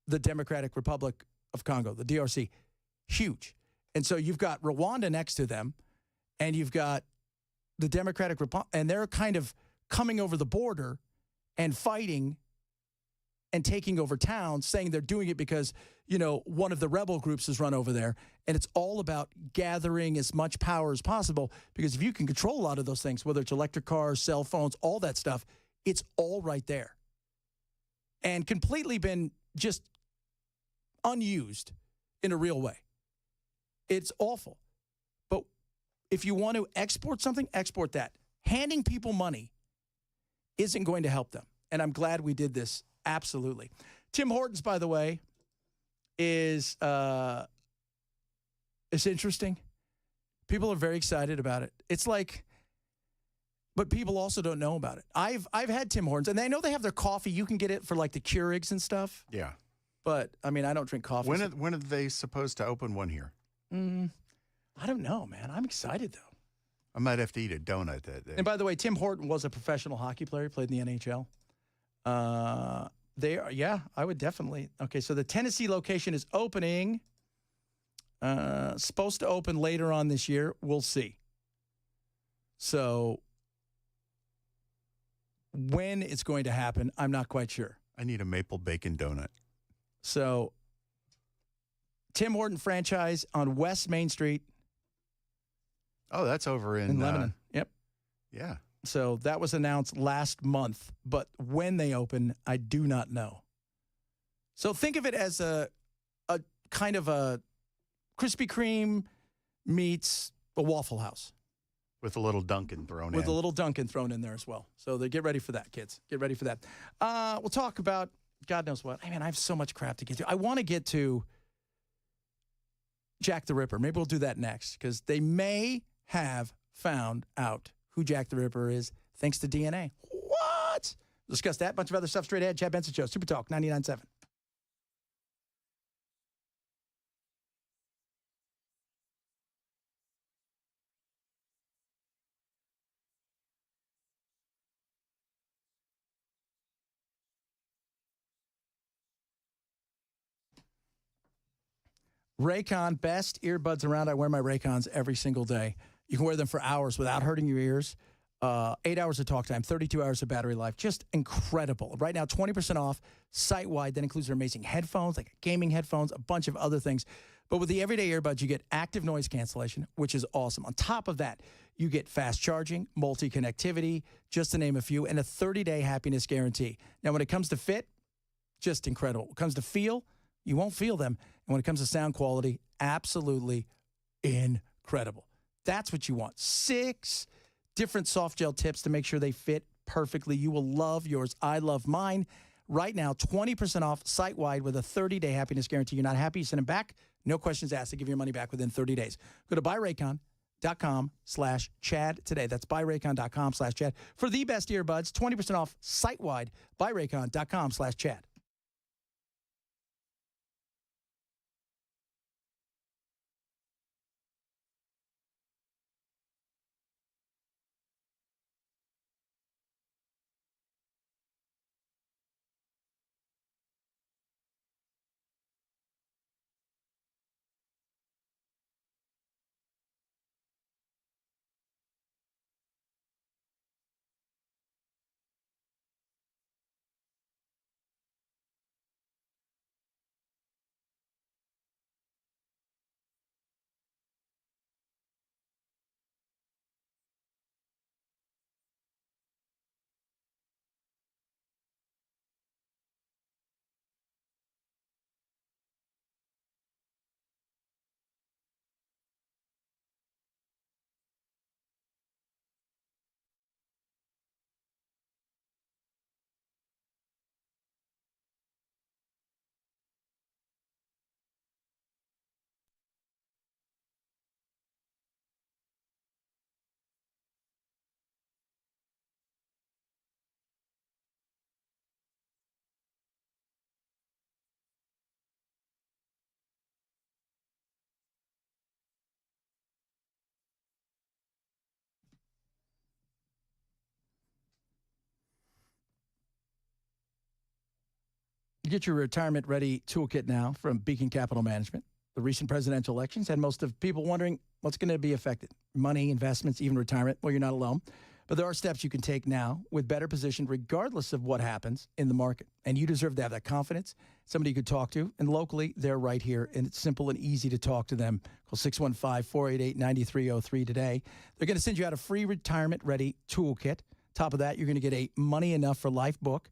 S1: the Democratic Republic of Congo, the DRC. Huge. And so you've got Rwanda next to them, and you've got the Democratic Republic, and they're kind of coming over the border and fighting and taking over towns, saying they're doing it because, one of the rebel groups has run over there. And it's all about gathering as much power as possible, because if you can control a lot of those things, whether it's electric cars, cell phones, all that stuff, it's all right there. And completely been just unused in a real way. It's awful. But if you want to export something, export that. Handing people money isn't going to help them. And I'm glad we did this. Absolutely. Tim Hortons, by the way, is interesting. People are very excited about it. It's like, but people also don't know about it. I've had Tim Hortons, and I know they have their coffee. You can get it for like the Keurigs and stuff.
S2: Yeah.
S1: But, I mean, I don't drink coffee.
S2: When are they supposed to open one here?
S1: I don't know, man. I'm excited, though.
S2: I might have to eat a donut that day.
S1: And by the way, Tim Horton was a professional hockey player. He played in the NHL. I would definitely. Okay, so the Tennessee location is opening. Supposed to open later on this year. We'll see. So when it's going to happen, I'm not quite sure.
S2: I need a maple bacon donut.
S1: So Tim Horton franchise on West Main Street.
S2: Oh, that's over in
S1: Lebanon. Yep.
S2: Yeah.
S1: So that was announced last month, but when they open, I do not know. So think of it as a kind of a Krispy Kreme meets a Waffle House.
S2: With a little Duncan thrown in.
S1: With a little Duncan thrown in there as well. So get ready for that, kids. Get ready for that. We'll talk about God knows what. I mean, I have so much crap to get to. I want to get to Jack the Ripper. Maybe we'll do that next because they may have found out who Jack the Ripper is thanks to DNA. What? We'll discuss that. Bunch of other stuff straight ahead. Chad Benson Show, Super Talk 99.7. Raycon, best earbuds around. I wear my Raycons every single day. You can wear them for hours without hurting your ears. 8 hours of talk time, 32 hours of battery life. Just incredible. Right now, 20% off site-wide. That includes their amazing headphones, like gaming headphones, a bunch of other things. But with the everyday earbuds, you get active noise cancellation, which is awesome. On top of that, you get fast charging, multi-connectivity, just to name a few, and a 30-day happiness guarantee. Now, when it comes to fit, just incredible. When it comes to feel, you won't feel them. And when it comes to sound quality, absolutely incredible. That's what you want. 6 different soft gel tips to make sure they fit perfectly. You will love yours. I love mine. Right now, 20% off site-wide with a 30-day happiness guarantee. You're not happy, you send them back. No questions asked. They give you your money back within 30 days. Go to buyraycon.com/Chad today. That's buyraycon.com/Chad. For the best earbuds, 20% off site-wide, buyraycon.com/Chad. You get your retirement-ready toolkit now from Beacon Capital Management. The recent presidential elections had most of people wondering what's going to be affected. Money, investments, even retirement. Well, you're not alone. But there are steps you can take now with better position regardless of what happens in the market. And you deserve to have that confidence, somebody you could talk to. And locally, they're right here. And it's simple and easy to talk to them. Call 615-488-9303 today. They're going to send you out a free retirement-ready toolkit. Top of that, you're going to get a Money Enough for Life book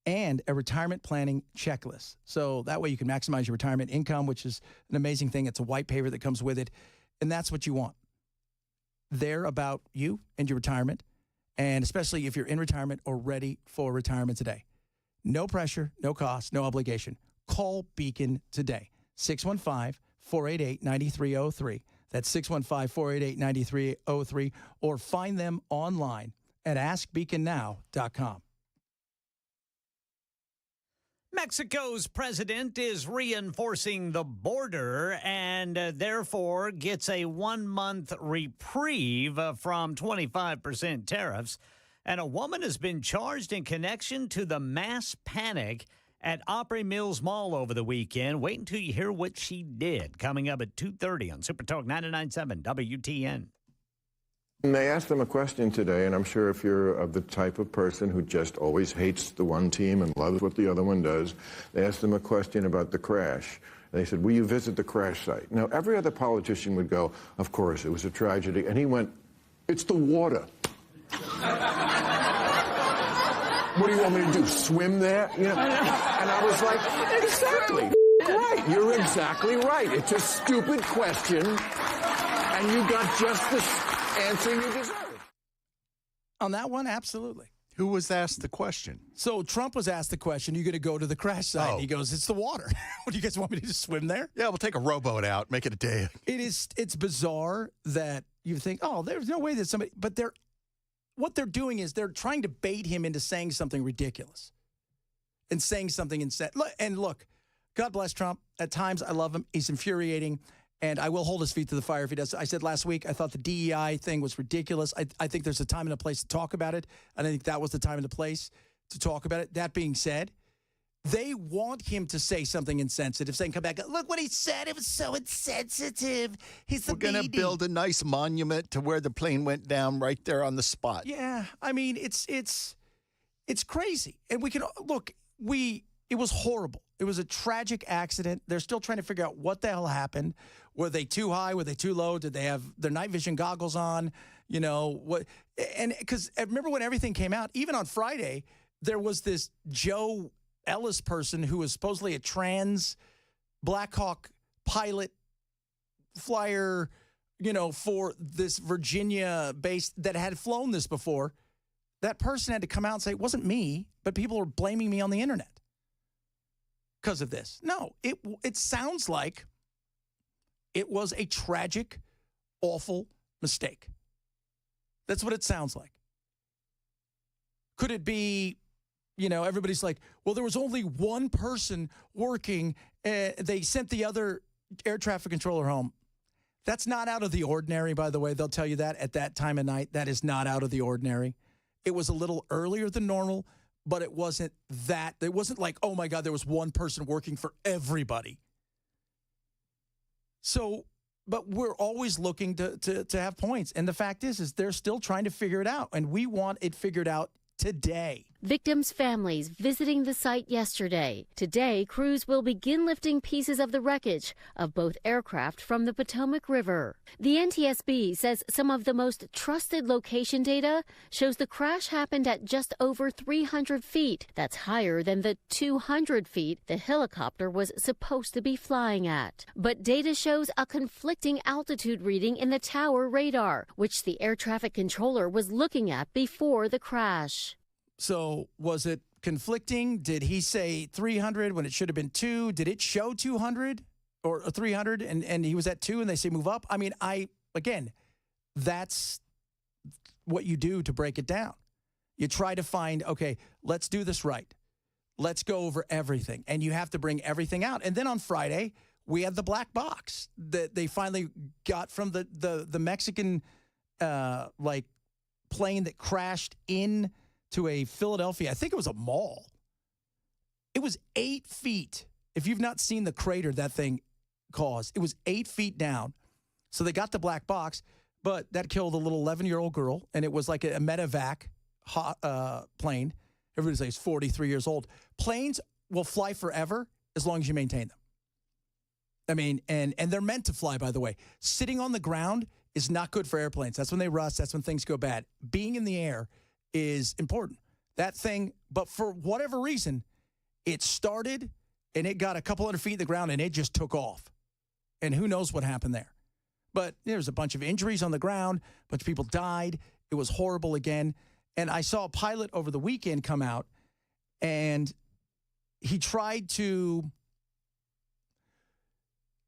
S1: and a retirement planning checklist. So that way you can maximize your retirement income, which is an amazing thing. It's a white paper that comes with it. And that's what you want. They're about you and your retirement, and especially if you're in retirement or ready for retirement today. No pressure, no cost, no obligation. Call Beacon today, 615-488-9303. That's 615-488-9303, or find them online at askbeaconnow.com.
S3: Mexico's president is reinforcing the border and therefore gets a 1-month reprieve from 25% tariffs. And a woman has been charged in connection to the mass panic at Opry Mills Mall over the weekend. Wait until you hear what she did. Coming up at 2:30 on Super Talk 99.7 WTN.
S5: And they asked them a question today, and I'm sure if you're of the type of person who just always hates the one team and loves what the other one does, they asked them a question about the crash. And they said, will you visit the crash site? Now, every other politician would go, of course, it was a tragedy. And he went, it's the water. What do you want me to do, swim there? You know? And I was like, exactly. Right. You're exactly right. It's a stupid question, and you got just answer you deserve.
S1: On that one, absolutely.
S2: Who was asked the question?
S1: So Trump was asked the question, you going to go to the crash site?
S2: Oh.
S1: He goes, it's the water. What, do you guys want me to just swim there?
S2: Yeah, we'll take a rowboat out, make it a day.
S1: It's bizarre that you think, oh, there's no way that somebody, but what they're doing is they're trying to bait him into saying something ridiculous and saying something insane. And look, God bless Trump. At times, I love him. He's infuriating. And I will hold his feet to the fire if he does. I said last week, I thought the DEI thing was ridiculous. I think there's a time and a place to talk about it. And I think that was the time and the place to talk about it. That being said, they want him to say something insensitive, saying, come back, look what he said. It was so insensitive. We're
S2: going to build a nice monument to where the plane went down right there on the spot.
S1: Yeah. I mean, it's crazy. And we can, look, it was horrible. It was a tragic accident. They're still trying to figure out what the hell happened. Were they too high? Were they too low? Did they have their night vision goggles on? You know, what? And because remember when everything came out, even on Friday, there was this Joe Ellis person who was supposedly a trans Black Hawk pilot flyer, you know, for this Virginia base that had flown this before. That person had to come out and say, it wasn't me, but people are blaming me on the internet because of this. No, it sounds like it was a tragic, awful mistake. That's what it sounds like. Could it be, you know, everybody's like, well, there was only one person working. They sent the other air traffic controller home. That's not out of the ordinary, by the way. They'll tell you that at that time of night. That is not out of the ordinary. It was a little earlier than normal, but it wasn't that. It wasn't like, oh, my God, there was one person working for everybody. So, but we're always looking to have points. And the fact is they're still trying to figure it out. And we want it figured out today.
S7: Victims' families visiting the site yesterday. Today, crews will begin lifting pieces of the wreckage of both aircraft from the Potomac River. The NTSB says some of the most trusted location data shows the crash happened at just over 300 feet. That's higher than the 200 feet the helicopter was supposed to be flying at. But data shows a conflicting altitude reading in the tower radar, which the air traffic controller was looking at before the crash.
S1: So was it conflicting? Did he say 300 when it should have been 2? Did it show 200 or 300 and he was at 2 and they say move up? I mean, again, that's what you do to break it down. You try to find, okay, let's do this right. Let's go over everything. And you have to bring everything out. And then on Friday, we had the black box that they finally got from the Mexican plane that crashed in to a Philadelphia, I think it was a mall. It was 8 feet. If you've not seen the crater that thing caused, it was 8 feet down. So they got the black box, but that killed a little 11-year-old girl, and it was like a medevac plane. Everybody says 43 years old. Planes will fly forever as long as you maintain them. I mean, and they're meant to fly, by the way. Sitting on the ground is not good for airplanes. That's when they rust. That's when things go bad. Being in the air is important. That thing, but for whatever reason, it started and it got a couple hundred feet in the ground and it just took off. And who knows what happened there. But there was a bunch of injuries on the ground. A bunch of people died. It was horrible again. And I saw a pilot over the weekend come out and he tried to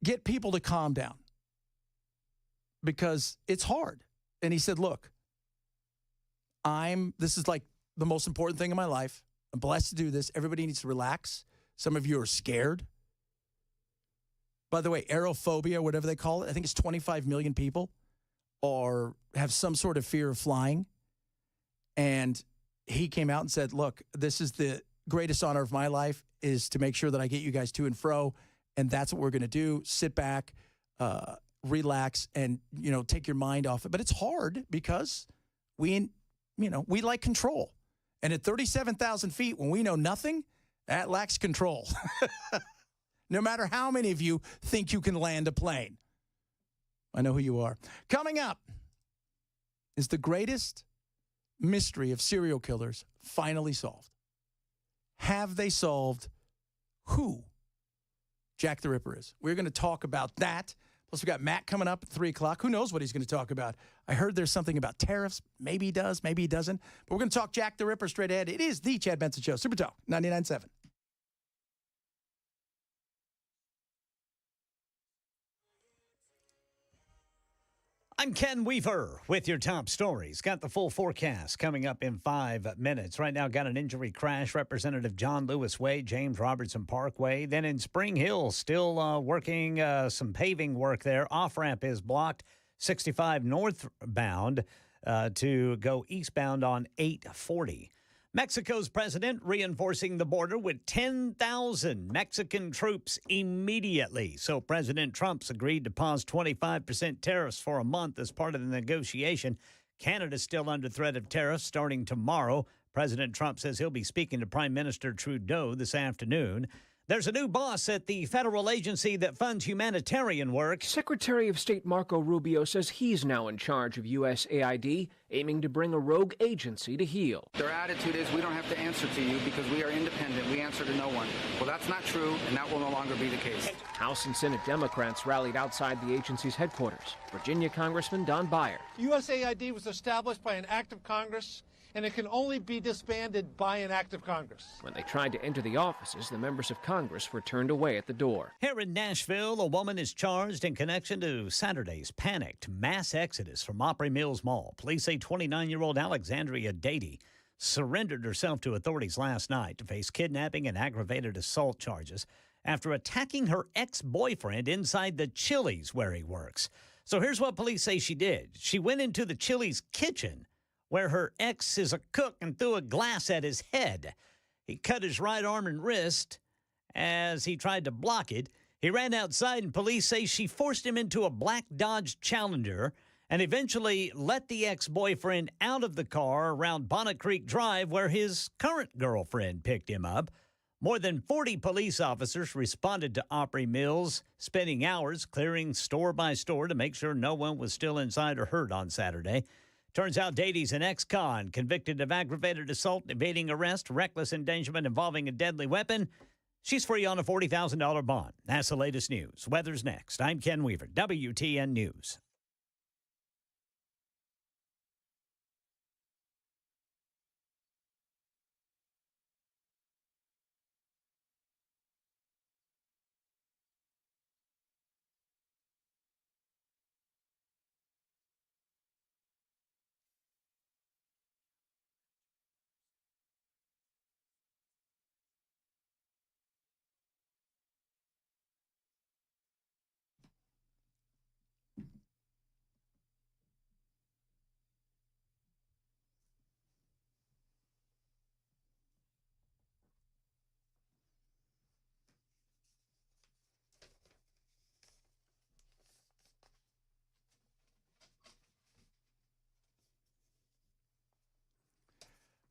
S1: get people to calm down because it's hard. And he said, look, this is like the most important thing in my life. I'm blessed to do this. Everybody needs to relax. Some of you are scared. By the way, aerophobia, whatever they call it, I think it's 25 million people have some sort of fear of flying. And he came out and said, look, this is the greatest honor of my life is to make sure that I get you guys to and fro. And that's what we're going to do. Sit back, relax, and, take your mind off it. But it's hard because we like control. And at 37,000 feet, when we know nothing, that lacks control. No matter how many of you think you can land a plane. I know who you are. Coming up is the greatest mystery of serial killers finally solved. Have they solved who Jack the Ripper is? We're going to talk about that. Plus, we got Matt coming up at 3 o'clock. Who knows what he's going to talk about? I heard there's something about tariffs. Maybe he does, maybe he doesn't. But we're going to talk Jack the Ripper straight ahead. It is the Chad Benson Show. Super Talk 99.7.
S3: I'm Ken Weaver with your top stories. Got the full forecast coming up in 5 minutes. Right now, got an injury crash. Representative John Lewis Way, James Robertson Parkway. Then in Spring Hill, still working some paving work there. Off-ramp is blocked. 65 northbound to go eastbound on 840. Mexico's president reinforcing the border with 10,000 Mexican troops immediately. So President Trump's agreed to pause 25% tariffs for a month as part of the negotiation. Canada's still under threat of tariffs starting tomorrow. President Trump says he'll be speaking to Prime Minister Trudeau this afternoon. There's a new boss at the federal agency that funds humanitarian work.
S9: Secretary of State Marco Rubio says he's now in charge of USAID, aiming to bring a rogue agency to heel.
S10: Their attitude is we don't have to answer to you because we are independent. We answer to no one. Well, that's not true, and that will no longer be the case.
S9: House and Senate Democrats rallied outside the agency's headquarters. Virginia Congressman Don Beyer.
S23: USAID was established by an act of Congress, and it can only be disbanded by an act of Congress.
S9: When they tried to enter the offices, the members of Congress were turned away at the door.
S3: Here in Nashville, a woman is charged in connection to Saturday's panicked mass exodus from Opry Mills Mall. Police say 29-year-old Alexandria Dady surrendered herself to authorities last night to face kidnapping and aggravated assault charges after attacking her ex-boyfriend inside the Chili's where he works. So here's what police say she did. She went into the Chili's kitchen where her ex is a cook and threw a glass at his head. He cut his right arm and wrist as he tried to block it. He ran outside, and police say she forced him into a black Dodge Challenger and eventually let the ex-boyfriend out of the car around Bonnet Creek Drive where his current girlfriend picked him up. More than 40 police officers responded to Opry Mills, spending hours clearing store by store to make sure no one was still inside or hurt on Saturday. Turns out Dady's an ex-con convicted of aggravated assault, evading arrest, reckless endangerment involving a deadly weapon. She's free on a $40,000 bond. That's the latest news. Weather's next. I'm Ken Weaver, WTN News.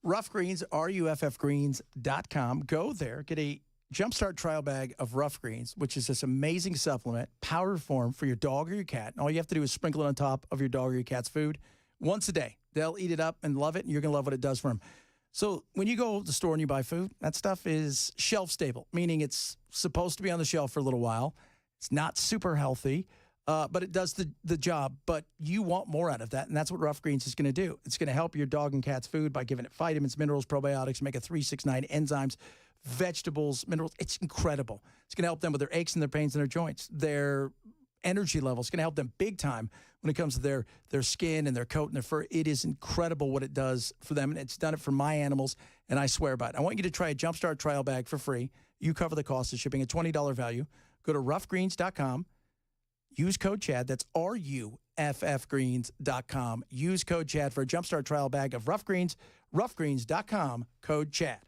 S1: Rough Greens, ruffgreens.com. Go there, get a Jumpstart trial bag of Rough Greens, which is this amazing supplement, powder form for your dog or your cat. And all you have to do is sprinkle it on top of your dog or your cat's food once a day. They'll eat it up and love it, and you're going to love what it does for them. So when you go to the store and you buy food, that stuff is shelf stable, meaning it's supposed to be on the shelf for a little while. It's not super healthy. But it does the job. But you want more out of that, and that's what Rough Greens is going to do. It's going to help your dog and cat's food by giving it vitamins, minerals, probiotics, omega-3, 6, 9 enzymes, vegetables, minerals. It's incredible. It's going to help them with their aches and their pains and their joints, their energy levels. It's going to help them big time when it comes to their skin and their coat and their fur. It is incredible what it does for them, and it's done it for my animals, and I swear by it. I want you to try a Jumpstart trial bag for free. You cover the cost of shipping, a $20 value. Go to ruffgreens.com. Use code CHAD. That's ruffgreens.com. Use code CHAD for a Jumpstart trial bag of Rough Greens. Ruffgreens.com, code CHAD.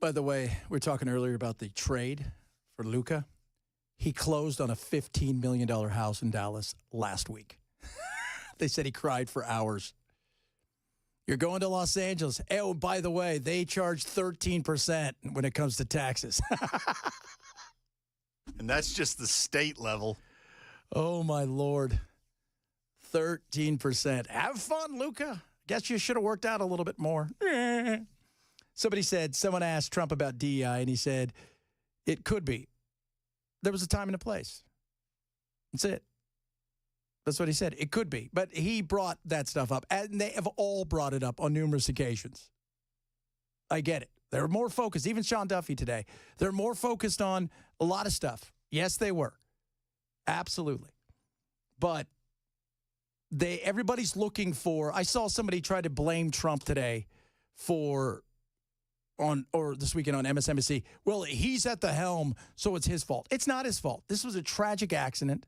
S1: By the way, we were talking earlier about the trade for Luka. He closed on a $15 million house in Dallas last week. They said he cried for hours. You're going to Los Angeles. Oh, by the way, they charge 13% when it comes to taxes.
S2: And that's just the state level.
S1: Oh, my Lord. 13%. Have fun, Luka. Guess you should have worked out a little bit more. Someone asked Trump about DEI, and he said, it could be. There was a time and a place. That's it. That's what he said. It could be. But he brought that stuff up, and they have all brought it up on numerous occasions. I get it. They're more focused. Even Sean Duffy today. They're more focused on a lot of stuff. Yes, they were. Absolutely. But everybody's looking for, I saw somebody try to blame Trump today or this weekend on MSNBC. Well, he's at the helm, so it's his fault. It's not his fault. This was a tragic accident.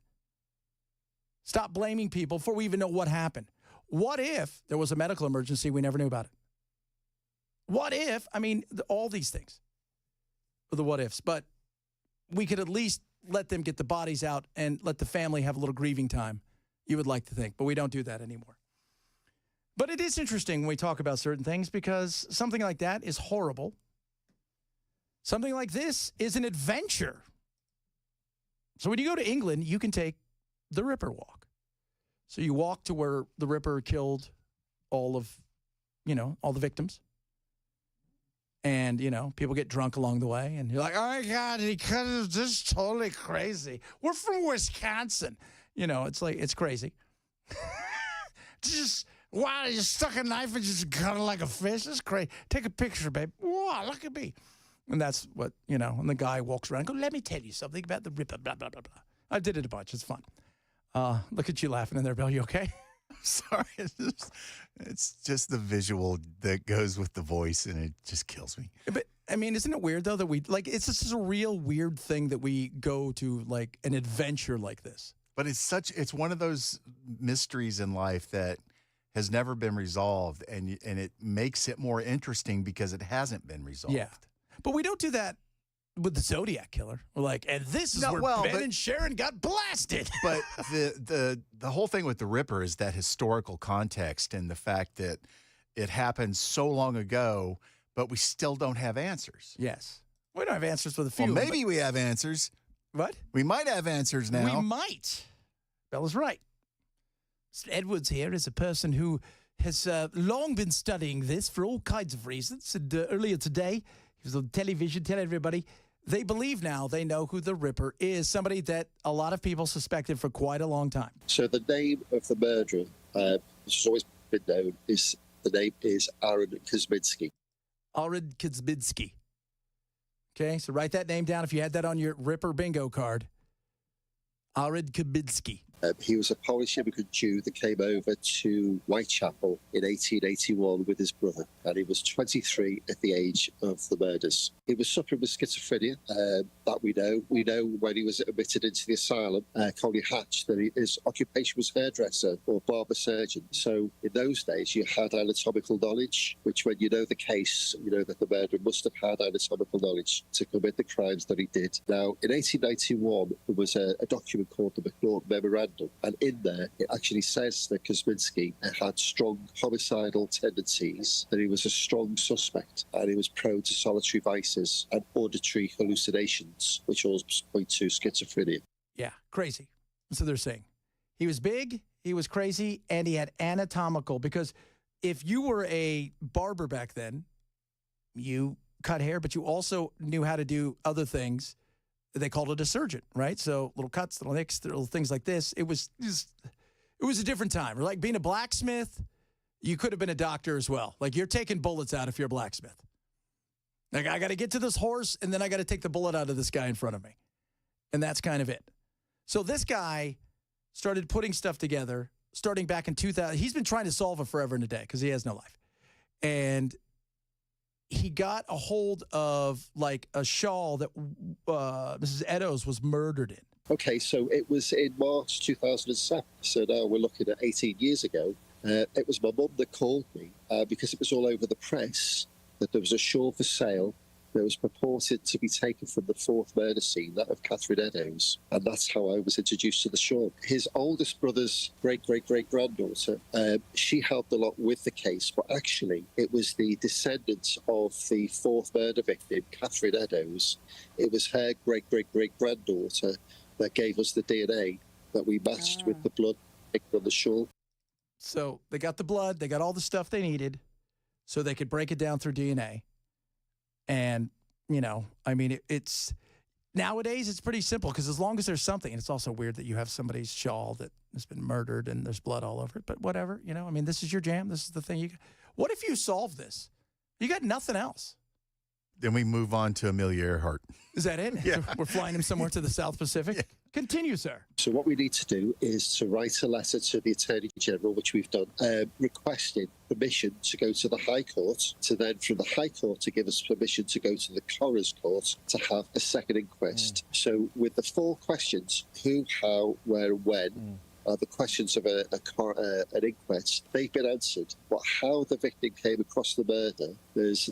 S1: Stop blaming people before we even know what happened. What if there was a medical emergency, we never knew about it? What if, all these things are the what ifs, but we could at least let them get the bodies out and let the family have a little grieving time, you would like to think, but we don't do that anymore. But it is interesting when we talk about certain things because something like that is horrible. Something like this is an adventure. So when you go to England, you can take the Ripper Walk. So you walk to where the Ripper killed all the victims. And, people get drunk along the way. And you're like, oh, my God, this is totally crazy. We're from Wisconsin. It's like, it's crazy. Wow, you stuck a knife and just cut it like a fish. That's crazy. Take a picture, babe. Wow, look at me. And that's what, and the guy walks around and goes, let me tell you something about the Ripper, blah, blah, blah, blah. I did it a bunch. It's fun. Look at you laughing in there, Bill. You okay?
S2: Sorry. It's just the visual that goes with the voice, and it just kills me.
S1: But, isn't it weird, though, that it's just a real weird thing that we go to, like, an adventure like this.
S2: But it's one of those mysteries in life that has never been resolved, and it makes it more interesting because it hasn't been resolved.
S1: Yeah. But we don't do that with the Zodiac Killer. We're like, and this is where Ben and Sharon got blasted.
S2: But the whole thing with the Ripper is that historical context and the fact that it happened so long ago, but we still don't have answers.
S1: Yes. We don't have answers for the few.
S2: Well, maybe we have answers.
S1: What?
S2: We might have answers now.
S1: We might. Bella's right. Mr. Edwards here is a person who has long been studying this for all kinds of reasons. And earlier today, he was on television telling everybody they believe now they know who the Ripper is, somebody that a lot of people suspected for quite a long time.
S15: So the name of the murderer, which has always been known, the name is Aaron Kosminski.
S1: Aaron Kosminski. Okay, so write that name down if you had that on your Ripper bingo card. Aaron Kosminski.
S15: He was a Polish immigrant Jew that came over to Whitechapel in 1881 with his brother, and he was 23 at the age of the murders. He was suffering with schizophrenia, that we know. We know when he was admitted into the asylum, Coley Hatch, that his occupation was hairdresser or barber surgeon. So in those days, you had anatomical knowledge, which when you know the case, you know that the murderer must have had anatomical knowledge to commit the crimes that he did. Now, in 1891, there was a document called the McNaughton Memorandum, and in there it actually says that Kosminski had strong homicidal tendencies, that he was a strong suspect, and he was prone to solitary vices and auditory hallucinations, which all point to schizophrenia.
S1: Yeah, crazy. So they're saying he was big, he was crazy, and he had anatomical, because if you were a barber back then, you cut hair, but you also knew how to do other things. They called it a surgeon, right? So little cuts, little nicks, little things like this. It was a different time. Like being a blacksmith, you could have been a doctor as well. Like you're taking bullets out if you're a blacksmith. Like I got to get to this horse, and then I got to take the bullet out of this guy in front of me. And that's kind of it. So this guy started putting stuff together starting back in 2000. He's been trying to solve it forever and a day because he has no life. And he got a hold of like a shawl that Mrs. Eddowes was murdered in.
S15: Okay, so it was in March 2007. So now we're looking at 18 years ago. It was my mum that called me because it was all over the press that there was a shawl for sale that was purported to be taken from the fourth murder scene, that of Catherine Eddowes, and that's how I was introduced to the show. His oldest brother's great-great-great-granddaughter, she helped a lot with the case, but actually it was the descendants of the fourth murder victim, Catherine Eddowes. It was her great-great-great-granddaughter that gave us the DNA that we matched with the blood on the shore.
S1: So they got the blood, they got all the stuff they needed so they could break it down through DNA. And, I mean, it's nowadays it's pretty simple because as long as there's something, and it's also weird that you have somebody's shawl that has been murdered and there's blood all over it, but whatever, I mean, this is your jam. This is the thing. What if you solve this? You got nothing else.
S2: Then we move on to Amelia Earhart.
S1: Is that it?
S2: Yeah.
S1: We're flying him somewhere to the South Pacific? Yeah. Continue, sir.
S15: So what we need to do is to write a letter to the Attorney General, which we've done, requesting permission to go to the High Court, to then from the High Court to give us permission to go to the Coroner's Court to have a second inquest. So with the 4 questions, who, how, where, when, are the questions of an inquest. They've been answered. But how the victim came across the murder,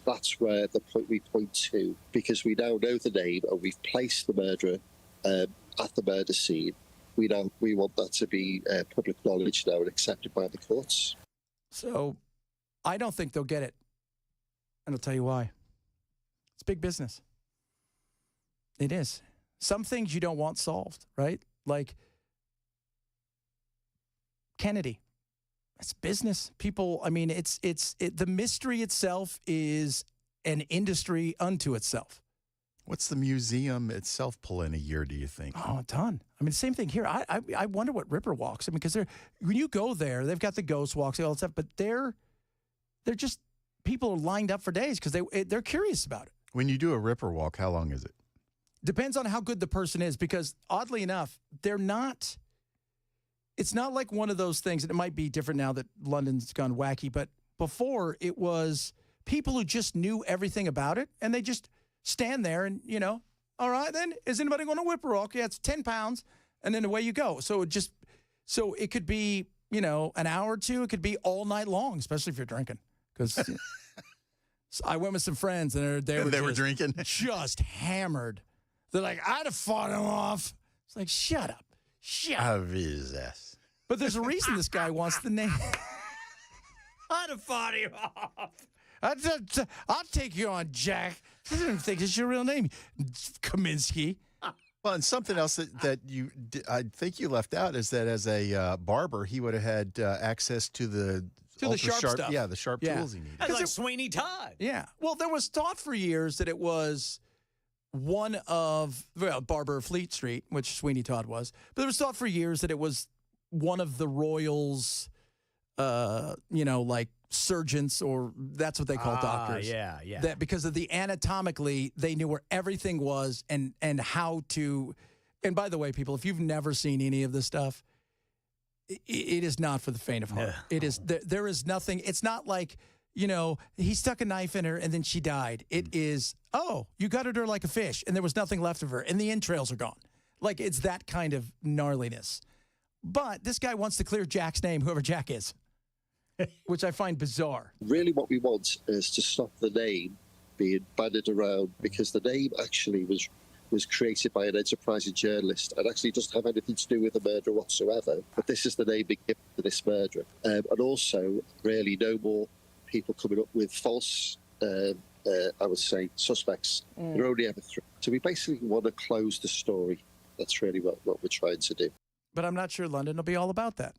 S15: that's where the point we point to, because we now know the name and we've placed the murderer at the murder scene. We want that to be public knowledge now and accepted by the courts.
S1: So I don't think they'll get it. And I'll tell you why. It's big business. It is. Some things you don't want solved, right? Like Kennedy. It's business. People, I mean, the mystery itself is an industry unto itself.
S2: What's the museum itself pull in a year, do you think?
S1: Oh, a ton. I mean, same thing here. I wonder what Ripper walks. I mean, because when you go there, they've got the ghost walks, all that stuff, but they're just, people are lined up for days because they're curious about it.
S2: When you do a Ripper walk, how long is it?
S1: Depends on how good the person is, because oddly enough, it's not like one of those things, and it might be different now that London's gone wacky, but before it was people who just knew everything about it, and they just stand there and, all right, then, is anybody going to Whipper Walk? Yeah, it's 10 pounds, and then away you go. So it could be, an hour or two. It could be all night long, especially if you're drinking. Because so I went with some friends, and they were
S2: drinking?
S1: Just hammered. They're like, I'd have fought him off. It's like, shut up. Shut up.
S2: Jesus.
S1: But there's a reason this guy wants the name.
S3: I'd have fought him off.
S1: I'll take you on, Jack. I didn't think it's your real name, Kaminsky.
S2: Well, and something else that I think you left out is that as a barber, he would have had access to the
S1: sharp stuff.
S2: Yeah, the sharp tools he needed.
S3: That's like Sweeney Todd.
S1: Yeah. Well, there was thought for years that it was one of Barber Fleet Street, which Sweeney Todd was. But there was thought for years that it was one of the royals, like surgeons, or that's what they call doctors.
S3: Yeah.
S1: That because of the anatomically, they knew where everything was and how to. And by the way, people, if you've never seen any of this stuff, it is not for the faint of heart. It is. There is nothing. It's not like, he stuck a knife in her and then she died. It is, you gutted her like a fish and there was nothing left of her and the entrails are gone. Like, it's that kind of gnarliness. But this guy wants to clear Jack's name, whoever Jack is, which I find bizarre.
S15: Really what we want is to stop the name being bandied around, because the name actually was created by an enterprising journalist and actually doesn't have anything to do with the murder whatsoever. But this is the name being given to this murderer. And also, really, no more people coming up with false, I would say, suspects. There are only ever 3. So we basically want to close the story. That's really what we're trying to do.
S1: But I'm not sure London will be all about that.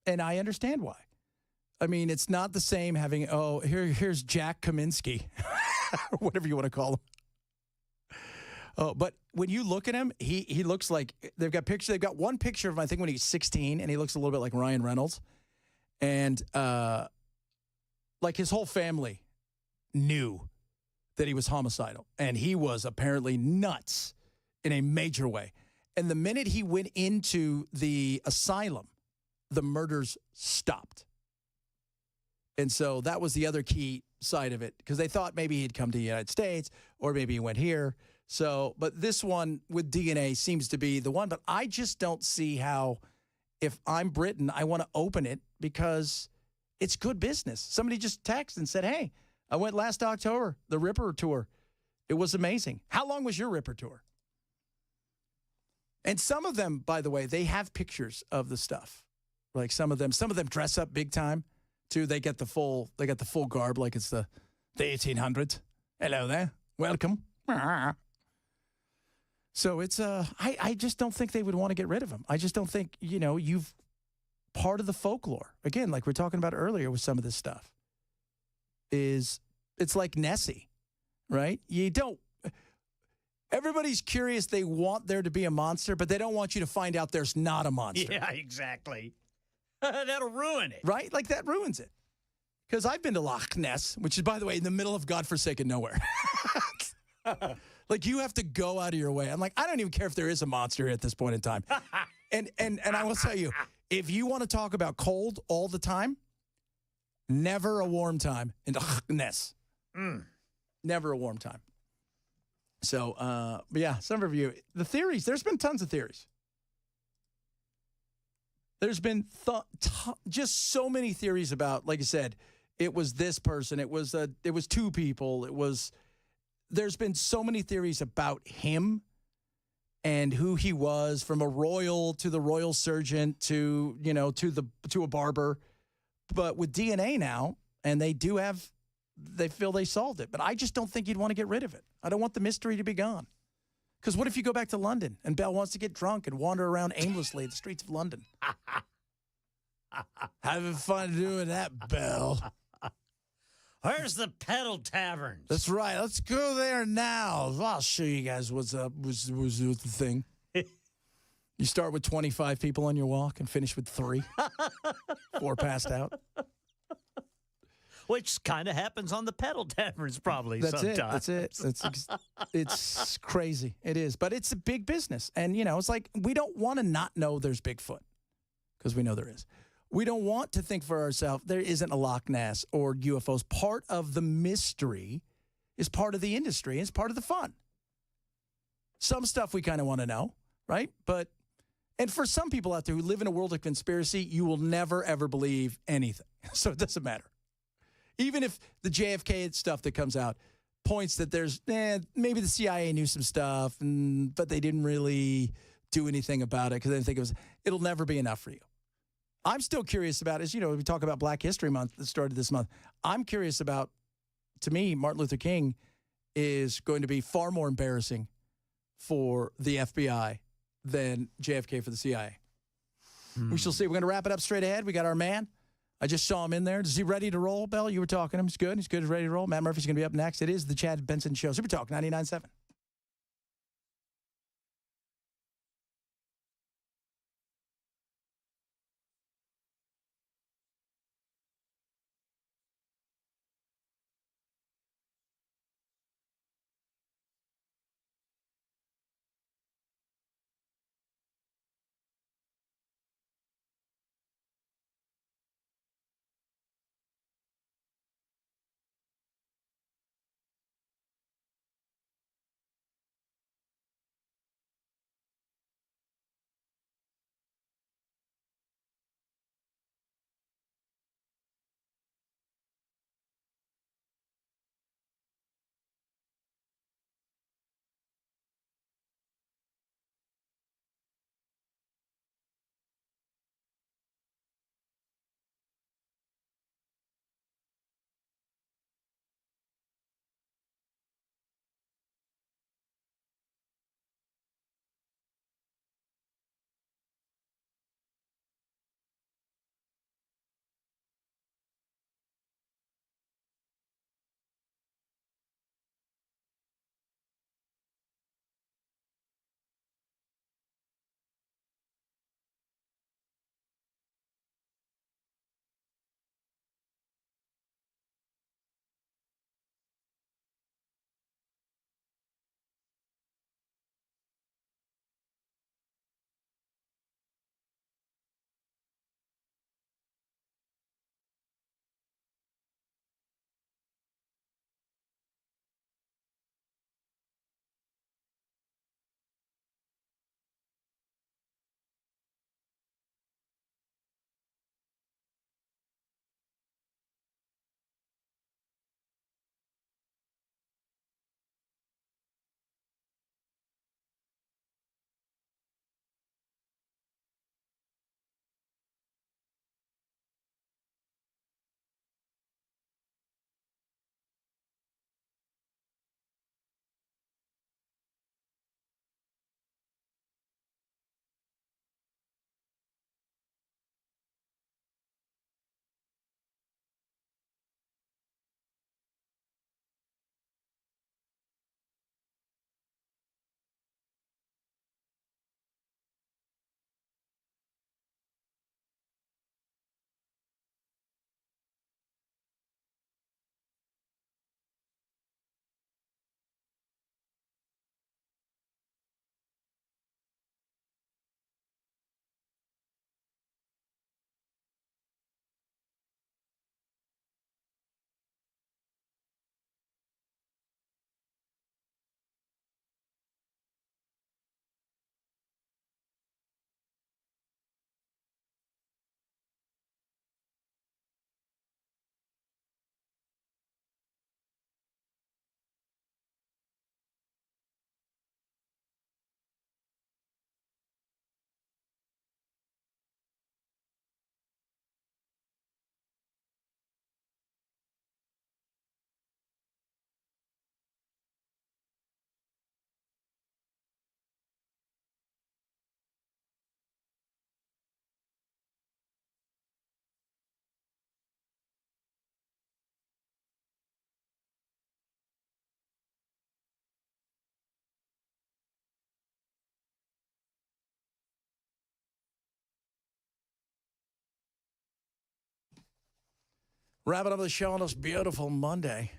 S1: And I understand why. I mean, it's not the same having, here's Jack Kaminsky, or whatever you want to call him. Oh, but when you look at him, he looks like, they've got one picture of him, I think, when he's 16, and he looks a little bit like Ryan Reynolds. And like his whole family knew that he was homicidal, and he was apparently nuts in a major way. And the minute he went into the asylum, the murders stopped. And so that was the other key side of it, because they thought maybe he'd come to the United States or maybe he went here. So, but this one with DNA seems to be the one. But I just don't see how, if I'm Britain, I want to open it because it's good business. Somebody just texted and said, hey, I went last October, the Ripper tour. It was amazing. How long was your Ripper tour? And some of them, by the way, they have pictures of the stuff. Like some of them dress up big time too. They get the full garb, like it's the 1800s. Hello there, welcome. So it's I just don't think they would want to get rid of him. I just don't think, you've part of the folklore. Again, like we were talking about earlier with some of this stuff, it's like Nessie, right? Everybody's curious. They want there to be a monster, but they don't want you to find out there's not a monster.
S3: Yeah, exactly. That'll ruin it.
S1: Right? Like that ruins it. Because I've been to Loch Ness, which is, by the way, in the middle of godforsaken nowhere. Like, you have to go out of your way. I'm like, I don't even care if there is a monster at this point in time. And I will tell you, if you want to talk about cold all the time, never a warm time in Loch Ness. Never a warm time. So, but yeah, some of you, the theories, there's been tons of theories. There's been just so many theories about, like I said, it was this person, it was two people, there's been so many theories about him and who he was, from a royal to the royal surgeon to a barber. But with DNA now, and they feel they solved it. But I just don't think you'd want to get rid of it. I don't want the mystery to be gone. Because what if you go back to London and Belle wants to get drunk and wander around aimlessly the streets of London? Having fun doing that, Belle.
S3: Where's the Pedal Taverns?
S1: That's right. Let's go there now. I'll show you guys what's up. What's the thing. You start with 25 people on your walk and finish with 3. 4 passed out.
S3: Which kind of happens on the Pedal Taverns probably sometimes.
S1: That's it. It's crazy. It is. But it's a big business. And, it's like we don't want to not know there's Bigfoot because we know there is. We don't want to think for ourselves there isn't a Loch Ness or UFOs. Part of the mystery is part of the industry. It's part of the fun. Some stuff we kind of want to know, right? And for some people out there who live in a world of conspiracy, you will never, ever believe anything. So it doesn't matter. Even if the JFK stuff that comes out points that there's, maybe the CIA knew some stuff, but they didn't really do anything about it because they didn't think it'll never be enough for you. I'm still curious about, as we talk about Black History Month that started this month, I'm curious about, to me, Martin Luther King is going to be far more embarrassing for the FBI than JFK for the CIA. We shall see. We're going to wrap it up straight ahead. We got our man. I just saw him in there. Is he ready to roll, Bell? You were talking to him. He's good. He's good. He's ready to roll. Matt Murphy's going to be up next. It is the Chad Benson Show. Super Talk 99.7. Wrapping up the show on this beautiful Monday.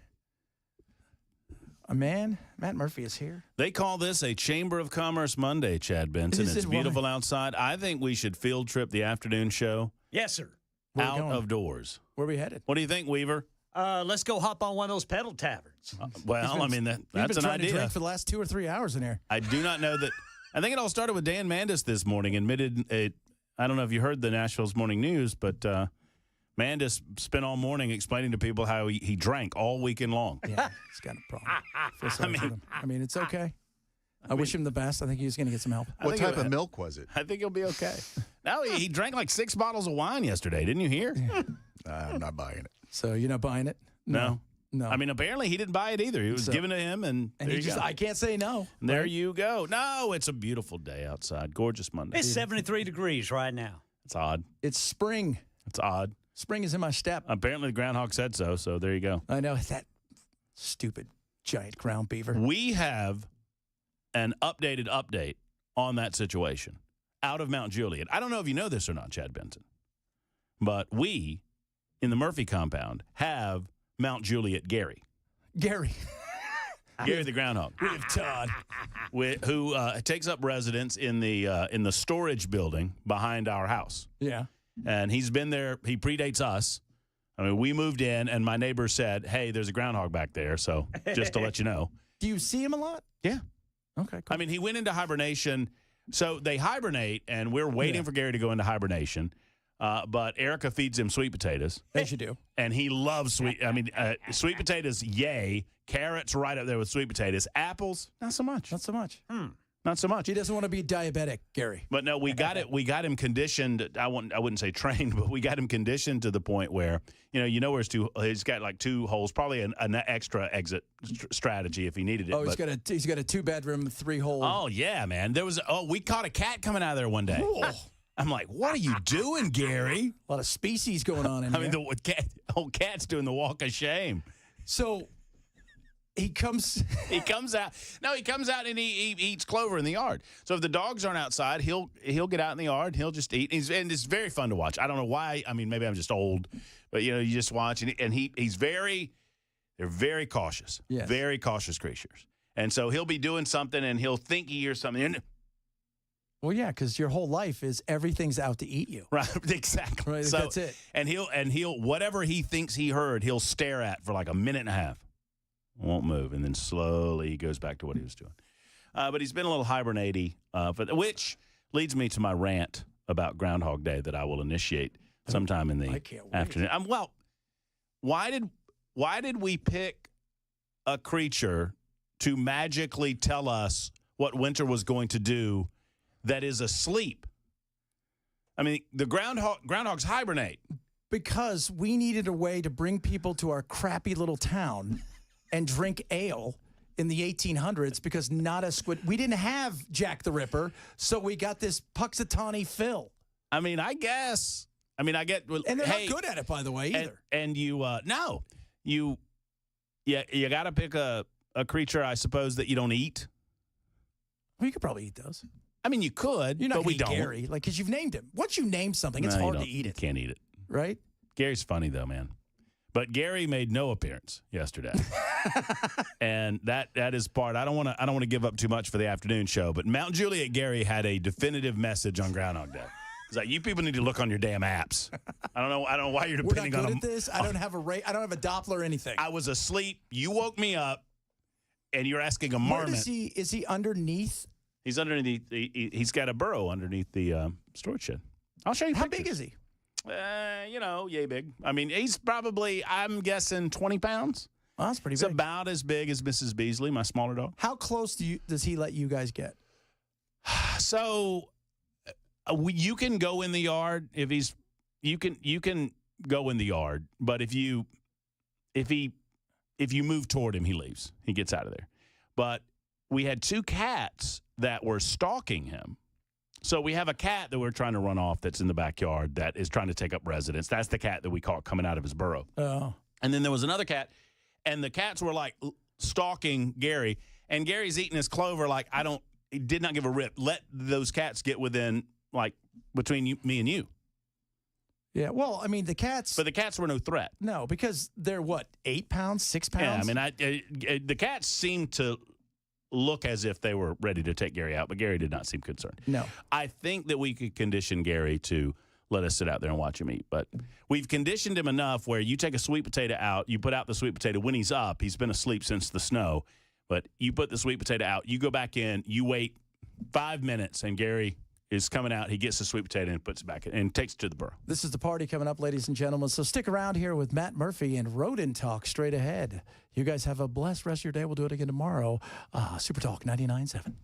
S1: Matt Murphy is here.
S16: They call this a Chamber of Commerce Monday, Chad Benson. It's beautiful outside. I think we should field trip the afternoon show.
S3: Yes, sir.
S1: Where we going?
S16: Of doors.
S1: Where are we headed?
S16: What do you think, Weaver?
S3: Let's go hop on one of those pedal taverns.
S16: Well, I mean, that's an
S1: been trying
S16: idea.
S1: to drink for the last 2 or 3 hours in here.
S16: I do not know that. I think it all started with Dan Mandis this morning. I don't know if you heard the Nashville's morning news, but Mandis spent all morning explaining to people how he drank all weekend long.
S1: Yeah, he's got a problem. Feel sorry for him. I mean, it's okay. I wish him the best. I think he's going to get some help.
S2: What type of milk was it?
S16: I think he'll be okay. No, he drank like 6 bottles of wine yesterday. Didn't you hear?
S2: I'm not buying it.
S1: So you're not buying it?
S16: No. I mean, apparently he didn't buy it either. It was given to him, and there
S1: he
S16: you
S1: just,
S16: go.
S1: I can't say no.
S16: There you go. No, it's a beautiful day outside. Gorgeous Monday.
S3: It's 73 degrees right now.
S16: It's odd.
S1: It's spring.
S16: It's odd.
S1: Spring is in my step.
S16: Apparently the groundhog said so, so there you go.
S1: I know. That stupid giant ground beaver.
S16: We have an update on that situation out of Mount Juliet. I don't know if you know this or not, Chad Benson, but we, in the Murphy compound, have Mount Juliet Gary.
S1: Gary
S16: the groundhog.
S1: We have Todd.
S16: Who takes up residence in the storage building behind our house.
S1: Yeah.
S16: And he's been there. He predates us. I mean, we moved in, and my neighbor said, hey, there's a groundhog back there, so just to let you know.
S1: Do you see him a lot?
S16: Yeah.
S1: Okay, cool.
S16: I mean, he went into hibernation. So they hibernate, and we're waiting for Gary to go into hibernation. But Erica feeds him sweet potatoes.
S1: As you do.
S16: And he loves sweet potatoes, yay. Carrots right up there with sweet potatoes. Apples, not so much.
S1: Not so much.
S16: Not so much.
S1: He doesn't want to be diabetic, Gary.
S16: But no, we got it. We got him conditioned. I wouldn't say trained, but we got him conditioned to the point where where he's got like 2 holes, probably an extra exit strategy if he needed it.
S1: Oh, he's got a 2-bedroom, 3-hole.
S16: Oh yeah, man. We caught a cat coming out of there one day. I'm like, what are you doing, Gary?
S1: A lot of species going on in here.
S16: I mean, the old cat's doing the walk of shame.
S1: So he comes
S16: out. No, he comes out and he eats clover in the yard. So if the dogs aren't outside, he'll get out in the yard. He'll just eat. And it's very fun to watch. I don't know why. I mean, maybe I'm just old, but you just watch and they're very cautious.
S1: Yes.
S16: Very cautious creatures. And so he'll be doing something and he'll think he hears something.
S1: Well, yeah, because your whole life is everything's out to eat you.
S16: Right, exactly.
S1: Right,
S16: so,
S1: that's it.
S16: And he'll whatever he thinks he heard, he'll stare at for like a minute and a half. Won't move, and then slowly he goes back to what he was doing. But he's been a little hibernate-y, which leads me to my rant about Groundhog Day that I will initiate sometime in the afternoon. Why did we pick a creature to magically tell us what winter was going to do that is asleep? I mean, the groundhogs hibernate.
S1: Because we needed a way to bring people to our crappy little town and drink ale in the 1800s because we didn't have Jack the Ripper, so we got this Puxatawny Phil.
S16: I mean, I guess. I mean, I get.
S1: And they're not good at it, by the way, either.
S16: And you got to pick a creature, I suppose, that you don't eat.
S1: Well, you could probably eat those.
S16: I mean, you could,
S1: You're not
S16: but we
S1: gonna eat
S16: don't.
S1: Gary, because you've named him. Once you name something, it's hard to eat it.
S16: You can't eat it.
S1: Right?
S16: Gary's funny, though, man. But Gary made no appearance yesterday. And that is part. I don't want to give up too much for the afternoon show, but Mount Juliet Gary had a definitive message on Groundhog Day. It's like, you people need to look on your damn apps. I don't know why you're depending on
S1: We're not good at this. I don't have I don't have a Doppler or anything.
S16: I was asleep. You woke me up, and you're asking a marmot.
S1: Where is he underneath?
S16: He's underneath. He's got a burrow underneath the storage shed. I'll show you.
S1: How big is he?
S16: Yay big. I mean, he's probably, I'm guessing, 20 pounds.
S1: Oh, that's pretty big.
S16: It's about as big as Mrs. Beasley, my smaller dog.
S1: How close does he let you guys get?
S16: So you can go in the yard if you can go in the yard, but if you move toward him, he leaves. He gets out of there. But we had 2 cats that were stalking him. So we have a cat that we're trying to run off that's in the backyard that is trying to take up residence. That's the cat that we caught coming out of his burrow.
S1: Oh.
S16: And then there was another cat, and the cats were like stalking Gary, and Gary's eating his clover like he did not give a rip. Let those cats get within, like, between me and you.
S1: Yeah, well, I mean, the cats.
S16: But the cats were no threat.
S1: No, because they're what, 8 pounds, 6 pounds?
S16: Yeah, I mean, the cats seemed to look as if they were ready to take Gary out, but Gary did not seem concerned.
S1: No.
S16: I think that we could condition Gary to let us sit out there and watch him eat, but we've conditioned him enough where you take a sweet potato out, you put out the sweet potato when he's up. He's been asleep since the snow, but you put the sweet potato out, you go back in, you wait 5 minutes, and Gary is coming out. He gets the sweet potato and puts it back in and takes it to the burrow.
S1: This is the party coming up, ladies and gentlemen. So stick around here with Matt Murphy and Rodent Talk straight ahead. You guys have a blessed rest of your day. We'll do it again tomorrow. Super Talk 99.7.